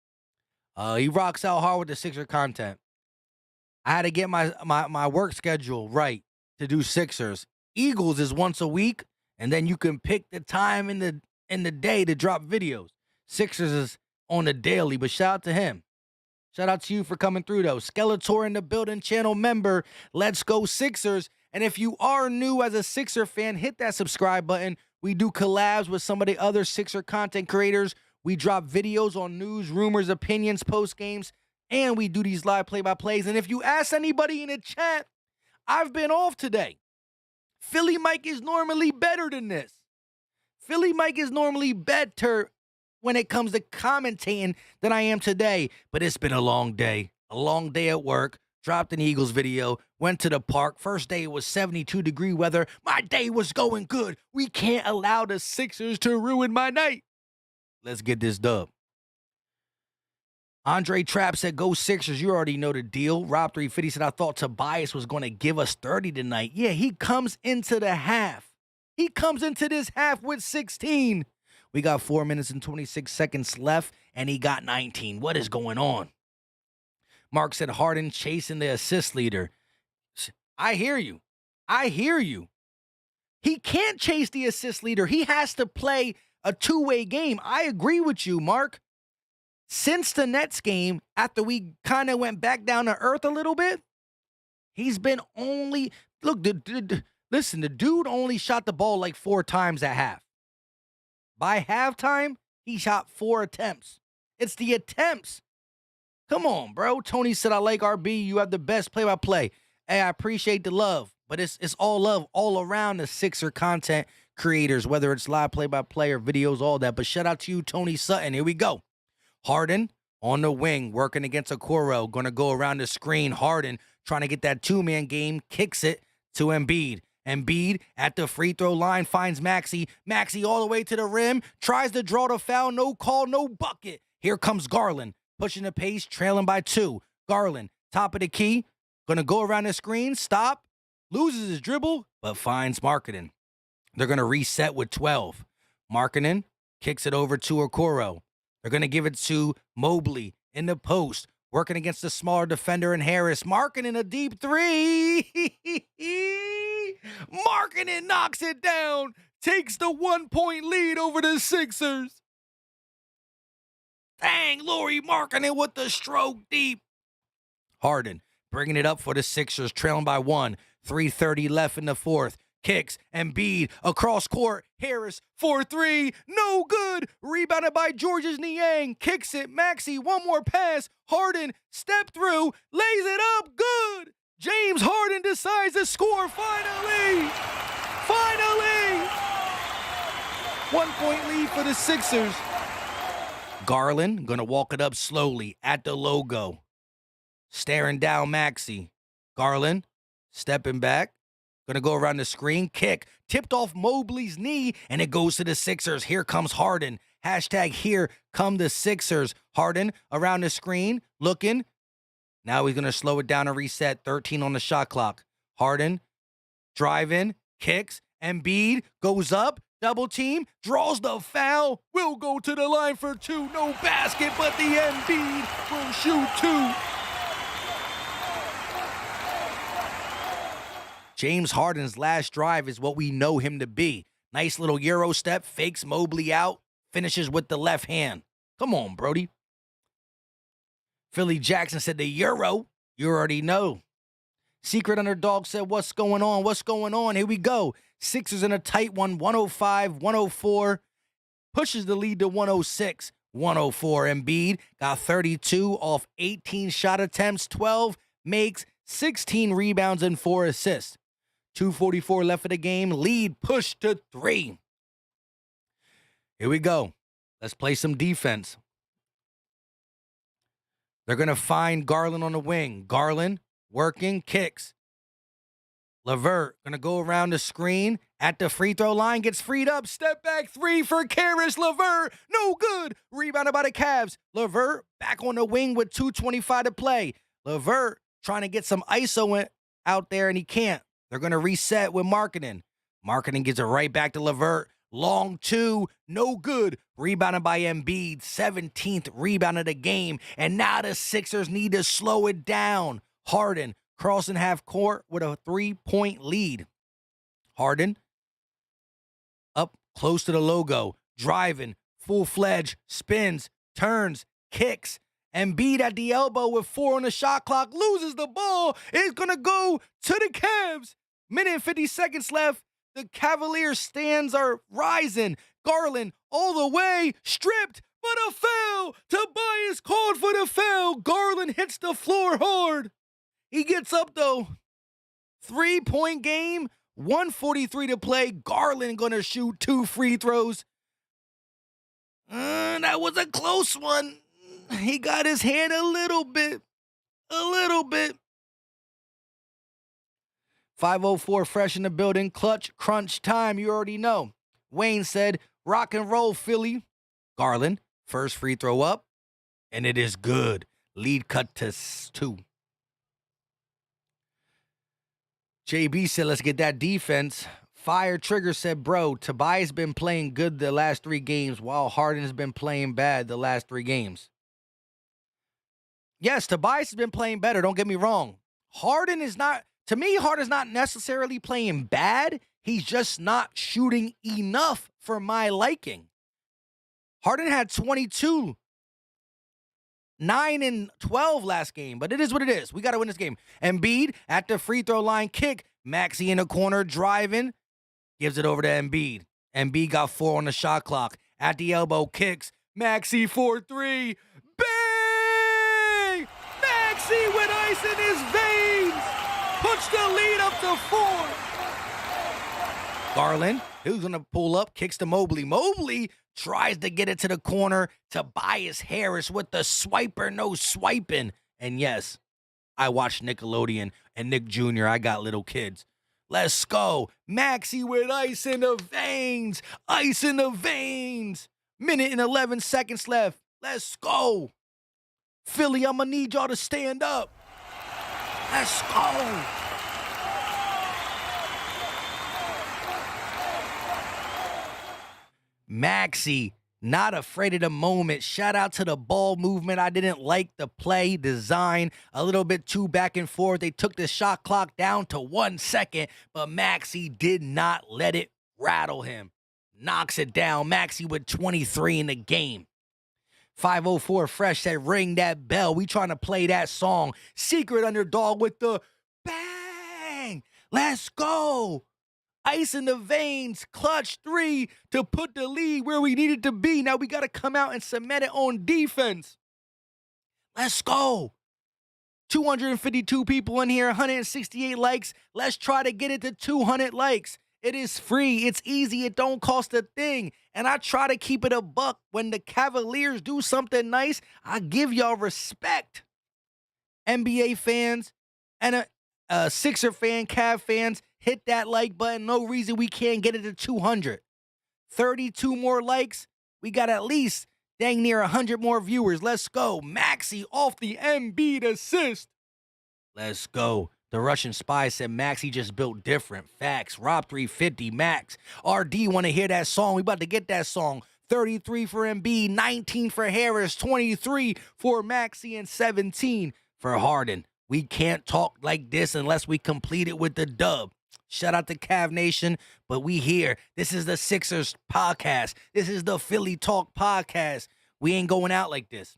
He rocks out hard with the Sixer content. I had to get my work schedule right to do Sixers. Eagles is once a week, and then you can pick the time in the day to drop videos. Sixers is on the daily, but shout out to him. Shout out to you for coming through, though. Skeletor in the building, channel member. Let's go Sixers. And if you are new as a Sixer fan, hit that subscribe button. We do collabs with some of the other Sixer content creators. We drop videos on news, rumors, opinions, post games, and we do these live play-by-plays. And if you ask anybody in the chat, I've been off today. Philly Mike is normally better than this. Philly Mike is normally better when it comes to commentating than I am today. But it's been a long day at work. Dropped an Eagles video, went to the park. First day it was 72-degree weather. My day was going good. We can't allow the Sixers to ruin my night. Let's get this dub. Andre Trapp said, go Sixers. You already know the deal. Rob 350 said, I thought Tobias was going to give us 30 tonight. Yeah, he comes into the half. He comes into this half with 16. We got 4 minutes and 26 seconds left, and he got 19. What is going on? Mark said, Harden chasing the assist leader. I hear you. He can't chase the assist leader. He has to play a two-way game. I agree with you, Mark. Since the Nets game, after we kind of went back down to earth a little bit, he's been only look. Listen, the dude only shot the ball like 4 times at half. By halftime, he shot 4 attempts. It's the attempts. Come on, bro. Tony said, I like RB. You have the best play-by-play. Hey, I appreciate the love, but it's all love all around the Sixer content creators, whether it's live play-by-play or videos, all that. But shout out to you, Tony Sutton. Here we go. Harden on the wing, working against Okoro. Going to go around the screen. Harden trying to get that 2-man game. Kicks it to Embiid. Embiid at the free throw line finds Maxey. Maxey all the way to the rim. Tries to draw the foul. No call, no bucket. Here comes Garland. Pushing the pace, trailing by 2. Garland, top of the key. Going to go around the screen. Stop. Loses his dribble, but finds Markkanen. They're going to reset with 12. Markkanen kicks it over to Okoro. They're going to give it to Mobley in the post, working against the smaller defender in Harris. Markkanen a deep 3. Markkanen knocks it down, takes the 1-point lead over the Sixers. Dang, Lauri Markkanen with the stroke deep. Harden bringing it up for the Sixers, trailing by 1. 3:30 left in the fourth. Kicks, Embiid across court. Harris for 3. No good. Rebounded by Georges Niang. Kicks it. Maxey, one more pass. Harden, step through, lays it up. Good. James Harden decides to score finally. Finally. 1-point lead for the Sixers. Garland going to walk it up slowly at the logo. Staring down Maxey. Garland stepping back. Going to go around the screen. Kick. Tipped off Mobley's knee, and it goes to the Sixers. Here comes Harden. Hashtag here come the Sixers. Harden around the screen. Looking. Now he's going to slow it down and reset. 13 on the shot clock. Harden driving. Kicks. Embiid goes up. Double team, draws the foul, will go to the line for 2. No basket, but the Embiid will shoot 2. James Harden's last drive is what we know him to be. Nice little Euro step, fakes Mobley out, finishes with the left hand. Come on, Brody. Philly Jackson said the Euro, you already know. Secret Underdog said, what's going on? What's going on? Here we go. Sixers in a tight one, 105-104. Pushes the lead to 106-104. Embiid got 32 off 18 shot attempts, 12 makes, 16 rebounds, and 4 assists. 2:44 left of the game. Lead pushed to 3. Here we go. Let's play some defense. They're going to find Garland on the wing. Garland working, kicks. LeVert going to go around the screen at the free throw line, gets freed up, step back 3 for Karis LeVert, no good, rebounded by the Cavs. LeVert back on the wing with 2:25 to play. LeVert trying to get some ISO out there, and he can't. They're going to reset with Markkanen. Markkanen gives it right back to LeVert. Long 2, no good. Rebounded by Embiid, 17th rebound of the game. And now the Sixers need to slow it down. Harden crossing half court with a 3-point lead. Harden up close to the logo, driving, full-fledged, spins, turns, kicks. Embiid at the elbow with 4 on the shot clock, loses the ball. It's going to go to the Cavs. Minute and 50 seconds left. The Cavaliers stands are rising. Garland all the way, stripped, but a foul. Tobias called for the foul. Garland hits the floor hard. He gets up, though. 3-point game, 1:43 to play. Garland going to shoot 2 free throws. That was a close one. He got his hand a little bit. 5:04 fresh in the building. Clutch, crunch time, you already know. Wayne said, rock and roll, Philly. Garland, first free throw up, and it is good. Lead cut to 2. JB said, let's get that defense. Fire Trigger said, bro, Tobias been playing good the last 3 games while Harden's been playing bad the last 3 games. Yes, Tobias has been playing better, don't get me wrong. Harden is not, to me, Harden's not necessarily playing bad. He's just not shooting enough for my liking. Harden had 22 9-12 last game, but it is what it is. We got to win this game. Embiid at the free throw line kick. Maxey in the corner driving. Gives it over to Embiid. Embiid got 4 on the shot clock. At the elbow kicks. Maxey 4-3. Bang! Maxey with ice in his veins. Puts the lead up to 4. Garland, who's going to pull up, kicks to Mobley. Mobley tries to get it to the corner. Tobias Harris with the swiper, no swiping. And yes, I watched Nickelodeon and Nick Jr. I got little kids. Let's go. Maxey with ice in the veins. Ice in the veins. Minute and 11 seconds left. Let's go. Philly, I'm going to need y'all to stand up. Let's go. Maxey, not afraid of the moment. Shout out to the ball movement. I didn't like the play design. A little bit too back and forth. They took the shot clock down to 1 second, but Maxey did not let it rattle him. Knocks it down. Maxey with 23 in the game. 504 Fresh said, ring that bell. We trying to play that song. Secret Underdog with the bang. Let's go. Ice in the veins, clutch 3 to put the lead where we needed to be. Now we got to come out and cement it on defense. Let's go. 252 people in here, 168 likes. Let's try to get it to 200 likes. It is free. It's easy. It don't cost a thing. And I try to keep it a buck. When the Cavaliers do something nice, I give y'all respect. NBA fans and a Sixer fan, Cav fans, hit that like button. No reason we can't get it to 200. 32 more likes. We got at least dang near 100 more viewers. Let's go. Maxey off the Embiid assist. Let's go. The Russian spy said Maxey just built different. Facts. Rob 350, Max. RD want to hear that song. We about to get that song. 33 for Embiid, 19 for Harris, 23 for Maxey, and 17 for Harden. We can't talk like this unless we complete it with the dub. Shout out to Cav Nation, but we here. This is the Sixers podcast. This is the Philly Talk podcast. We ain't going out like this.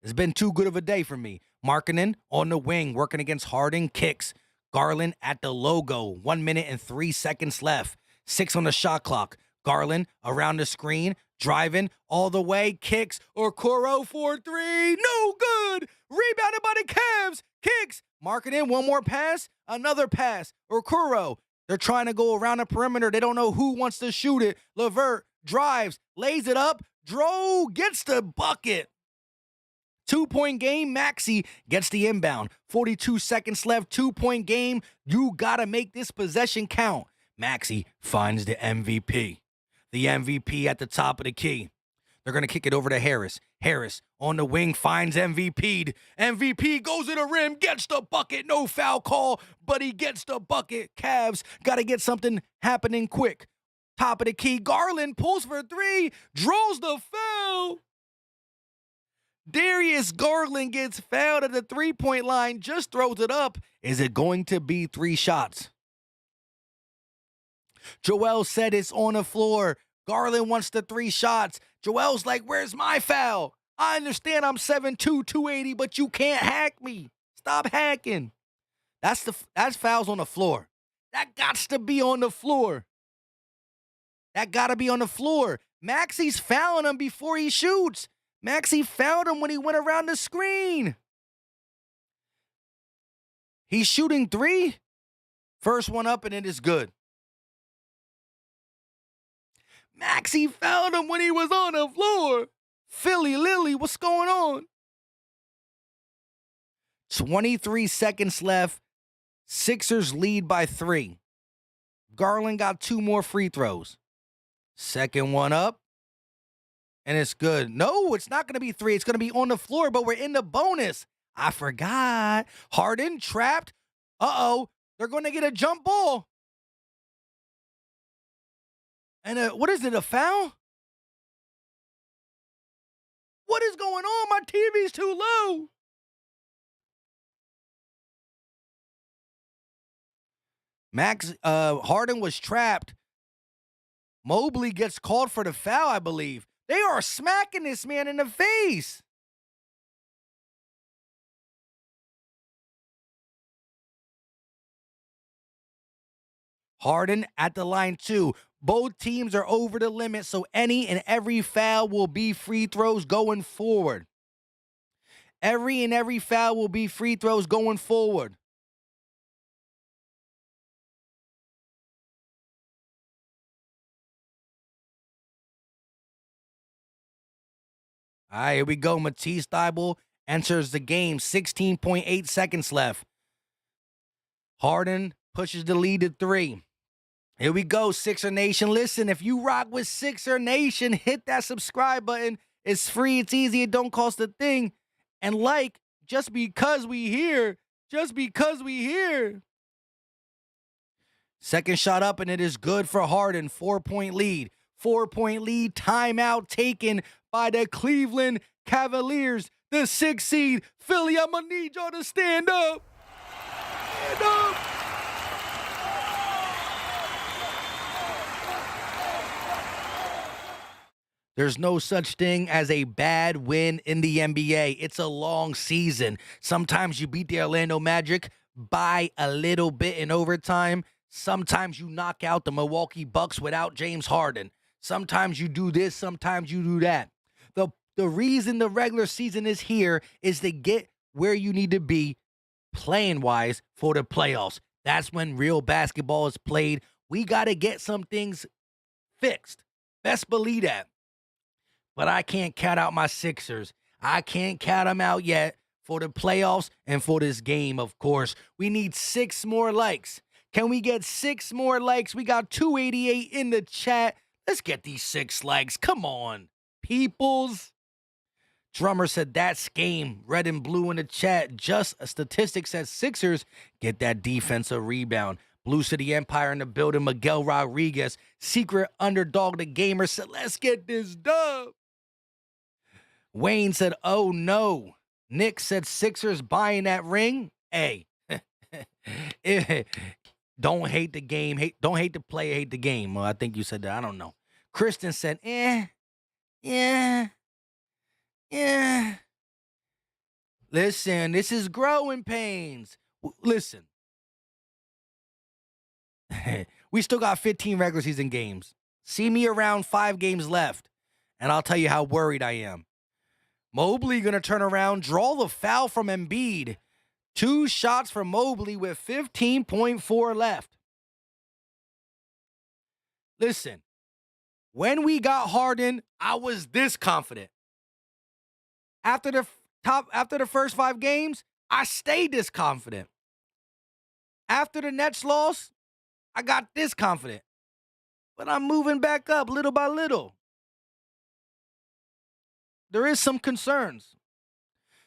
It's been too good of a day for me. Markkanen on the wing, working against Harden, kicks. Garland at the logo, 1 minute and 3 seconds left. 6 on the shot clock. Garland around the screen, driving all the way, kicks. Okoro 4-3, no good. Rebounded by the Cavs, kicks. Markkanen, one more pass, another pass. Okoro, they're trying to go around the perimeter. They don't know who wants to shoot it. LeVert drives, lays it up. Dro gets the bucket. 2-point game, Maxey gets the inbound. 42 seconds left, 2-point game. You got to make this possession count. Maxey finds the MVP. The MVP at the top of the key. They're going to kick it over to Harris. Harris on the wing finds MVP. MVP goes to the rim, gets the bucket. No foul call, but he gets the bucket. Cavs got to get something happening quick. Top of the key, Garland pulls for 3, draws the foul. Darius Garland gets fouled at the 3-point line, just throws it up. Is it going to be 3 shots? Joel said it's on the floor. Garland wants the 3 shots. Joel's like, where's my foul? I understand I'm 7'2", 280, but you can't hack me. Stop hacking. That's fouls on the floor. That gots to be on the floor. That got to be on the floor. Maxey's fouling him before he shoots. Maxey fouled him when he went around the screen. He's shooting 3. First one up, and it is good. Maxey fouled him when he was on the floor. Philly Lily, what's going on? 23 seconds left. Sixers lead by 3. Garland got 2 more free throws. Second one up. And it's good. No, it's not going to be 3. It's going to be on the floor, but we're in the bonus. I forgot. Harden trapped. Uh-oh. They're going to get a jump ball. And what is it, a foul? What is going on? My TV's too low. Harden was trapped. Mobley gets called for the foul, I believe. They are smacking this man in the face. Harden at the line too. Both teams are over the limit, so any and every foul will be free throws going forward. Every foul will be free throws going forward. All right, here we go. Matisse Thybulle enters the game. 16.8 seconds left. Harden pushes the lead to 3. Here we go, Sixer Nation. Listen, if you rock with Sixer Nation, hit that subscribe button. It's free, it's easy, it don't cost a thing. And like, just because we here. Second shot up, and it is good for Harden. 4-point lead. 4-point lead. Timeout taken by the Cleveland Cavaliers. The 6th seed. Philly, I'm going to need y'all to stand up. Stand up. There's no such thing as a bad win in the NBA. It's a long season. Sometimes you beat the Orlando Magic by a little bit in overtime. Sometimes you knock out the Milwaukee Bucks without James Harden. Sometimes you do this, sometimes you do that. The reason the regular season is here is to get where you need to be playing-wise for the playoffs. That's when real basketball is played. We got to get some things fixed. Best believe that. But I can't count out my Sixers. I can't count them out yet for the playoffs and for this game, of course. We need 6 more likes. Can we get 6 more likes? We got 288 in the chat. Let's get these 6 likes. Come on, peoples. Drummer said that's game. Red and blue in the chat. Just a statistic says Sixers get that defensive rebound. Blue City Empire in the building. Miguel Rodriguez, secret underdog. The gamer said, let's get this dub. Wayne said, oh no. Nick said Sixers buying that ring. Hey, don't hate the game. Don't hate the play, hate the game. Well, I think you said that. I don't know. Kristen said, yeah. Listen, this is growing pains. Listen. We still got 15 regular season games. See me around 5 games left, and I'll tell you how worried I am. Mobley going to turn around, draw the foul from Embiid. 2 shots for Mobley with 15.4 left. Listen, when we got Harden, I was this confident. After the first 5 games, I stayed this confident. After the Nets loss, I got this confident. But I'm moving back up little by little. There is some concerns.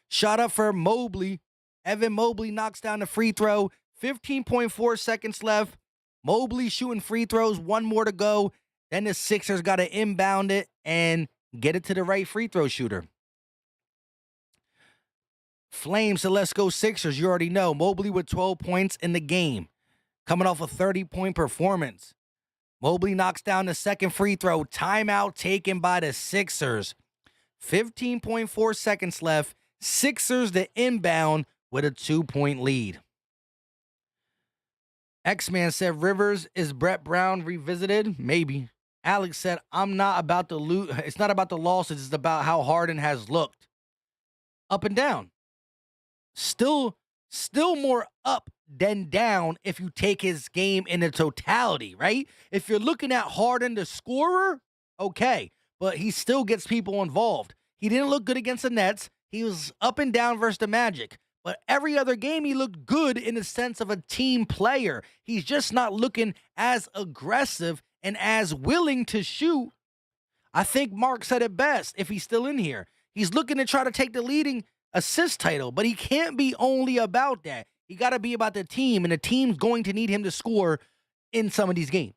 Shot up for Mobley. Evan Mobley knocks down the free throw. 15.4 seconds left. Mobley shooting free throws. 1 more to go. Then the Sixers got to inbound it and get it to the right free throw shooter. Flames, so let's go Sixers. You already know. Mobley with 12 points in the game. Coming off a 30-point performance. Mobley knocks down the second free throw. Timeout taken by the Sixers. 15.4 seconds left. Sixers the inbound with a 2-point lead. X-Man said, Rivers, is Brett Brown revisited? Maybe. Alex said, I'm not about to lose. It's not about the losses. It's about how Harden has looked. Up and down. Still more up than down if you take his game in the totality, right? If you're looking at Harden, the scorer, okay, but he still gets people involved. He didn't look good against the Nets. He was up and down versus the Magic. But every other game, he looked good in the sense of a team player. He's just not looking as aggressive and as willing to shoot. I think Mark said it best if he's still in here. He's looking to try to take the leading assist title, but he can't be only about that. He got to be about the team, and the team's going to need him to score in some of these games.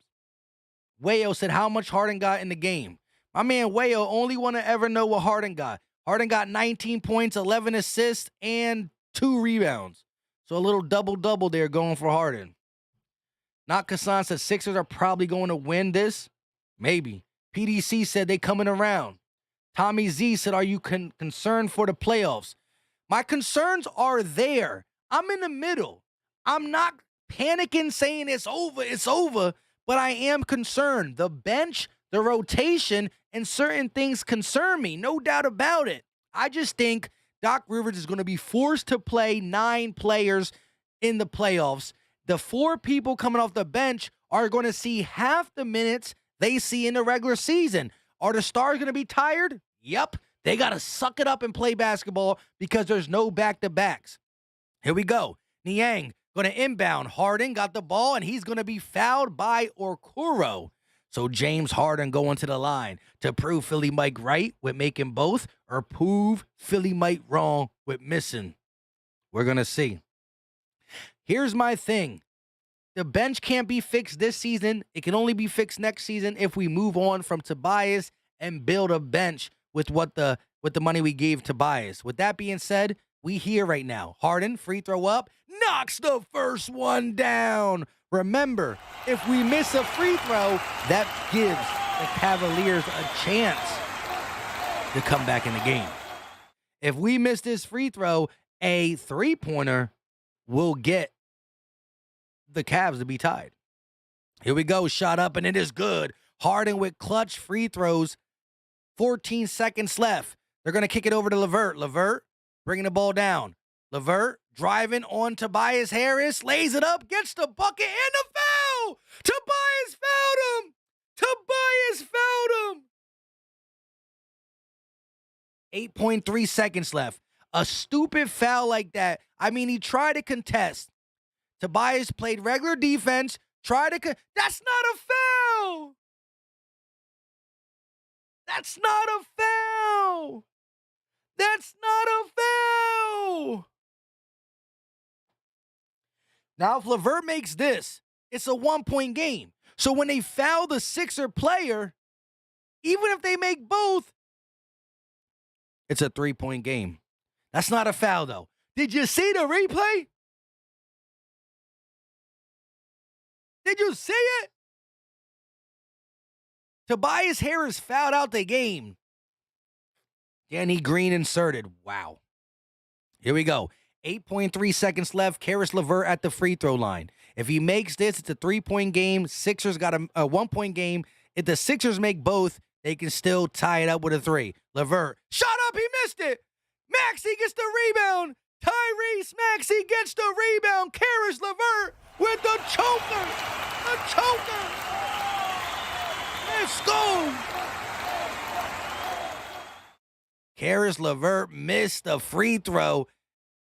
Wayo said, how much Harden got in the game? My man Wayo only want to ever know what Harden got. Harden got 19 points, 11 assists, and 2 rebounds. So a little double-double there going for Harden. Not Kassan said Sixers are probably going to win this. Maybe. PDC said they coming around. Tommy Z said, are you concerned for the playoffs? My concerns are there. I'm in the middle. I'm not panicking saying it's over, but I am concerned. The bench, the rotation, and certain things concern me, no doubt about it. I just think Doc Rivers is going to be forced to play 9 players in the playoffs. The 4 people coming off the bench are going to see half the minutes they see in the regular season. Are the stars going to be tired? Yep. They got to suck it up and play basketball because there's no back-to-backs. Here we go. Niang going to inbound. Harden got the ball, and he's going to be fouled by Okoro. So James Harden going to the line to prove Philly Mike right with making both or prove Philly Mike wrong with missing. We're going to see. Here's my thing. The bench can't be fixed this season. It can only be fixed next season if we move on from Tobias and build a bench with the money we gave Tobias. With that being said, we here right now. Harden, free throw up, knocks the first one down. Remember, if we miss a free throw, that gives the Cavaliers a chance to come back in the game. If we miss this free throw, a three-pointer will get the Cavs to be tied. Here we go, shot up, and it is good. Harden with clutch free throws. 14 seconds left. They're going to kick it over to LeVert. LeVert bringing the ball down. LeVert driving on Tobias Harris. Lays it up. Gets the bucket and the foul. Tobias fouled him. Tobias fouled him. 8.3 seconds left. A stupid foul like that. I mean, he tried to contest. Tobias played regular defense. That's not a foul. That's not a foul. That's not a foul. Now, if LeVert makes this, it's a 1-point game. So when they foul the Sixer player, even if they make both, it's a 3-point game. That's not a foul, though. Did you see the replay? Did you see it? Tobias Harris fouled out the game. Danny Green inserted. Wow. Here we go. 8.3 seconds left. Caris LeVert at the free throw line. If he makes this, it's a 3-point game. Sixers got a 1-point game. If the Sixers make both, they can still tie it up with a 3. LeVert, shot up, he missed it. Maxey gets the rebound. Tyrese Maxey gets the rebound. Caris LeVert with the choker. The choker. Let's go. Caris LeVert missed the free throw,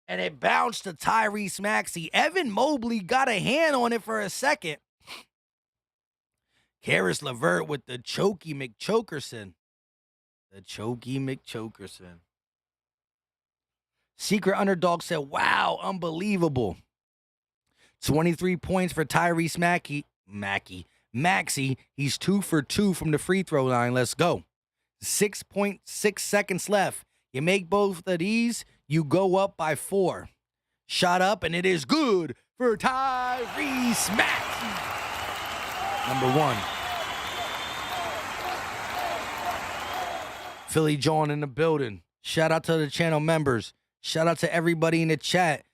and it bounced to Tyrese Maxey. Evan Mobley got a hand on it for a second. Caris LeVert with the chokey McChokerson. The chokey McChokerson. Secret Underdog said, wow, unbelievable. 23 points for Tyrese Maxey. He's 2 for 2 from the free throw line. Let's go. 6.6 seconds left. You make both of these, you go up by 4. Shot up, and it is good for Tyrese Maxey. Number 1. Philly John in the building. Shout out to the channel members. Shout out to everybody in the chat.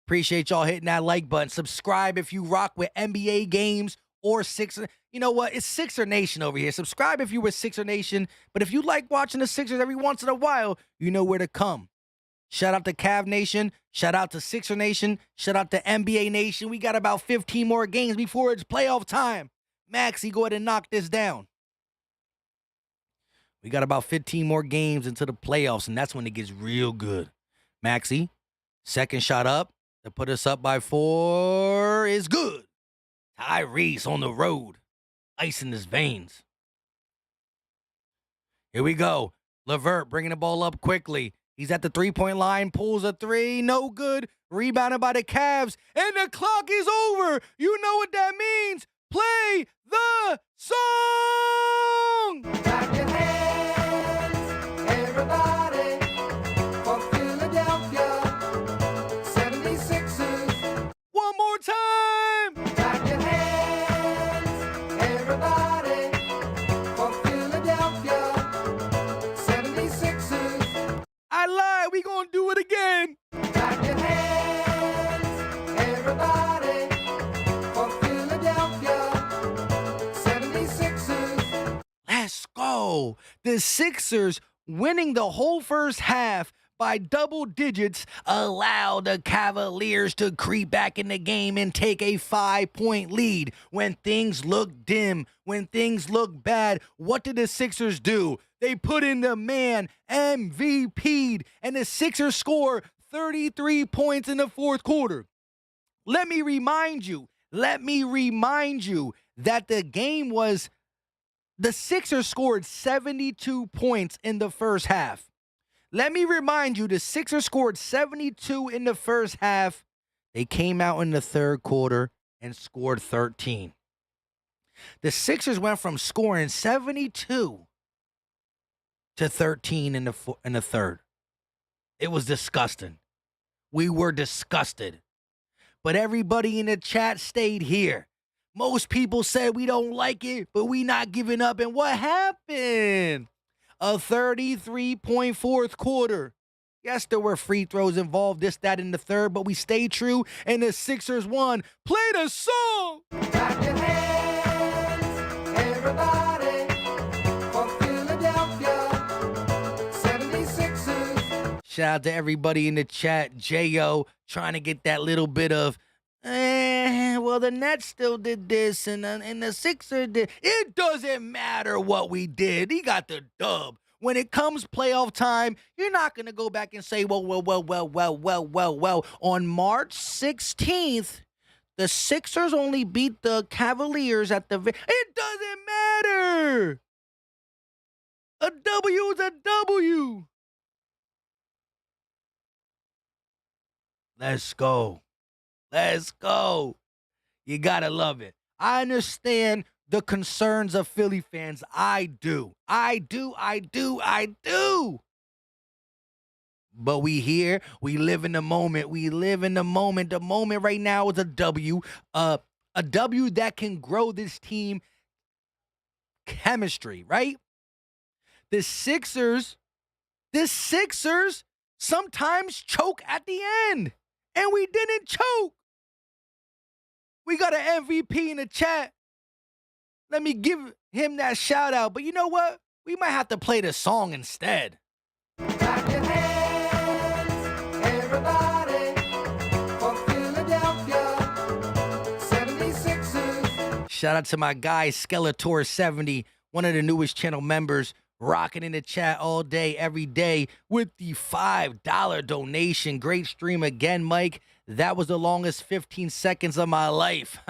Appreciate y'all hitting that like button. Subscribe if you rock with NBA games or Sixer. You know what? It's Sixer Nation over here. Subscribe if you were Sixer Nation. But if you like watching the Sixers every once in a while, you know where to come. Shout out to Cav Nation. Shout out to Sixer Nation. Shout out to NBA Nation. We got about 15 more games before it's playoff time. Maxie, go ahead and knock this down. We got about 15 more games into the playoffs, and that's when it gets real good. Maxie, second shot up to put us up by 4 is good. Tyrese on the road, ice in his veins. Here we go. LeVert bringing the ball up quickly. He's at the 3-point line, pulls a 3, no good. Rebounded by the Cavs, and the clock is over. You know what that means. Play the song. Clap your hands, everybody, for Philadelphia 76ers. One more time. Clap your hands, everybody, for Philadelphia 76ers. I lied. We gonna do it again. Clap your hands, everybody, The Sixers winning the whole first half by double digits allowed the Cavaliers to creep back in the game and take a 5-point lead. When things look dim, when things look bad, what did the Sixers do? They put in the man MVP'd, and the Sixers score 33 points in the fourth quarter. Let me remind you that the game was, the Sixers scored 72 points in the first half. Let me remind you, the Sixers scored 72 in the first half. They came out in the third quarter and scored 13. The Sixers went from scoring 72 to 13 in the third. It was disgusting. We were disgusted. But everybody in the chat stayed here. Most people said we don't like it, but we not giving up. And what happened? A 33-point fourth quarter. Yes, there were free throws involved, this, that, in the third, but we stayed true, and the Sixers won. Play the song! Clap your hands, everybody, for Philadelphia 76ers. Shout out to everybody in the chat. J.O. trying to get that little bit of, well, the Nets still did this, and the Sixers did. It doesn't matter what we did. He got the dub. When it comes playoff time, you're not going to go back and say, well. On March 16th, the Sixers only beat the Cavaliers at the... It doesn't matter. A W is a W. Let's go. Let's go. You got to love it. I understand the concerns of Philly fans. I do. But we here. We live in the moment. The moment right now is a W. A W that can grow this team chemistry, right? The Sixers sometimes choke at the end. And we didn't choke. We got an MVP in the chat. Let me give him that shout out. But you know what? We might have to play the song instead. Clap your hands, everybody, for Philadelphia 76ers. Shout out to my guy, Skeletor70, one of the newest channel members, rocking in the chat all day, every day with the $5 donation. Great stream again, Mike. That was the longest 15 seconds of my life.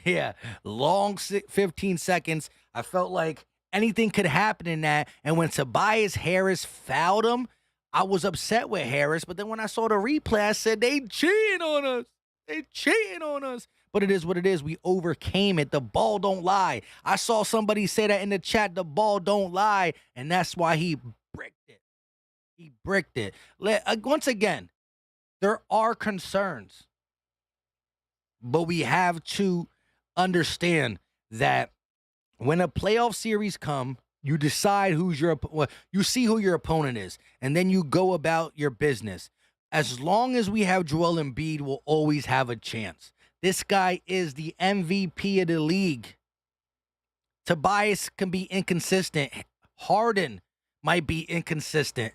Yeah, long 15 seconds. I felt like anything could happen in that. And when Tobias Harris fouled him, I was upset with Harris. But then when I saw the replay, I said, they cheating on us. But it is what it is. We overcame it. The ball don't lie. I saw somebody say that in the chat, the ball don't lie. And that's why he bricked it. Once again, there are concerns. But we have to understand that when a playoff series come, you decide you see who your opponent is. And then you go about your business. As long as we have Joel Embiid, we'll always have a chance. This guy is the MVP of the league. Tobias can be inconsistent. Harden might be inconsistent.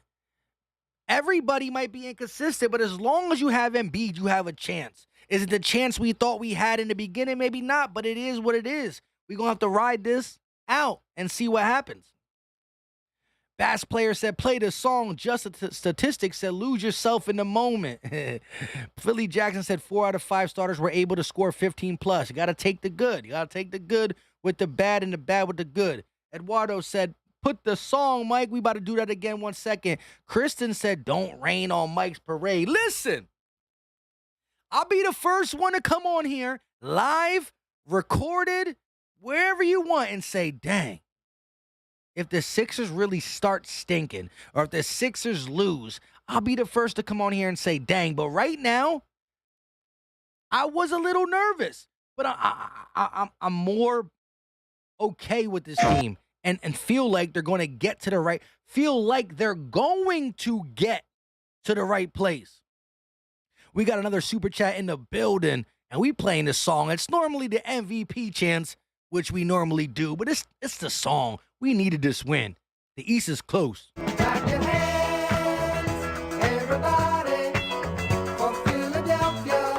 Everybody might be inconsistent, but as long as you have Embiid, you have a chance. Is it the chance we thought we had in the beginning? Maybe not, but it is what it is. We're going to have to ride this out and see what happens. Bass player said, play the song. Just statistics said, lose yourself in the moment. Philly Jackson said 4 out of 5 starters were able to score 15 plus. You got to take the good. You got to take the good with the bad and the bad with the good. Eduardo said, put the song, Mike. We about to do that again 1 second. Kristen said, don't rain on Mike's parade. Listen, I'll be the first one to come on here, live, recorded, wherever you want, and say, dang. If the Sixers really start stinking, or if the Sixers lose, I'll be the first to come on here and say, dang. But right now, I was a little nervous. But I'm more okay with this team and feel like they're going to get to the right, place. We got another super chat in the building, and we playing the song. It's normally the MVP chants, which we normally do, but it's the song. We needed this win. The East is close. Clap your hands, everybody, for Philadelphia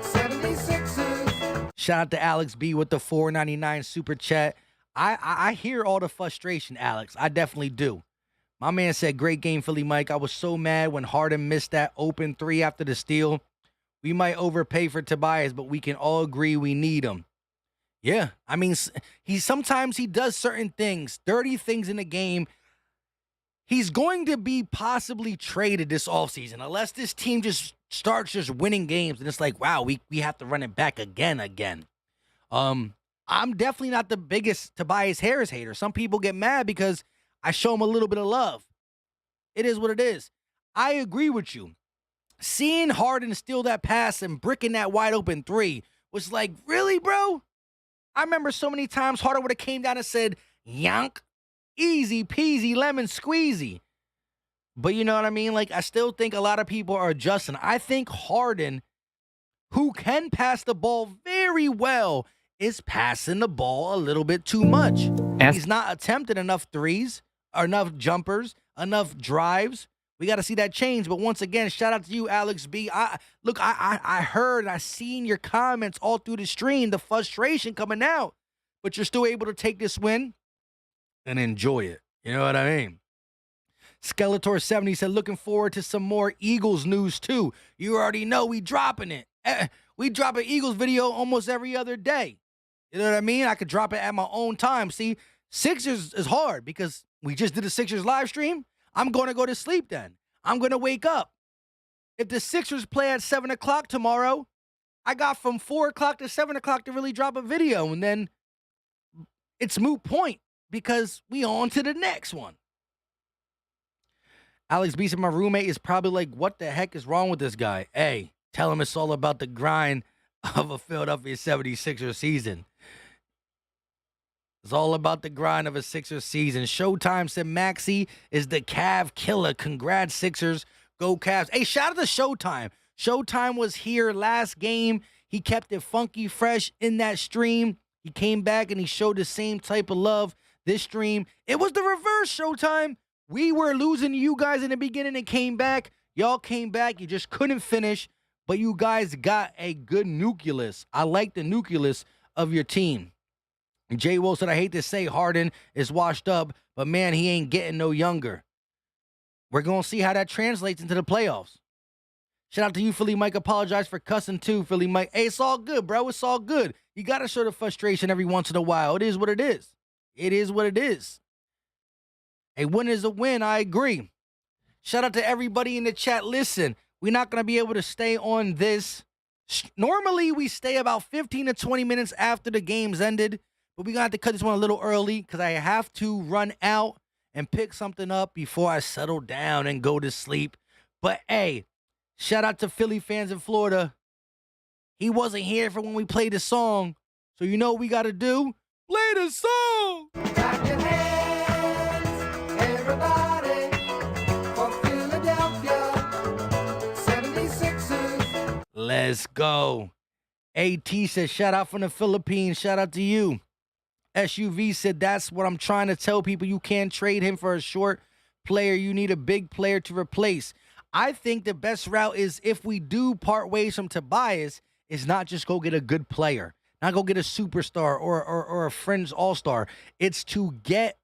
76ers. Shout out to Alex B with the $4.99 super chat. I hear all the frustration, Alex. I definitely do. My man said, great game, Philly Mike. I was so mad when Harden missed that open three after the steal. We might overpay for Tobias, but we can all agree we need him. Yeah, I mean, sometimes he does certain things, dirty things in the game. He's going to be possibly traded this offseason unless this team just starts just winning games and it's like, wow, we have to run it back again. I'm definitely not the biggest Tobias Harris hater. Some people get mad because I show him a little bit of love. It is what it is. I agree with you. Seeing Harden steal that pass and bricking that wide open three was like, really, bro? I remember so many times Harden would have came down and said, yank, easy peasy, lemon squeezy. But you know what I mean? Like, I still think a lot of people are adjusting. I think Harden, who can pass the ball very well, is passing the ball a little bit too much. He's not attempting enough threes, or enough jumpers, enough drives. We got to see that change. But once again, shout out to you, Alex B. I heard, I seen your comments all through the stream, the frustration coming out. But you're still able to take this win and enjoy it. You know what I mean? Skeletor70 said, looking forward to some more Eagles news, too. You already know we dropping it. We drop an Eagles video almost every other day. You know what I mean? I could drop it at my own time. See, Sixers is hard because we just did a Sixers live stream. I'm going to go to sleep then. I'm going to wake up. If the Sixers play at 7 o'clock tomorrow, I got from 4 o'clock to 7 o'clock to really drop a video. And then it's moot point because we on to the next one. Alex B said, my roommate is probably like, what the heck is wrong with this guy? Hey, tell him it's all about the grind of a Philadelphia 76ers season. It's all about the grind of a Sixers season. Showtime said Maxey is the Cav killer. Congrats, Sixers. Go Cavs. Hey, shout out to Showtime. Showtime was here last game. He kept it funky fresh in that stream. He came back and he showed the same type of love this stream. It was the reverse, Showtime. We were losing to you guys in the beginning and came back. Y'all came back. You just couldn't finish. But you guys got a good nucleus. I like the nucleus of your team. Jay Will said, I hate to say Harden is washed up, but man, he ain't getting no younger. We're going to see how that translates into the playoffs. Shout out to you, Philly Mike. Apologize for cussing too, Philly Mike. Hey, it's all good, bro. It's all good. You got to show the frustration every once in a while. It is what it is. It is what it is. A win is a win. I agree. Shout out to everybody in the chat. Listen, we're not going to be able to stay on this. Normally, we stay about 15 to 20 minutes after the game's ended. But we're going to have to cut this one a little early because I have to run out and pick something up before I settle down and go to sleep. But, hey, shout out to Philly fans in Florida. He wasn't here for when we played the song. So you know what we got to do? Play the song! Clap your hands, everybody, for Philadelphia 76ers. Let's go. AT says, shout out from the Philippines. Shout out to you. SUV said, that's what I'm trying to tell people. You can't trade him for a short player. You need a big player to replace. I think the best route is if we do part ways from Tobias, is not just go get a good player, not go get a superstar or a fringe all-star. It's to get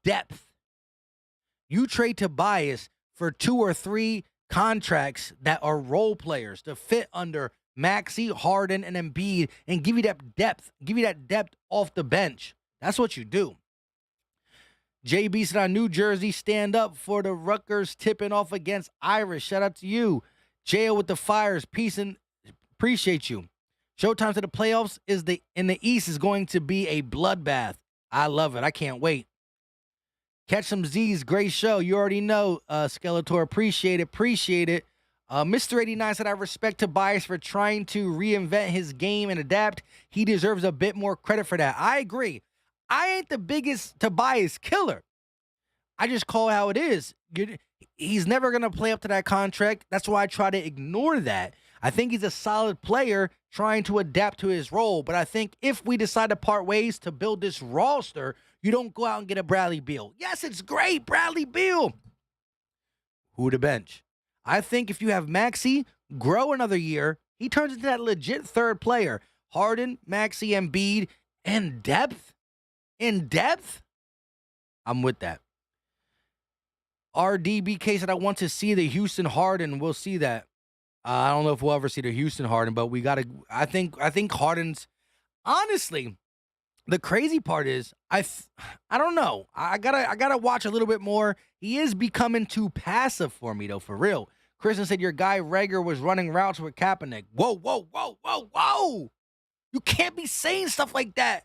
depth. You trade Tobias for 2 or 3 contracts that are role players to fit under Maxey, Harden, and Embiid, and give you that depth off the bench. That's what you do. JB said, on New Jersey, stand up for the Rutgers tipping off against Irish. Shout out to you. Jail with the Fires. Peace and appreciate you. Showtime to the playoffs in the East is going to be a bloodbath. I love it. I can't wait. Catch some Z's. Great show. You already know, Skeletor. Appreciate it. Mr. 89 said, I respect Tobias for trying to reinvent his game and adapt. He deserves a bit more credit for that. I agree. I ain't the biggest Tobias killer. I just call it how it is. He's never going to play up to that contract. That's why I try to ignore that. I think he's a solid player trying to adapt to his role. But I think if we decide to part ways to build this roster, You don't go out and get a Bradley Beal. Yes, it's great, Bradley Beal. Who to bench? I think if you have Maxey grow another year, he turns into that legit third player. Harden, Maxey, Embiid, and depth. In depth, I'm with that. RDBK said, I want to see the Houston Harden. We'll see that. I don't know if we'll ever see the Houston Harden, but we got to. I think Harden's. Honestly, the crazy part is I don't know. I gotta watch a little bit more. He is becoming too passive for me though, for real. Kristen said your guy Rager was running routes with Kaepernick. Whoa! You can't be saying stuff like that.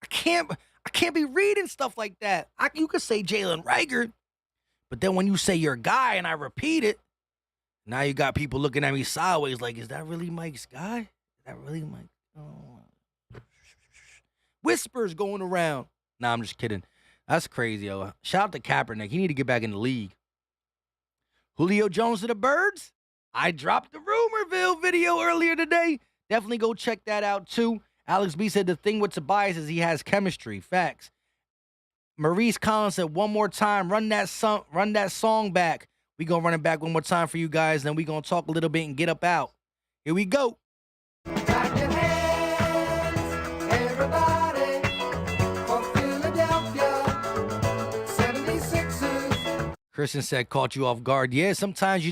I can't be reading stuff like that. You could say Jalen Rager, but then when you say your guy and I repeat it, now you got people looking at me sideways like, is that really Mike's guy? Is that really Mike? Oh. Whispers going around. Nah, I'm just kidding. That's crazy, yo. Shout out to Kaepernick. He need to get back in the league. Julio Jones to the Birds. I dropped the Rumorville video earlier today. Definitely go check that out, too. Alex B said the thing with Tobias is he has chemistry. Facts. Maurice Collins said one more time, run that song back. We going to run it back one more time for you guys, then we going to talk a little bit and get up out. Here we go. Clap your hands, everybody, for Philadelphia 76ers. Christian said, caught you off guard. Yeah, sometimes,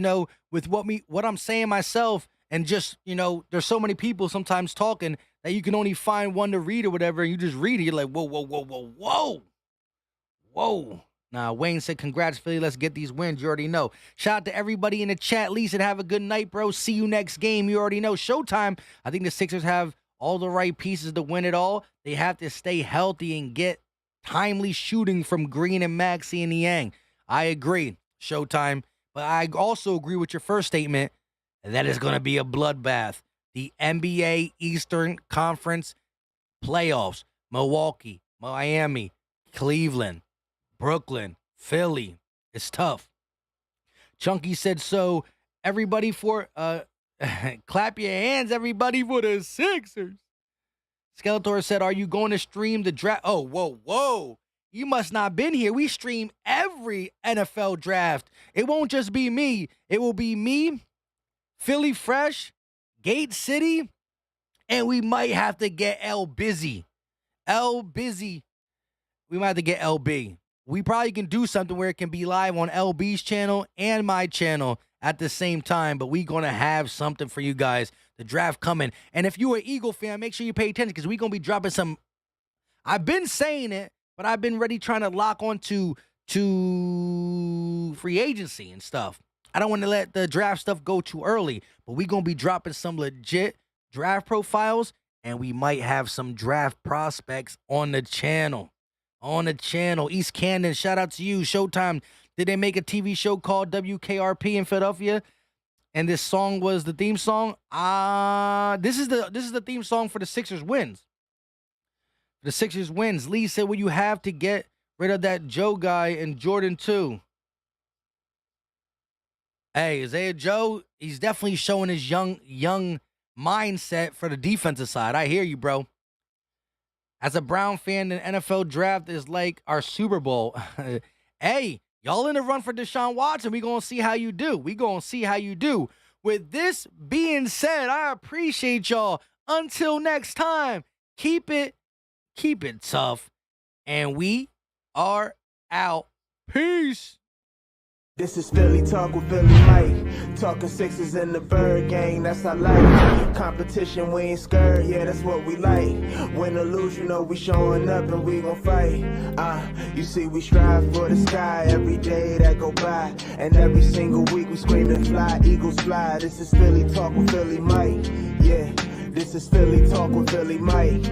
with what I'm saying myself, and just, there's so many people sometimes talking that you can only find one to read or whatever, and you just read it. You're like, whoa. Nah, Wayne said, congrats, Philly. Let's get these wins. You already know. Shout out to everybody in the chat. Lisa, have a good night, bro. See you next game. You already know. Showtime. I think the Sixers have all the right pieces to win it all. They have to stay healthy and get timely shooting from Green and Maxey and Niang. I agree. Showtime. But I also agree with your first statement that it's going to be a bloodbath. The NBA Eastern Conference playoffs. Milwaukee, Miami, Cleveland, Brooklyn, Philly. It's tough. Chunky said, so everybody clap your hands, everybody, for the Sixers. Skeletor said, are you going to stream the draft? Oh, whoa. You must not been here. We stream every NFL draft. It won't just be me. It will be me, Philly Fresh, Gate City, and we might have to get L Busy. We might have to get LB. We probably can do something where it can be live on LB's channel and my channel at the same time, but we're going to have something for you guys. The draft coming. And if you're an Eagle fan, make sure you pay attention because we're going to be dropping some. I've been saying it, but I've been ready trying to lock on to free agency and stuff. I don't want to let the draft stuff go too early, but we're going to be dropping some legit draft profiles, and we might have some draft prospects on the channel. East Camden, shout out to you. Showtime, did they make a TV show called WKRP in Philadelphia? And this song was the theme song? This is the theme song for the Sixers wins. The Sixers wins. Lee said, will you have to get rid of that Joe guy and Jordan too? Hey, Isaiah Joe, he's definitely showing his young mindset for the defensive side. I hear you, bro. As a Brown fan, the NFL draft is like our Super Bowl. Hey, y'all in the run for Deshaun Watson. We going to see how you do. With this being said, I appreciate y'all. Until next time, keep it tough. And we are out. Peace. This is Philly Talk with Philly Mike. Talking Sixers in the Bird Gang, that's our life. Competition, we ain't scared, yeah, that's what we like. Win or lose, we showing up and we gon' fight. You see, we strive for the sky every day that go by. And every single week we screaming fly, Eagles fly. This is Philly Talk with Philly Mike. Yeah, this is Philly Talk with Philly Mike.